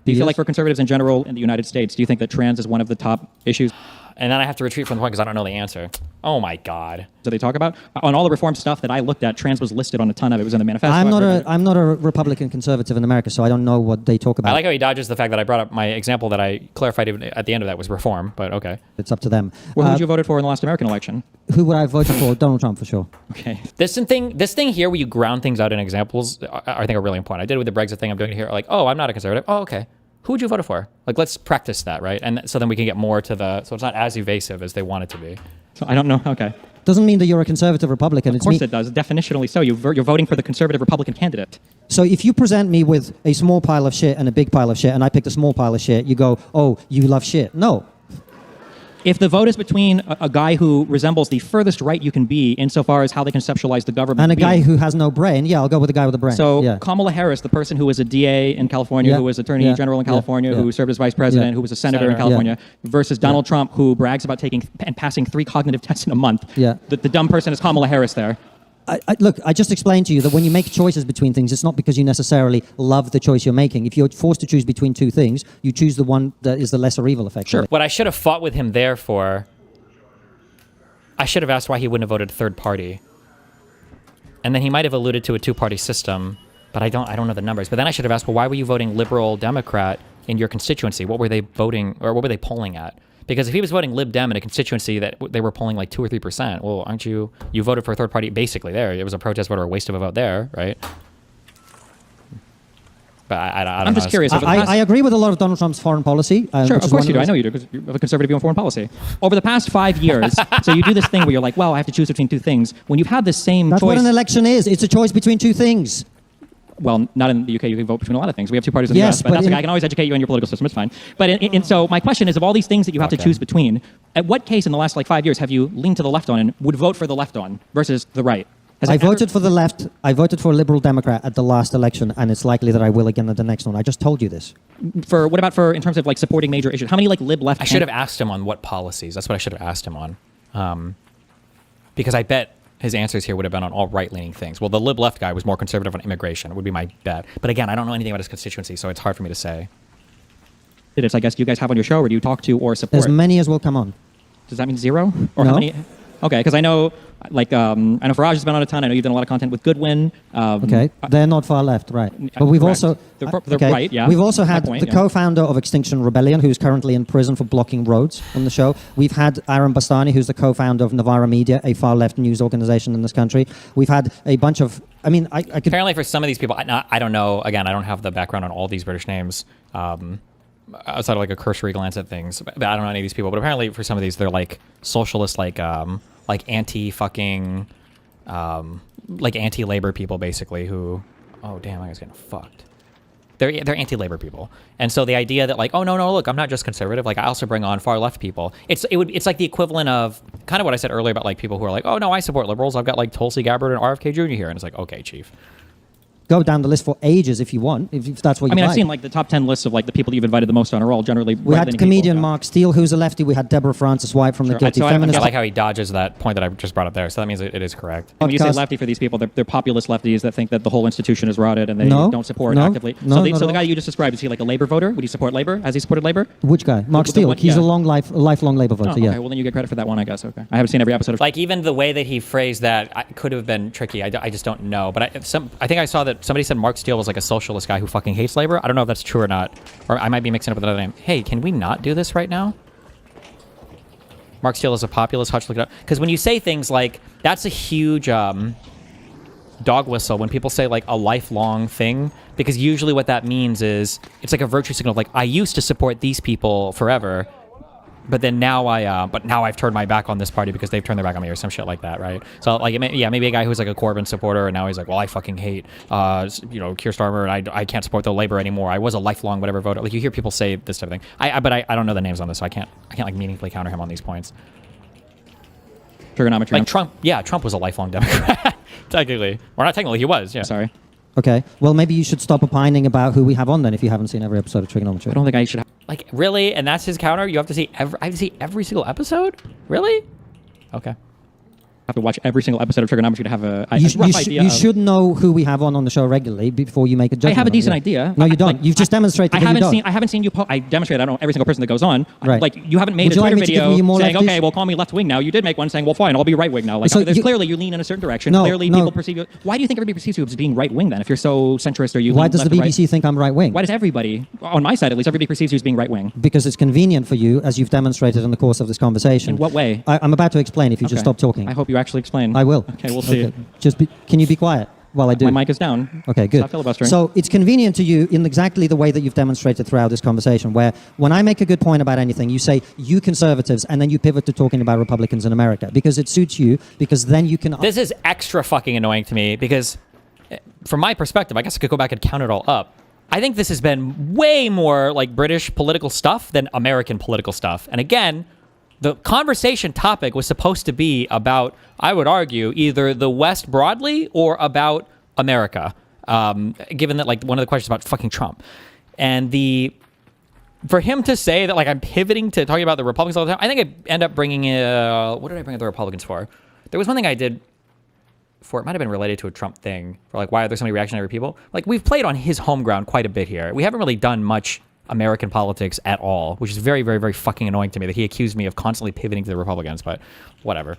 Do you feel like for conservatives in general in the United States, do you think that trans is one of the top issues? and then I have to retreat from the point because I don't know the answer. Oh my God. So they talk about on all the reform stuff that I looked at, trans was listed on a ton of it. It was in the manifesto. I'm not a Republican conservative in America, so I don't know what they talk about. I like how he dodges the fact that I brought up my example that I clarified even at the end of that was reform, but okay. It's up to them. Well, who would you voted for in the last American election? Who would I have voted for? Donald Trump, for sure. Okay. This thing here where you ground things out in examples, I think are really important. I did it with the Brexit thing. I'm doing it here. Like, oh, I'm not a conservative. Oh, okay. Who would you vote for? Like, let's practice that, right? And so then we can get more to so it's not as evasive as they want it to be. So I don't know. Okay. Doesn't mean that you're a conservative Republican. Of course it does. Definitionally so. You're voting for the conservative Republican candidate. So if you present me with a small pile of shit and a big pile of shit, and I picked a small pile of shit, you go, oh, you love shit. No. If the vote is between a guy who resembles the furthest right you can be insofar as how they conceptualize the government and a guy who has no brain, yeah, I'll go with the guy with a brain. So yeah. Kamala Harris, the person who was a DA in California, who was Attorney General in California, who served as Vice President, who was a Senator in California, versus Donald Trump, who brags about taking and passing 3 cognitive tests in a month. Yeah. The dumb person is Kamala Harris there. Look, I just explained to you that when you make choices between things, it's not because you necessarily love the choice you're making. If you're forced to choose between 2 things, you choose the one that is the lesser evil, effectively. Sure. What I should have fought with him there for, I should have asked why he wouldn't have voted third party. And then he might have alluded to a 2-party system, but I don't know the numbers. But then I should have asked, well, why were you voting Liberal Democrat in your constituency? What were they voting, or what were they polling at? Because if he was voting Lib Dem in a constituency that they were polling like 2 or 3%, well, aren't you voted for a third party basically there? It was a protest vote or a waste of a vote there, right? But I don't know. I'm just curious. I agree with a lot of Donald Trump's foreign policy. Sure, of course you do. I know you do, because you're a conservative on foreign policy. Over the past 5 years, so you do this thing where you're like, well, I have to choose between 2 things. When you've had the same That's choice... what an election is. It's a choice between 2 things. Well, not in the UK. You can vote between a lot of things. We have 2 parties in the US, but that's okay. I can always educate you on your political system. It's fine. But so my question is, of all these things that you have to choose between, at what case in the last 5 years have you leaned to the left on and would vote for the left on versus the right? I voted for the left. I voted for a Liberal Democrat at the last election, and it's likely that I will again at the next one. I just told you this. What about in terms of supporting major issues? How many lib left? I should have asked him on what policies. That's what I should have asked him on, because I bet his answers here would have been on all right-leaning things. Well, the lib left guy was more conservative on immigration. Would be my bet. But again, I don't know anything about his constituency, so it's hard for me to say. It's, I guess, you guys have on your show, or do you talk to or support? As many as will come on. Does that mean 0? Or no. How many? Okay, because I know, I know Farage has been on a ton. I know you've done a lot of content with Goodwin. Okay, they're not far left, right? But we've also they're right, yeah. We've also had the co-founder of Extinction Rebellion, who's currently in prison for blocking roads, on the show. We've had Aaron Bastani, who's the co-founder of Novara Media, a far-left news organization in this country. We've had a bunch of. I mean, I could. Apparently, for some of these people, I don't know. Again, I don't have the background on all these British names. Outside of a cursory glance at things, but I don't know any of these people. But apparently, for some of these, they're socialist, anti-fucking, anti-labor people, basically. Who, oh damn, I was getting fucked. They're anti-labor people, and so the idea that oh no, look, I'm not just conservative. I also bring on far left people. It's like the equivalent of kind of what I said earlier about people who are oh no, I support liberals. I've got Tulsi Gabbard and RFK Jr. here, and it's okay, chief. Go down the list for ages if you want, if that's what you like. I've seen the top 10 lists of the people you've invited the most on are all generally We had comedian Mark Steele, who's a lefty. We had Deborah Francis White from the Guilty Feminist. I like how he dodges that point that I just brought up there. So that means it is correct. When you say lefty for these people, they're populist lefties that think that the whole institution is rotted and they don't support actively. So the guy you just described, is he a labor voter? Would he support labor? Has he supported labor? Which guy? Mark Steele. He's a lifelong labor voter. Okay, well then you get credit for that one, I guess. Okay, I haven't seen every episode of. Even the way that he phrased that could have been tricky. I just don't know. But I think I saw that somebody said Mark Steele was a socialist guy who fucking hates labor. I don't know if that's true or not, or I might be mixing it up with another name. Hey, can we not do this right now? Mark Steele is a populist. Hutch, look it up. Because when you say things that's a huge dog whistle when people say a lifelong thing, because usually what that means is it's a virtue signal. I used to support these people forever, but then now I've turned my back on this party because they've turned their back on me, or some shit like that, right? So maybe a guy who's a Corbyn supporter and now he's well, I fucking hate Keir Starmer and I can't support the Labour anymore. I was a lifelong whatever voter. You hear people say this type of thing. But I don't know the names on this, so I can't meaningfully counter him on these points. Trigonometry. Trump was a lifelong Democrat. Technically, or not technically, he was. Yeah. Sorry. Okay. Well, maybe you should stop opining about who we have on then if you haven't seen every episode of Trigonometry. I don't think I should. Really? And that's his counter? You have to see I have to see every single episode? Really? Okay. have to watch every single episode of Trigonometry to have a You idea. should know who we have on the show regularly before you make a judgment. I have a decent idea. No, you don't. You've just demonstrated I that haven't you don't. seen. I haven't seen you. I demonstrated. I don't know every single person that goes on. Right. Like you haven't made Would a you like Twitter me to give video you more saying, leftish? "Okay, well, call me left wing now." You did make one saying, "Well, fine, I'll be right wing now." Like So clearly you lean in a certain direction. No, Clearly no. people perceive you. Why do you think everybody perceives you as being right wing then? If you're so centrist or you. Why lean does the left or right? BBC think I'm right wing? Why does everybody, on my side at least, everybody perceives you as being right wing? Because it's convenient for you, as you've demonstrated in the course of this conversation. In what way? I'm about to explain if you just Okay. stop talking. I hope you actually explain. I will. Okay, we'll see. Can you be quiet while I do? My mic is down. Okay, good. Stop filibustering. So it's convenient to you in exactly the way that you've demonstrated throughout this conversation, where when I make a good point about anything, you say, you conservatives, and then you pivot to talking about Republicans in America, because it suits you, because then you can... This is extra fucking annoying to me, because from my perspective, I guess I could go back and count it all up. I think this has been way more like British political stuff than American political stuff. And again, the conversation topic was supposed to be about, I would argue, either the West broadly or about America, given that like one of the questions about fucking Trump. And for him to say that like I'm pivoting to talking about the Republicans all the time, I think I end up bringing, what did I bring the Republicans for? There was one thing I did for, it might have been related to a Trump thing, for like, why are there so many reactionary people? Like, we've played on his home ground quite a bit here. We haven't really done much American politics at all, which is very, very, very fucking annoying to me that he accused me of constantly pivoting to the Republicans, but whatever.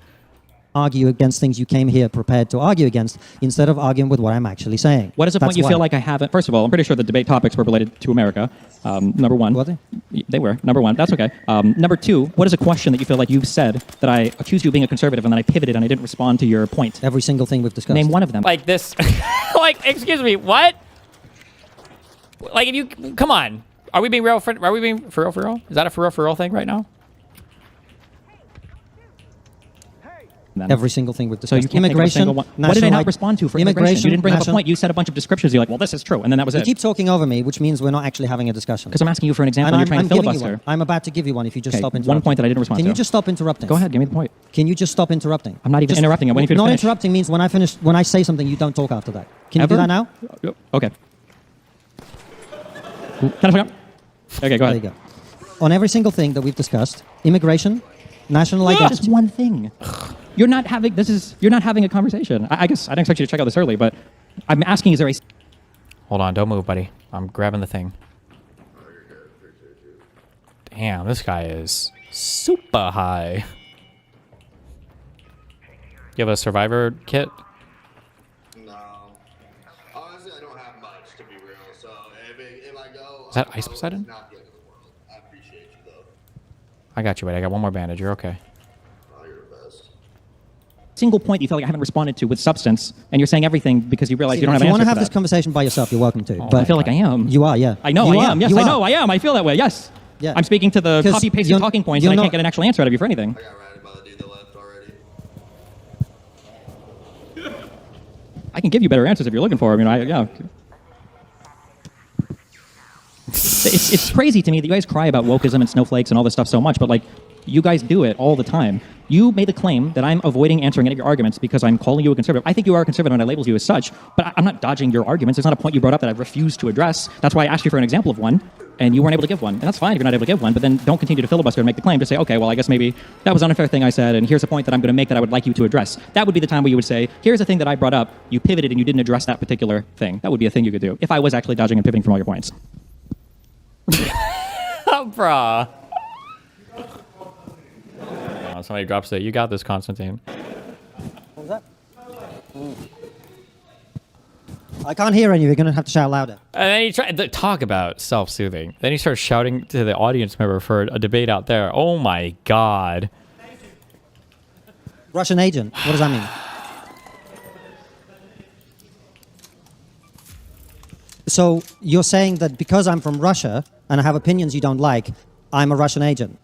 Argue against things you came here prepared to argue against, instead of arguing with what I'm actually saying. What is the point you feel like I haven't? First of all, I'm pretty sure the debate topics were related to America. Number one. Were they? They were. Number one. That's okay. Number two, what is a question that you feel like you've said that I accused you of being a conservative and then I pivoted and I didn't respond to your point? Every single thing we've discussed. Name one of them. Like this, like, excuse me, what? Like, if you, come on. Are we being real? Are we being for real? Is that a for real thing right now? Every single thing we've discussed. So you can't immigration. What did I not respond to for immigration? You didn't bring up a point. You said a bunch of descriptions. You're like, well, this is true, and then that was it. You keep talking over me, which means we're not actually having a discussion. Because I'm asking you for an example. And you're trying to filibuster. I'm about to give you one. If you just stop interrupting. One point that I didn't respond to. Can you just stop interrupting? Go ahead. Give me the point. Can you just stop interrupting? I'm not even interrupting. I'm waiting for you to not finish. Interrupting means when I say something, you don't talk after that. Can you do that now? Okay. Can I fuck up? Okay, go ahead. There you go. On every single thing that we've discussed, immigration, national identity. Just one thing. You're not having a conversation. I guess I didn't expect you to check out this early, but I'm asking, is there a... Hold on, don't move, buddy. I'm grabbing the thing. Damn, this guy is super high. You have a survivor kit? No. Honestly, I don't have much, to be real. So if I go... Is that Ice Poseidon? Not the end of the world. I appreciate you, though. I got you, buddy. I got one more bandage. You're okay. Single point you feel like I haven't responded to with substance, and you're saying everything because you realize you don't have an answer. If you want to have this conversation by yourself, you're welcome to. But I feel like I am. You are, yeah. I know I am. Yes, I know I am. I feel that way. Yes. Yeah. I'm speaking to the copy-pasted talking points, and I can't get an actual answer out of you for anything. I got routed by the dude that left already. I can give you better answers if you're looking for them. Yeah. It's crazy to me that you guys cry about wokeism and snowflakes and all this stuff so much, but like, you guys do it all the time. You made the claim that I'm avoiding answering any of your arguments because I'm calling you a conservative. I think you are a conservative and I label you as such, but I'm not dodging your arguments. There's not a point you brought up that I've refused to address. That's why I asked you for an example of one, and you weren't able to give one. And that's fine if you're not able to give one, but then don't continue to filibuster and make the claim. Just say, okay, well, I guess maybe that was an unfair thing I said, and here's a point that I'm going to make that I would like you to address. That would be the time where you would say, here's a thing that I brought up, you pivoted and you didn't address that particular thing. That would be a thing you could do if I was actually dodging and pivoting from all your points. Bruh. Somebody drops it. You got this, Konstantin. What was that? I can't hear any. You're going to have to shout louder. And then he tried to talk about self-soothing. Then he starts shouting to the audience member for a debate out there. Oh my God. Russian agent. What does that mean? So you're saying that because I'm from Russia and I have opinions you don't like, I'm a Russian agent?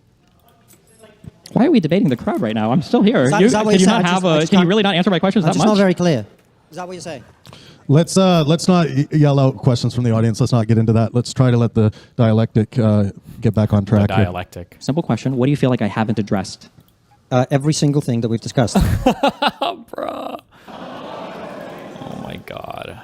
Why are we debating the crowd right now? I'm still here. Can you really not answer my questions that much? It's not very clear. Is that what you're saying? Let's not yell out questions from the audience. Let's not get into that. Let's try to let the dialectic get back on track. Dialectic. Simple question. What do you feel like I haven't addressed? Every single thing that we've discussed. Bruh. Oh my God.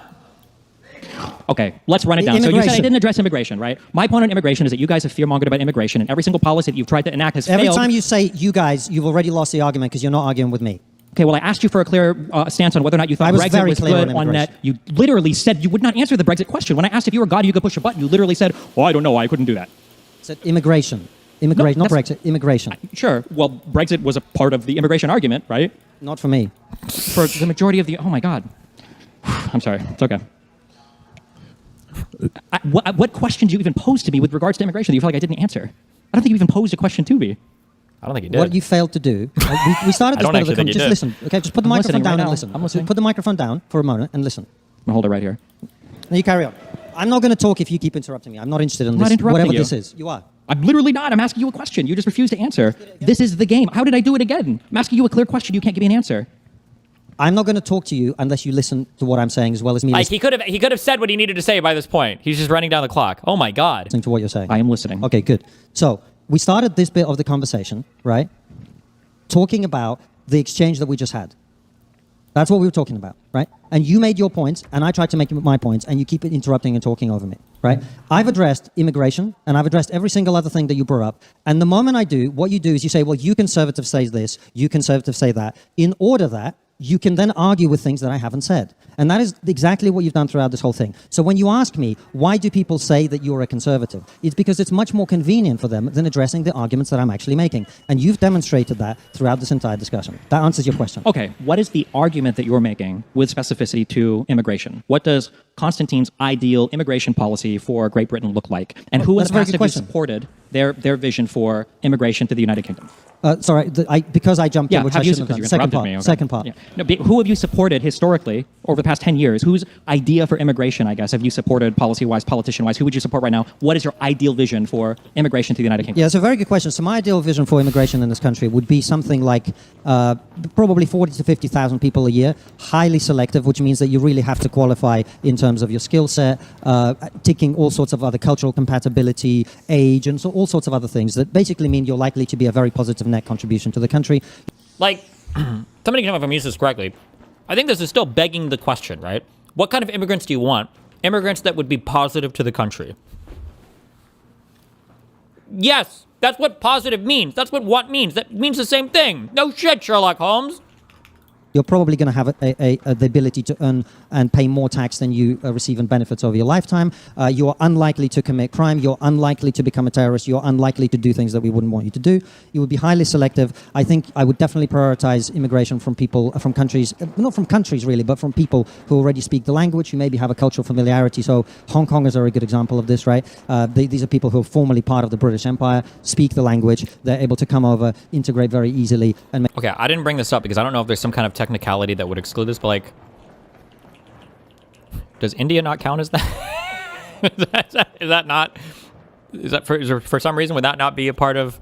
Okay, let's run it down. So you said I didn't address immigration, right? My point on immigration is that you guys have fear-mongered about immigration, and every single policy that you've tried to enact has failed. Every time you say you guys, you've already lost the argument because you're not arguing with me. Okay, well, I asked you for a clear stance on whether or not you thought Brexit was good on net. You literally said you would not answer the Brexit question. When I asked if you were God, you could push a button. You literally said, "Oh, I don't know. I couldn't do that." I said immigration. Immigration, not Brexit. Immigration. Sure. Well, Brexit was a part of the immigration argument, right? Not for me. For the majority of the... Oh, my God. I'm sorry. It's okay. What question did you even pose to me with regards to immigration that you felt like I didn't answer? I don't think you even posed a question to me. I don't think you did. What you failed to do. We started this bit of the conversation. Just listen. Okay, just put the microphone down and listen. I'm listening. Put the microphone down for a moment and listen. I'm gonna hold it right here. Now you carry on. I'm not going to talk if you keep interrupting me. I'm not interested in this. I'm not interrupting whatever you. This is. You are. I'm literally not. I'm asking you a question. You just refuse to answer. This is the game. How did I do it again? I'm asking you a clear question. You can't give me an answer. I'm not going to talk to you unless you listen to what I'm saying as well as me. Like he could have said what he needed to say by this point. He's just running down the clock. Oh my God. Listening to what you're saying. I am listening. Okay, good. So we started this bit of the conversation, right? Talking about the exchange that we just had. That's what we were talking about, right? And you made your points, and I tried to make my points, and you keep interrupting and talking over me, right? I've addressed immigration, and I've addressed every single other thing that you brought up. And the moment I do, what you do is you say, well, you conservatives say this, you conservatives say that, in order that you can then argue with things that I haven't said. And that is exactly what you've done throughout this whole thing. So when you ask me, why do people say that you're a conservative? It's because it's much more convenient for them than addressing the arguments that I'm actually making. And you've demonstrated that throughout this entire discussion. That answers your question. Okay, what is the argument that you're making with specificity to immigration? What does Konstantin's ideal immigration policy for Great Britain look like? And who in the past have you supported their vision for immigration to the United Kingdom? Sorry, because I jumped in, which I shouldn't have done. Second part. Okay. Second part. Yeah. No, who have you supported historically over the past 10 years? Whose idea for immigration, I guess, have you supported policy-wise, politician-wise? Who would you support right now? What is your ideal vision for immigration to the United Kingdom? Yeah, it's a very good question. So my ideal vision for immigration in this country would be something like probably 40 to 50,000 people a year, highly selective, which means that you really have to qualify in terms of your skill set, ticking all sorts of other cultural compatibility, age, and so all sorts of other things that basically mean you're likely to be a very positive net contribution to the country. Like, somebody can tell me if I'm using this correctly. I think this is still begging the question, right? What kind of immigrants do you want? Immigrants that would be positive to the country. Yes, that's what positive means. That's what means. That means the same thing. No shit, Sherlock Holmes. You're probably going to have the ability to earn and pay more tax than you receive in benefits over your lifetime. You're unlikely to commit crime. You're unlikely to become a terrorist. You're unlikely to do things that we wouldn't want you to do. You would be highly selective. I think I would definitely prioritize immigration from people, from countries, not from countries really, but from people who already speak the language, who maybe have a cultural familiarity. So Hong Kongers are a good example of this, right? These are people who are formerly part of the British Empire, speak the language. They're able to come over, integrate very easily. And okay, I didn't bring this up because I don't know if there's some kind of technicality that would exclude this, but like, does India not count as that? Is that for some reason would that not be a part of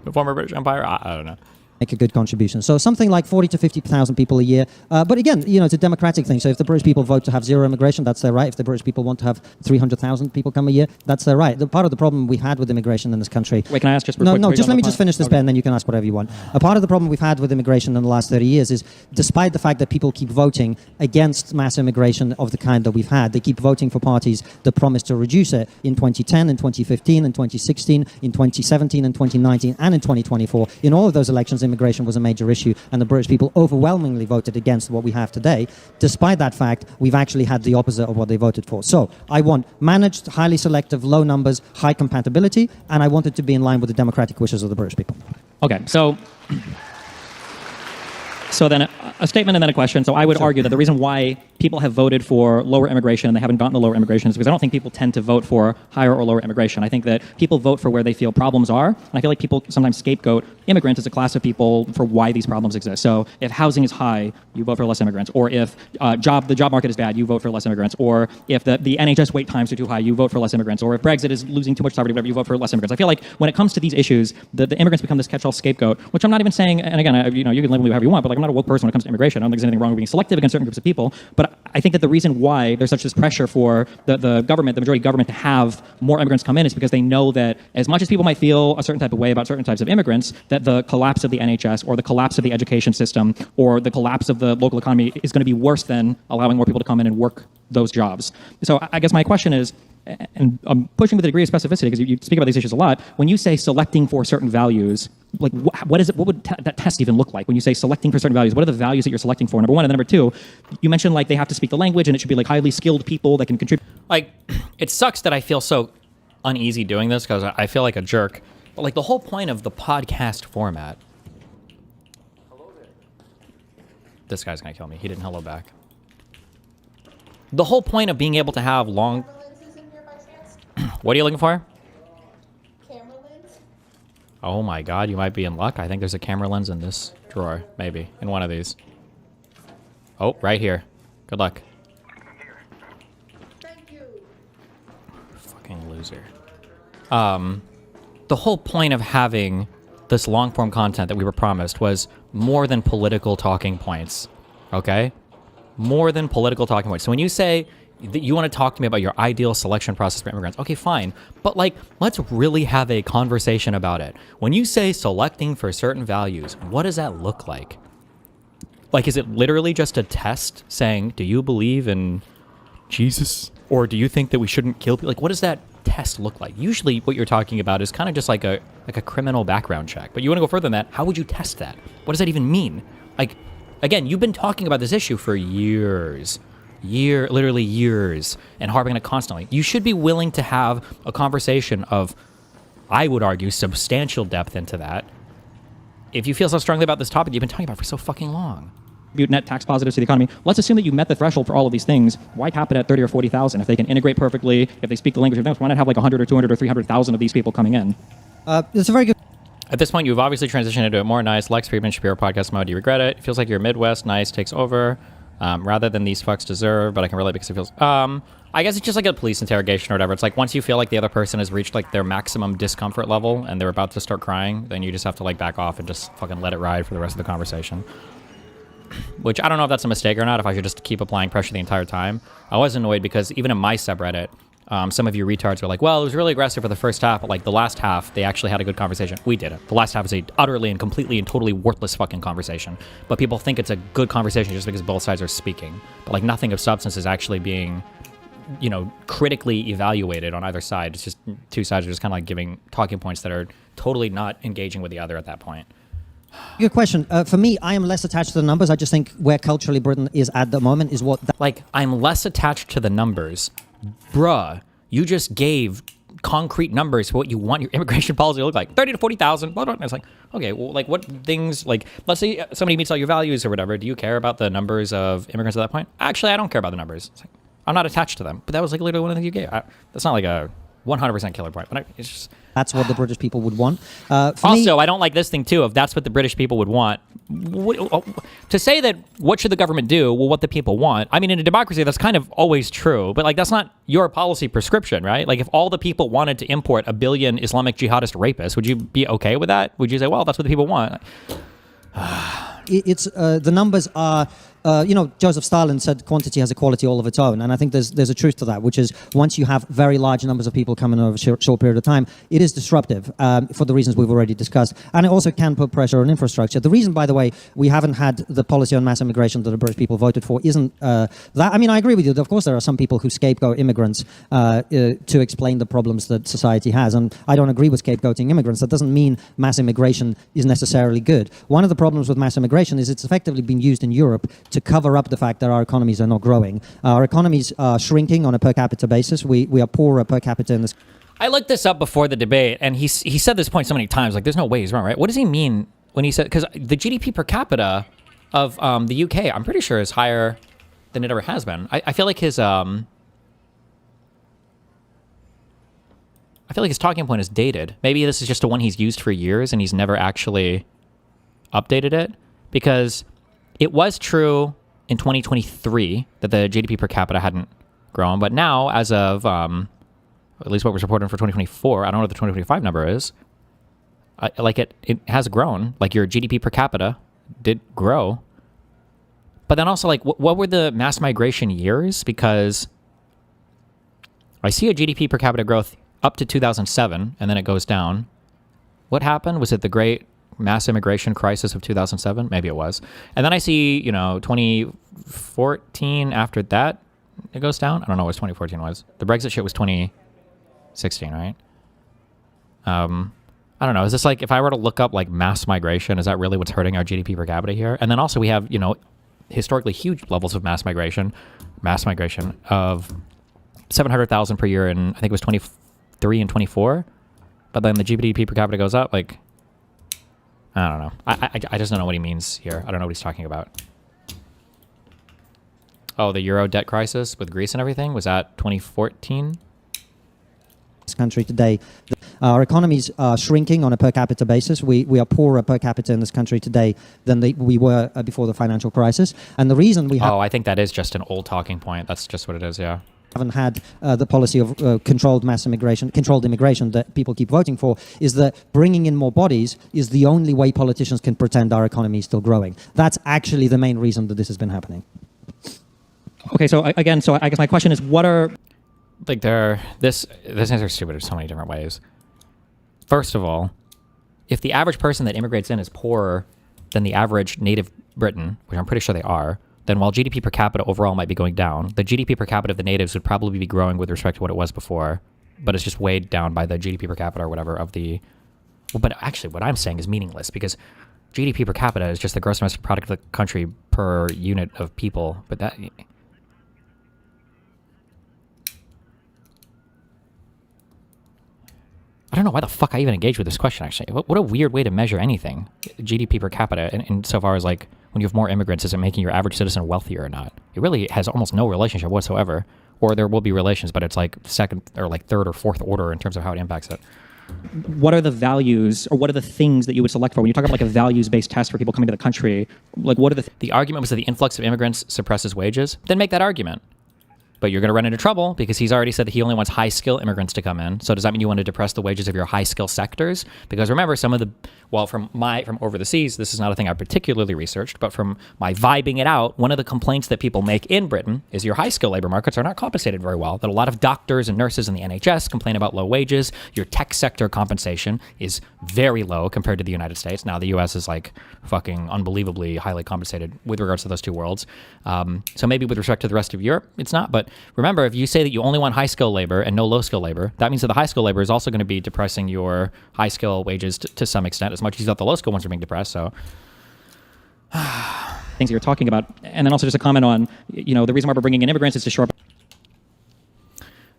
the former British Empire? I don't know. Make a good contribution. So something like 40 to 50,000 people a year. But again, you know, it's a democratic thing. So if the British people vote to have zero immigration, that's their right. If the British people want to have 300,000 people come a year, that's their right. The part of the problem we had with immigration in this country... Wait, can I ask just... No, just let me just finish this bit and then you can ask whatever you want. A part of the problem we've had with immigration in the last 30 years is, despite the fact that people keep voting against mass immigration of the kind that we've had, they keep voting for parties that promise to reduce it in 2010, in 2015, in 2016, in 2017, in 2019, and in 2024. In all of those elections, immigration was a major issue, and the British people overwhelmingly voted against what we have today. Despite that fact, we've actually had the opposite of what they voted for. So I want managed, highly selective, low numbers, high compatibility, and I want it to be in line with the democratic wishes of the British people. Okay, so then a statement and then a question. So I would argue that the reason why people have voted for lower immigration and they haven't gotten the lower immigration is because I don't think people tend to vote for higher or lower immigration. I think that people vote for where they feel problems are. And I feel like people sometimes scapegoat immigrants as a class of people for why these problems exist. So if housing is high, you vote for less immigrants. Or if the job market is bad, you vote for less immigrants. Or if the NHS wait times are too high, you vote for less immigrants. Or if Brexit is losing too much sovereignty, whatever, you vote for less immigrants. I feel like when it comes to these issues, the immigrants become this catch-all scapegoat, which I'm not even saying, and again, you can label me however you want, but like I'm not a woke person when it comes to immigration. I don't think there's anything wrong with being selective against certain groups of people. But I think that the reason why there's such this pressure for the government, the majority government, to have more immigrants come in is because they know that as much as people might feel a certain type of way about certain types of immigrants, that the collapse of the NHS or the collapse of the education system or the collapse of the local economy is going to be worse than allowing more people to come in and work those jobs. So I guess my question is, and I'm pushing with a degree of specificity because you speak about these issues a lot. When you say selecting for certain values, like what is it? What would that test even look like? When you say selecting for certain values, what are the values that you're selecting for? Number one, and then number two, you mentioned like they have to speak the language and it should be like highly skilled people that can contribute. Like, it sucks that I feel so uneasy doing this because I feel like a jerk. But like the whole point of the podcast format. This guy's gonna kill me. He didn't hello back. The whole point of being able to have long... What are you looking for? Camera lens. Oh my god, you might be in luck. I think there's a camera lens in this drawer. Maybe. In one of these. Oh, right here. Good luck. Thank you. Fucking loser. The whole point of having this long-form content that we were promised was more than political talking points. Okay? More than political talking points. So when you say that you want to talk to me about your ideal selection process for immigrants, okay, fine. But like, let's really have a conversation about it. When you say selecting for certain values, what does that look like? Like, is it literally just a test saying, do you believe in Jesus? Or do you think that we shouldn't kill people? Like, what does that test look like? Usually what you're talking about is kind of just like a criminal background check. But you want to go further than that. How would you test that? What does that even mean? Like, again, you've been talking about this issue for years. Literally years. And harping on it constantly. You should be willing to have a conversation of, I would argue, substantial depth into that. If you feel so strongly about this topic you've been talking about for so fucking long. Net tax positives to the economy. Let's assume that you met the threshold for all of these things. Why cap it at 30 or 40,000? If they can integrate perfectly, if they speak the language of them, why not have like 100 or 200 or 300,000 of these people coming in? It's a very good... At this point, you've obviously transitioned into a more nice Lex Friedman Shapiro podcast mode. Do you regret it? It feels like your Midwest nice takes over rather than these fucks deserve, but I can relate because it feels... I guess it's just like a police interrogation or whatever. It's like once you feel like the other person has reached like their maximum discomfort level and they're about to start crying, then you just have to like back off and just fucking let it ride for the rest of the conversation. Which I don't know if that's a mistake or not, if I should just keep applying pressure the entire time. I was annoyed because even in my subreddit, some of you retards were like, well, it was really aggressive for the first half, but like the last half, they actually had a good conversation. We did it. The last half is a utterly and completely and totally worthless fucking conversation. But people think it's a good conversation just because both sides are speaking. But like nothing of substance is actually being, you know, critically evaluated on either side. It's just two sides are just kind of like giving talking points that are totally not engaging with the other at that point. Good question. For me, I am less attached to the numbers. I just think where culturally Britain is at the moment is what... Like, I'm less attached to the numbers. Bruh, you just gave concrete numbers for what you want your immigration policy to look like. 30 to 40,000. It's like, okay, well, like what things, like, let's say somebody meets all your values or whatever. Do you care about the numbers of immigrants at that point? Actually, I don't care about the numbers. It's like, I'm not attached to them. But that was like literally one of the things you gave. That's not like a 100% killer point, but it's just... That's what the British people would want. Also, I don't like this thing, too, if that's what the British people would want. To say that, what should the government do? Well, what the people want. I mean, in a democracy, that's kind of always true. But, like, that's not your policy prescription, right? Like, if all the people wanted to import 1 billion Islamic jihadist rapists, would you be okay with that? Would you say, well, that's what the people want? It's the numbers are... Joseph Stalin said quantity has a quality all of its own, and I think there's a truth to that, which is once you have very large numbers of people coming over a short period of time, it is disruptive for the reasons we've already discussed, and it also can put pressure on infrastructure. The reason, by the way, we haven't had the policy on mass immigration that the British people voted for isn't that. I mean, I agree with you. Of course, there are some people who scapegoat immigrants to explain the problems that society has, and I don't agree with scapegoating immigrants. That doesn't mean mass immigration is necessarily good. One of the problems with mass immigration is it's effectively been used in Europe to cover up the fact that our economies are not growing. Our economies are shrinking on a per capita basis. We are poorer per capita in this. I looked this up before the debate, and he said this point so many times, like, there's no way he's wrong, right? What does he mean when he said, because the GDP per capita of the UK, I'm pretty sure is higher than it ever has been. I feel like his talking point is dated. Maybe this is just a one he's used for years, and he's never actually updated it, because it was true in 2023 that the GDP per capita hadn't grown, but now, as of at least what was reported for 2024, I don't know what the 2025 number is. It has grown. Like your GDP per capita did grow, but then also like what were the mass migration years? Because I see a GDP per capita growth up to 2007, and then it goes down. What happened? Was it the Great Mass Immigration Crisis of 2007? Maybe it was. And then I see, 2014 after that, it goes down? I don't know what 2014 was. The Brexit shit was 2016, right? I don't know. Is this like, if I were to look up like mass migration, is that really what's hurting our GDP per capita here? And then also we have, you know, historically huge levels of mass migration of 700,000 per year in, I think it was 23 and 24. But then the GDP per capita goes up. Like, I don't know. I just don't know what he means here. I don't know what he's talking about. Oh, the Euro debt crisis with Greece and everything? Was that 2014? This country today, our economies are shrinking on a per capita basis. We are poorer per capita in this country today than we were before the financial crisis. And the reason we have... Oh, I think that is just an old talking point. That's just what it is, yeah. Haven't had the policy of controlled immigration that people keep voting for, is that bringing in more bodies is the only way politicians can pretend our economy is still growing. That's actually the main reason that this has been happening. Okay, so again, so I guess my question is, what are... Like, this answer is stupid in so many different ways. First of all, if the average person that immigrates in is poorer than the average native Briton, which I'm pretty sure they are, then while GDP per capita overall might be going down, the GDP per capita of the natives would probably be growing with respect to what it was before, but it's just weighed down by the GDP per capita or whatever of the... Well, but actually what I'm saying is meaningless, because GDP per capita is just the gross domestic product of the country per unit of people, but that... I don't know why the fuck I even engaged with this question, actually. What a weird way to measure anything. GDP per capita, in so far as, like, when you have more immigrants, is it making your average citizen wealthier or not? It really has almost no relationship whatsoever. Or there will be relations, but it's like second or like third or fourth order in terms of how it impacts it. What are the values, or what are the things that you would select for? When you talk about like a values-based test for people coming to the country, like what are the argument was that the influx of immigrants suppresses wages? Then make that argument. But you're going to run into trouble because he's already said that he only wants high-skill immigrants to come in. So does that mean you want to depress the wages of your high-skill sectors? Because remember, some of the, well, from over the seas, this is not a thing I particularly researched, but from my vibing it out, one of the complaints that people make in Britain is your high-skill labor markets are not compensated very well. That a lot of doctors and nurses in the NHS complain about low wages. Your tech sector compensation is very low compared to the United States. Now, the US is like fucking unbelievably highly compensated with regards to those two worlds. So maybe with respect to the rest of Europe, it's not, but remember, if you say that you only want high-skill labor and no low-skill labor, that means that the high-skill labor is also going to be depressing your high-skill wages to some extent, as much as you thought the low-skill ones are being depressed, so... things that you're talking about. And then also just a comment on, you know, the reason why we're bringing in immigrants is to shore up...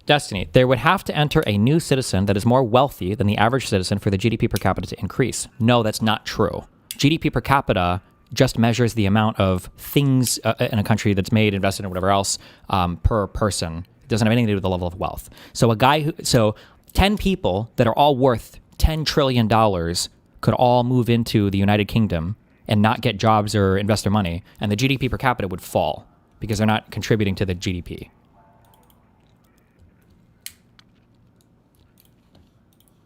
Destiny, there would have to enter a new citizen that is more wealthy than the average citizen for the GDP per capita to increase. No, that's not true. GDP per capita just measures the amount of things in a country that's made, invested, or whatever else per person. It doesn't have anything to do with the level of wealth. So 10 people that are all worth $10 trillion could all move into the United Kingdom and not get jobs or invest their money, and the GDP per capita would fall because they're not contributing to the GDP.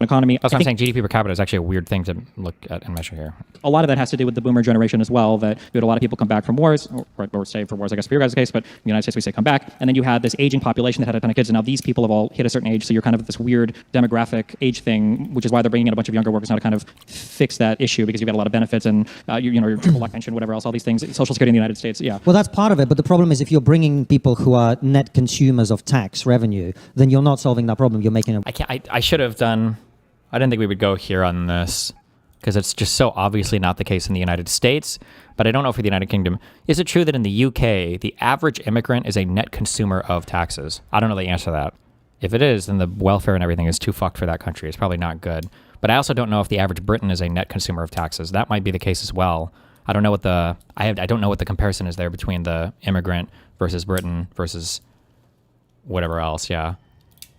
Economy. That's what I'm saying. GDP per capita is actually a weird thing to look at and measure here. A lot of that has to do with the boomer generation as well, that you had a lot of people come back from wars, or stay for wars, I guess, for your guys' case, but in the United States we say come back, and then you had this aging population that had a ton of kids, and now these people have all hit a certain age, so you're kind of this weird demographic age thing, which is why they're bringing in a bunch of younger workers now to kind of fix that issue, because you've got a lot of benefits, and your triple lock pension, whatever else, all these things, Social Security in the United States, yeah. Well, that's part of it, but the problem is if you're bringing people who are net consumers of tax revenue, then you're not solving that problem, you're making a... I should have done... I didn't think we would go here on this because it's just so obviously not the case in the United States, but I don't know for the United Kingdom. Is it true that in the UK, the average immigrant is a net consumer of taxes? I don't know the answer to that. If it is, then the welfare and everything is too fucked for that country. It's probably not good. But I also don't know if the average Briton is a net consumer of taxes. That might be the case as well. I don't know what I don't know what the comparison is there between the immigrant versus Britain versus whatever else, yeah.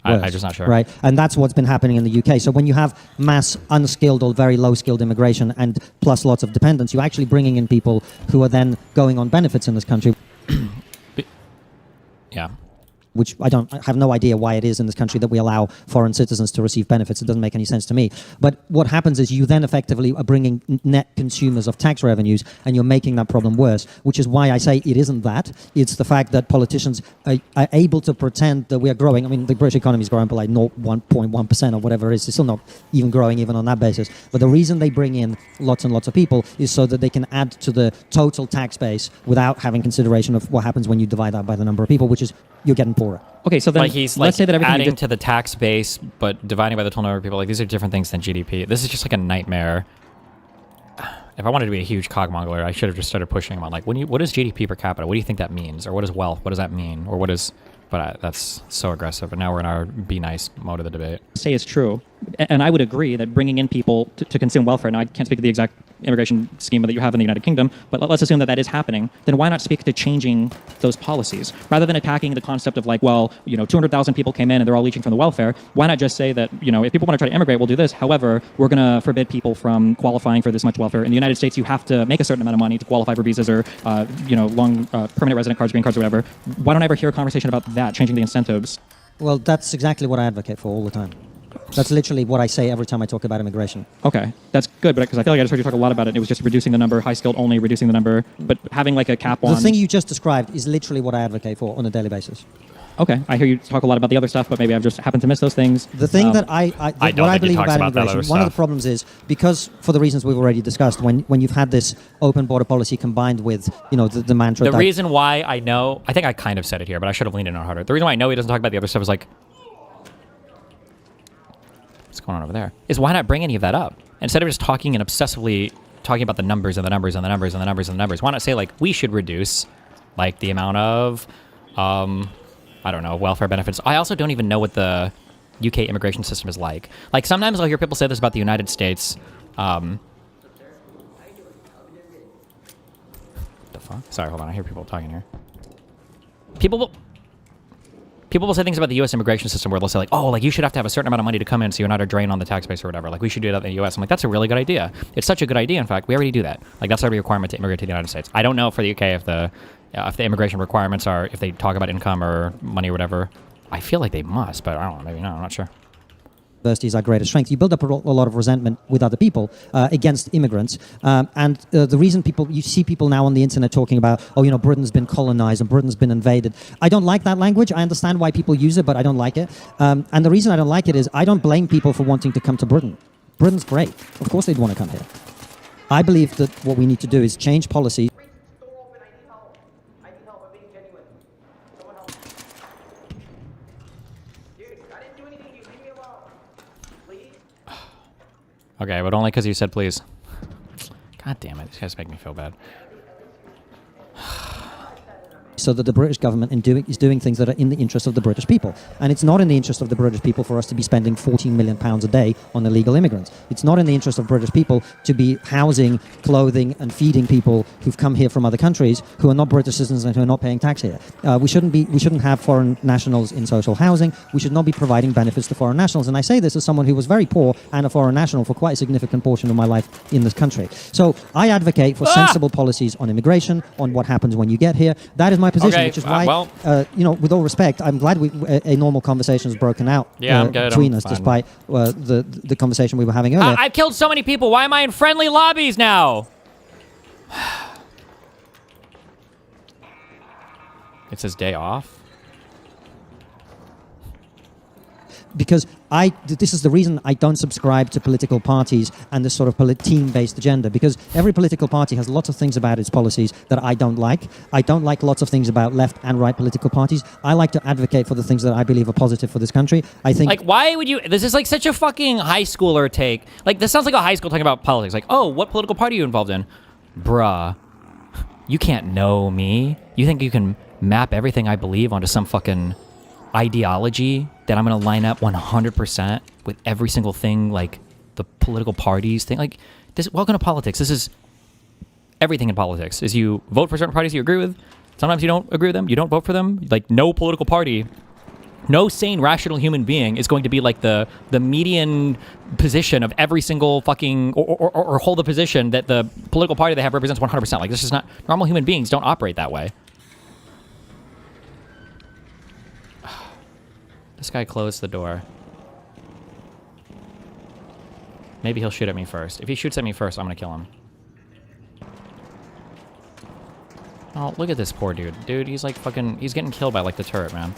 I'm just not sure. Right, and that's what's been happening in the UK. So when you have mass unskilled or very low-skilled immigration and plus lots of dependents, you're actually bringing in people who are then going on benefits in this country. Yeah. which I have no idea why it is in this country that we allow foreign citizens to receive benefits. It doesn't make any sense to me. But what happens is you then effectively are bringing net consumers of tax revenues, and you're making that problem worse, which is why I say it isn't that. It's the fact that politicians are able to pretend that we are growing. I mean, the British economy is growing by like 1.1% or whatever it is. It's still not even growing even on that basis. But the reason they bring in lots and lots of people is so that they can add to the total tax base without having consideration of what happens when you divide that by the number of people, which is you're getting poorer. Okay, so then like he's let's say that everything adding to the tax base, but dividing by the total number of people. Like these are different things than GDP. This is just like a nightmare. If I wanted to be a huge cogmongler, I should have just started pushing him on like, what is GDP per capita? What do you think that means? Or what is wealth? What does that mean? Or what is? But that's so aggressive. And now we're in our be nice mode of the debate. Say is true. And I would agree that bringing in people to consume welfare, now I can't speak to the exact immigration schema that you have in the United Kingdom, but let's assume that that is happening, then why not speak to changing those policies? Rather than attacking the concept of like, well, 200,000 people came in and they're all leeching from the welfare, why not just say that, if people want to try to immigrate, we'll do this. However, we're going to forbid people from qualifying for this much welfare. In the United States, you have to make a certain amount of money to qualify for visas or, long permanent resident cards, green cards, or whatever. Why don't I ever hear a conversation about that, changing the incentives? Well, that's exactly what I advocate for all the time. That's literally what I say every time I talk about immigration. Okay, that's good, but because I feel like I just heard you talk a lot about it. It was just reducing the number, high skilled only, reducing the number, but having like a cap on. The thing you just described is literally what I advocate for on a daily basis. Okay, I hear you talk a lot about the other stuff, but maybe I've just happened to miss those things. The thing that what I believe about immigration, one of the problems is because, for the reasons we've already discussed, when you've had this open border policy combined with, the mantra. The reason why I know, I think I kind of said it here, but I should have leaned in on harder. The reason why I know he doesn't talk about the other stuff is like, what's going on over there? Is why not bring any of that up? Instead of just talking and obsessively talking about the numbers and the numbers and the numbers and the numbers and the numbers, why not say like, we should reduce like the amount of, I don't know, welfare benefits. I also don't even know what the UK immigration system is like. Like sometimes I'll hear people say this about the United States. The fuck? Sorry, hold on. I hear people talking here. People will say things about the U.S. immigration system where they'll say like, oh, like you should have to have a certain amount of money to come in so you're not a drain on the tax base or whatever. Like we should do that in the U.S. I'm like, that's a really good idea. It's such a good idea. In fact, we already do that. Like that's already a requirement to immigrate to the United States. I don't know for the UK if the immigration requirements are, if they talk about income or money or whatever. I feel like they must, but I don't know. Maybe not. I'm not sure. Diversity is our greatest strength. You build up a lot of resentment with other people against immigrants. And the reason you see people now on the internet talking about, Britain's been colonized and Britain's been invaded. I don't like that language. I understand why people use it, but I don't like it. And the reason I don't like it is I don't blame people for wanting to come to Britain. Britain's great. Of course they'd want to come here. I believe that what we need to do is change policy. Okay, but only because you said please. God damn it, these guys make me feel bad. So that the British government is doing things that are in the interest of the British people. And it's not in the interest of the British people for us to be spending £14 million a day on illegal immigrants. It's not in the interest of British people to be housing, clothing, and feeding people who've come here from other countries who are not British citizens and who are not paying tax here. We shouldn't have foreign nationals in social housing. We should not be providing benefits to foreign nationals. And I say this as someone who was very poor and a foreign national for quite a significant portion of my life in this country. So I advocate for sensible policies on immigration, on what happens when you get here. That is my position, which is why, with all respect, I'm glad a normal conversation has broken out between us, despite the conversation we were having earlier. I've killed so many people. Why am I in friendly lobbies now? It says day off. Because this is the reason I don't subscribe to political parties and this sort of team-based agenda, because every political party has lots of things about its policies that I don't like. I don't like lots of things about left and right political parties. I like to advocate for the things that I believe are positive for this country. I think... Like, why would you... This is like such a fucking high schooler take. Like, this sounds like a high school talking about politics. Like, oh, what political party are you involved in? Bruh. You can't know me. You think you can map everything I believe onto some fucking ideology that I'm going to line up 100% with every single thing, like the political parties thing. Like, this, welcome to politics. This is everything in politics, is you vote for certain parties you agree with. Sometimes you don't agree with them. You don't vote for them. Like, no political party, no sane, rational human being is going to be like the median position of every single fucking, or hold the position that the political party they have represents 100%. Like, this is not, normal human beings don't operate that way. This guy closed the door. Maybe he'll shoot at me first. If he shoots at me first, I'm gonna kill him. Oh, look at this poor dude. Dude, he's like fucking... He's getting killed by like the turret, man.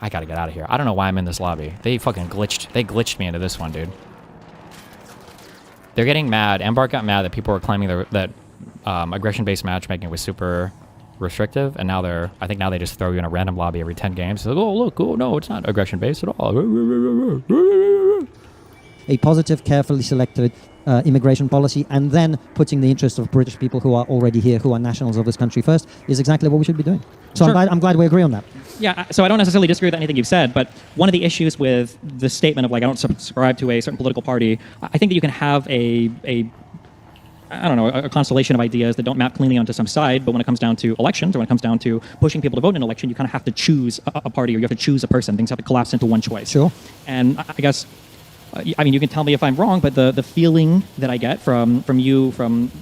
I gotta get out of here. I don't know why I'm in this lobby. They fucking glitched. They glitched me into this one, dude. They're getting mad. Embark got mad that people were claiming that aggression-based matchmaking was super restrictive, and now they're... I think now they just throw you in a random lobby every 10 games. Like, oh, look, oh, no, it's not aggression-based at all. A positive, carefully selected immigration policy, and then putting the interests of British people who are already here, who are nationals of this country first, is exactly what we should be doing. So Sure. I'm glad we agree on that. Yeah, so I don't necessarily disagree with anything you've said, but one of the issues with the statement of like I don't subscribe to a certain political party, I think that you can have a constellation of ideas that don't map cleanly onto some side, but when it comes down to elections or when it comes down to pushing people to vote in an election, you kind of have to choose a party or you have to choose a person. Things have to collapse into one choice. Sure. And I guess, I mean, you can tell me if I'm wrong, but the feeling that I get from you, from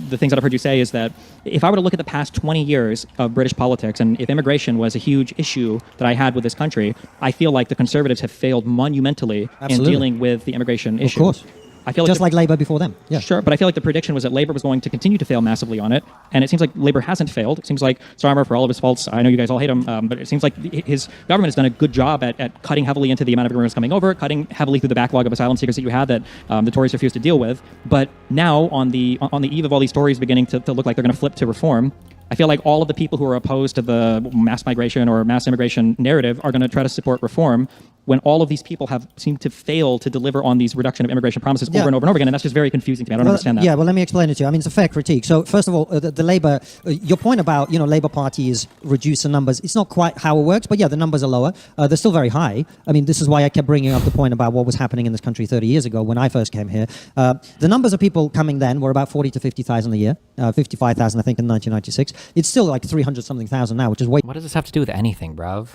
the things that I've heard you say is that if I were to look at the past 20 years of British politics, and if immigration was a huge issue that I had with this country, I feel like the Conservatives have failed monumentally in dealing with the immigration issue. Of course. I feel just like Labour before them. Yeah. Sure, but I feel like the prediction was that Labour was going to continue to fail massively on it, and it seems like Labour hasn't failed. It seems like Starmer, for all of his faults, I know you guys all hate him, but it seems like his government has done a good job at cutting heavily into the amount of immigrants coming over, cutting heavily through the backlog of asylum seekers that you had that the Tories refused to deal with. But now, on the eve of all these Tories beginning to look like they're going to flip to reform, I feel like all of the people who are opposed to the mass migration or mass immigration narrative are going to try to support reform when all of these people have seemed to fail to deliver on these reduction of immigration promises over and over and over again, and that's just very confusing to me. I don't understand that. Yeah, well, let me explain it to you. I mean, it's a fair critique. So, first of all, the Labour, your point about, Labour Party is reduce the numbers, it's not quite how it works, but yeah, the numbers are lower. They're still very high. I mean, this is why I kept bringing up the point about what was happening in this country 30 years ago when I first came here. The numbers of people coming then were about 40 to 50,000 a year, 55,000, I think, in 1996. It's still like 300-something thousand now, which is way... What does this have to do with anything, bruv?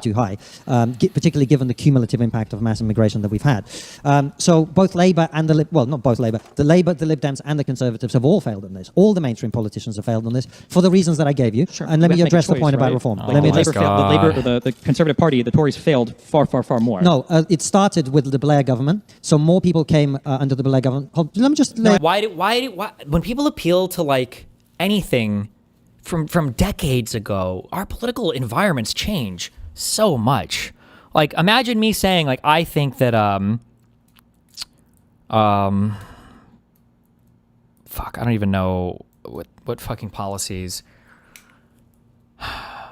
Too high, particularly given the cumulative impact of mass immigration that we've had. So both Labour and not both Labour, the Labour, the Lib Dems and the Conservatives have all failed on this. All the mainstream politicians have failed on this for the reasons that I gave you. Sure. And let me address the point about reform. Let me the Conservative Party, the Tories failed far, far, far more. No, it started with the Blair government. So more people came under the Blair government. Let me just... Why when people appeal to like anything from decades ago, our political environments change so much. Like, imagine me saying, like, I think that, fuck, I don't even know what fucking policies.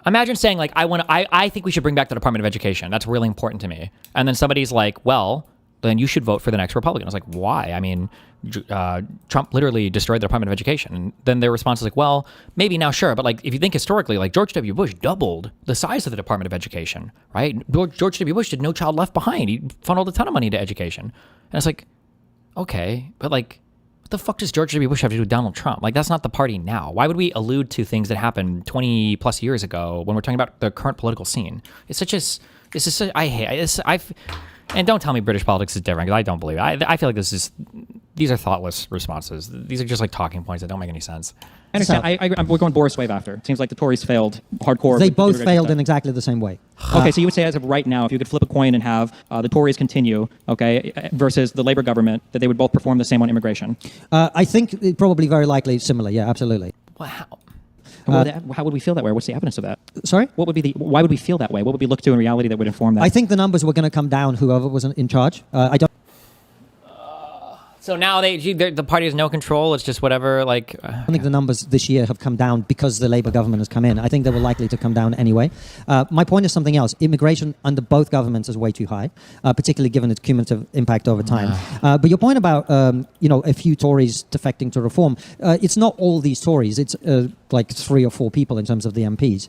Imagine saying, like, I think we should bring back the Department of Education. That's really important to me. And then somebody's like, well, then you should vote for the next Republican. I was like, why? I mean, Trump literally destroyed the Department of Education. And then their response is like, well, maybe now, sure. But like, if you think historically, like George W. Bush doubled the size of the Department of Education, right? George W. Bush did No Child Left Behind. He funneled a ton of money into education. And it's like, okay, but like, what the fuck does George W. Bush have to do with Donald Trump? Like, that's not the party now. Why would we allude to things that happened 20 plus years ago when we're talking about the current political scene? It's such as, this is such, I hate, and don't tell me British politics is different, because I don't believe it. I feel like these are thoughtless responses. These are just like talking points that don't make any sense. I understand. We're going Boris wave after. It seems like the Tories failed hardcore. They both failed in exactly the same way. Okay, so you would say as of right now, if you could flip a coin and have the Tories continue, okay, versus the Labour government, that they would both perform the same on immigration? I think it probably very likely similar. Yeah, absolutely. Wow. How would we feel that way? What's the evidence of that? Sorry? Why would we feel that way? What would we look to in reality that would inform that? I think the numbers were going to come down, whoever was in charge. I don't... So now the party has no control. It's just whatever. Like, I think the numbers this year have come down because the Labour government has come in. I think they were likely to come down anyway. My point is something else. Immigration under both governments is way too high, particularly given its cumulative impact over time. But your point about a few Tories defecting to reform, it's not all these Tories. It's like 3 or 4 people in terms of the MPs.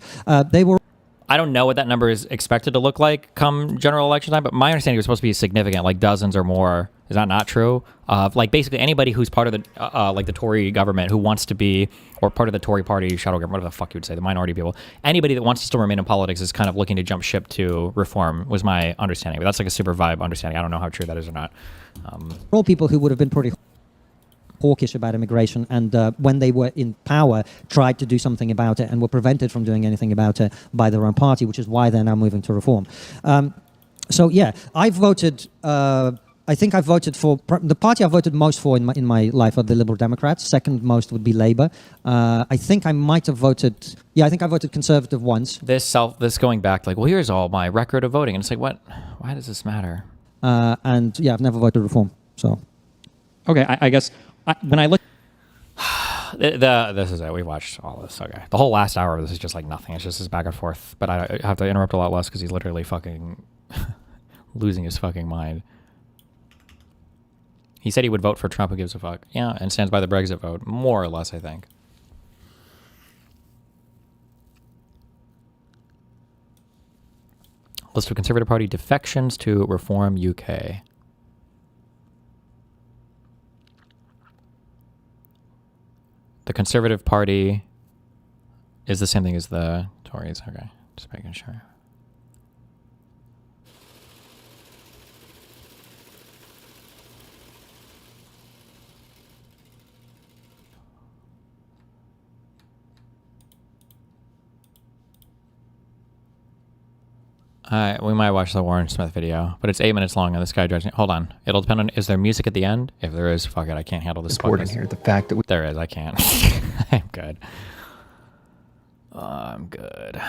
They were. I don't know what that number is expected to look like come general election time, but my understanding was supposed to be significant, like dozens or more. Is that not true? Like basically anybody who's part of the like the Tory government who wants to be, or part of the Tory party, shadow government, whatever the fuck you would say, the minority people, anybody that wants to still remain in politics is kind of looking to jump ship to reform, was my understanding. But that's like a super vibe understanding. I don't know how true that is or not. All people who would have been pretty... hawkish about immigration, and when they were in power, tried to do something about it and were prevented from doing anything about it by their own party, which is why they're now moving to reform. So yeah, I've voted. I think I voted for the party I voted most for in my life are the Liberal Democrats. Second most would be Labour. I think I might have voted. Yeah, I think I voted Conservative once. This going back, like, well, here's all my record of voting, and it's like, what? Why does this matter? And yeah, I've never voted Reform. So, okay, I guess when I look. This is it. We watched all this. Okay, the whole last hour of this is just like nothing. It's just this back and forth. But I have to interrupt a lot less because he's literally fucking losing his fucking mind. He said he would vote for Trump. Who gives a fuck? Yeah, and stands by the Brexit vote, more or less, I think. List of Conservative Party defections to Reform UK. The Conservative Party is the same thing as the Tories. Okay, just making sure. We might watch the Warren Smith video, but it's 8 minutes long and this guy drives me. Hold on. It'll depend on, is there music at the end? If there is, fuck it, I can't handle this. Important here, the fact that there is, I can't. I'm good. I'm good.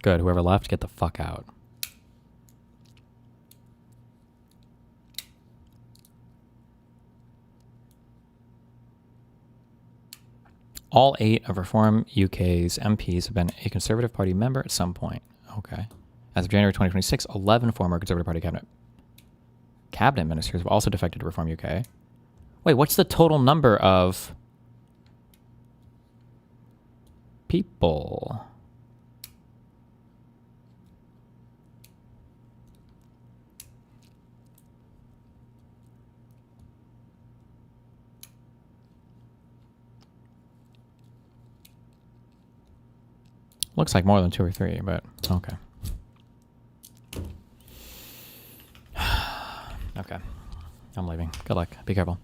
Good, whoever left, get the fuck out. All 8 of Reform UK's MPs have been a Conservative Party member at some point. Okay. As of January 2026, 11 former Conservative Party cabinet ministers have also defected to Reform UK. Wait, what's the total number of people? Looks like more than 2 or 3, but okay. Okay. I'm leaving. Good luck. Be careful.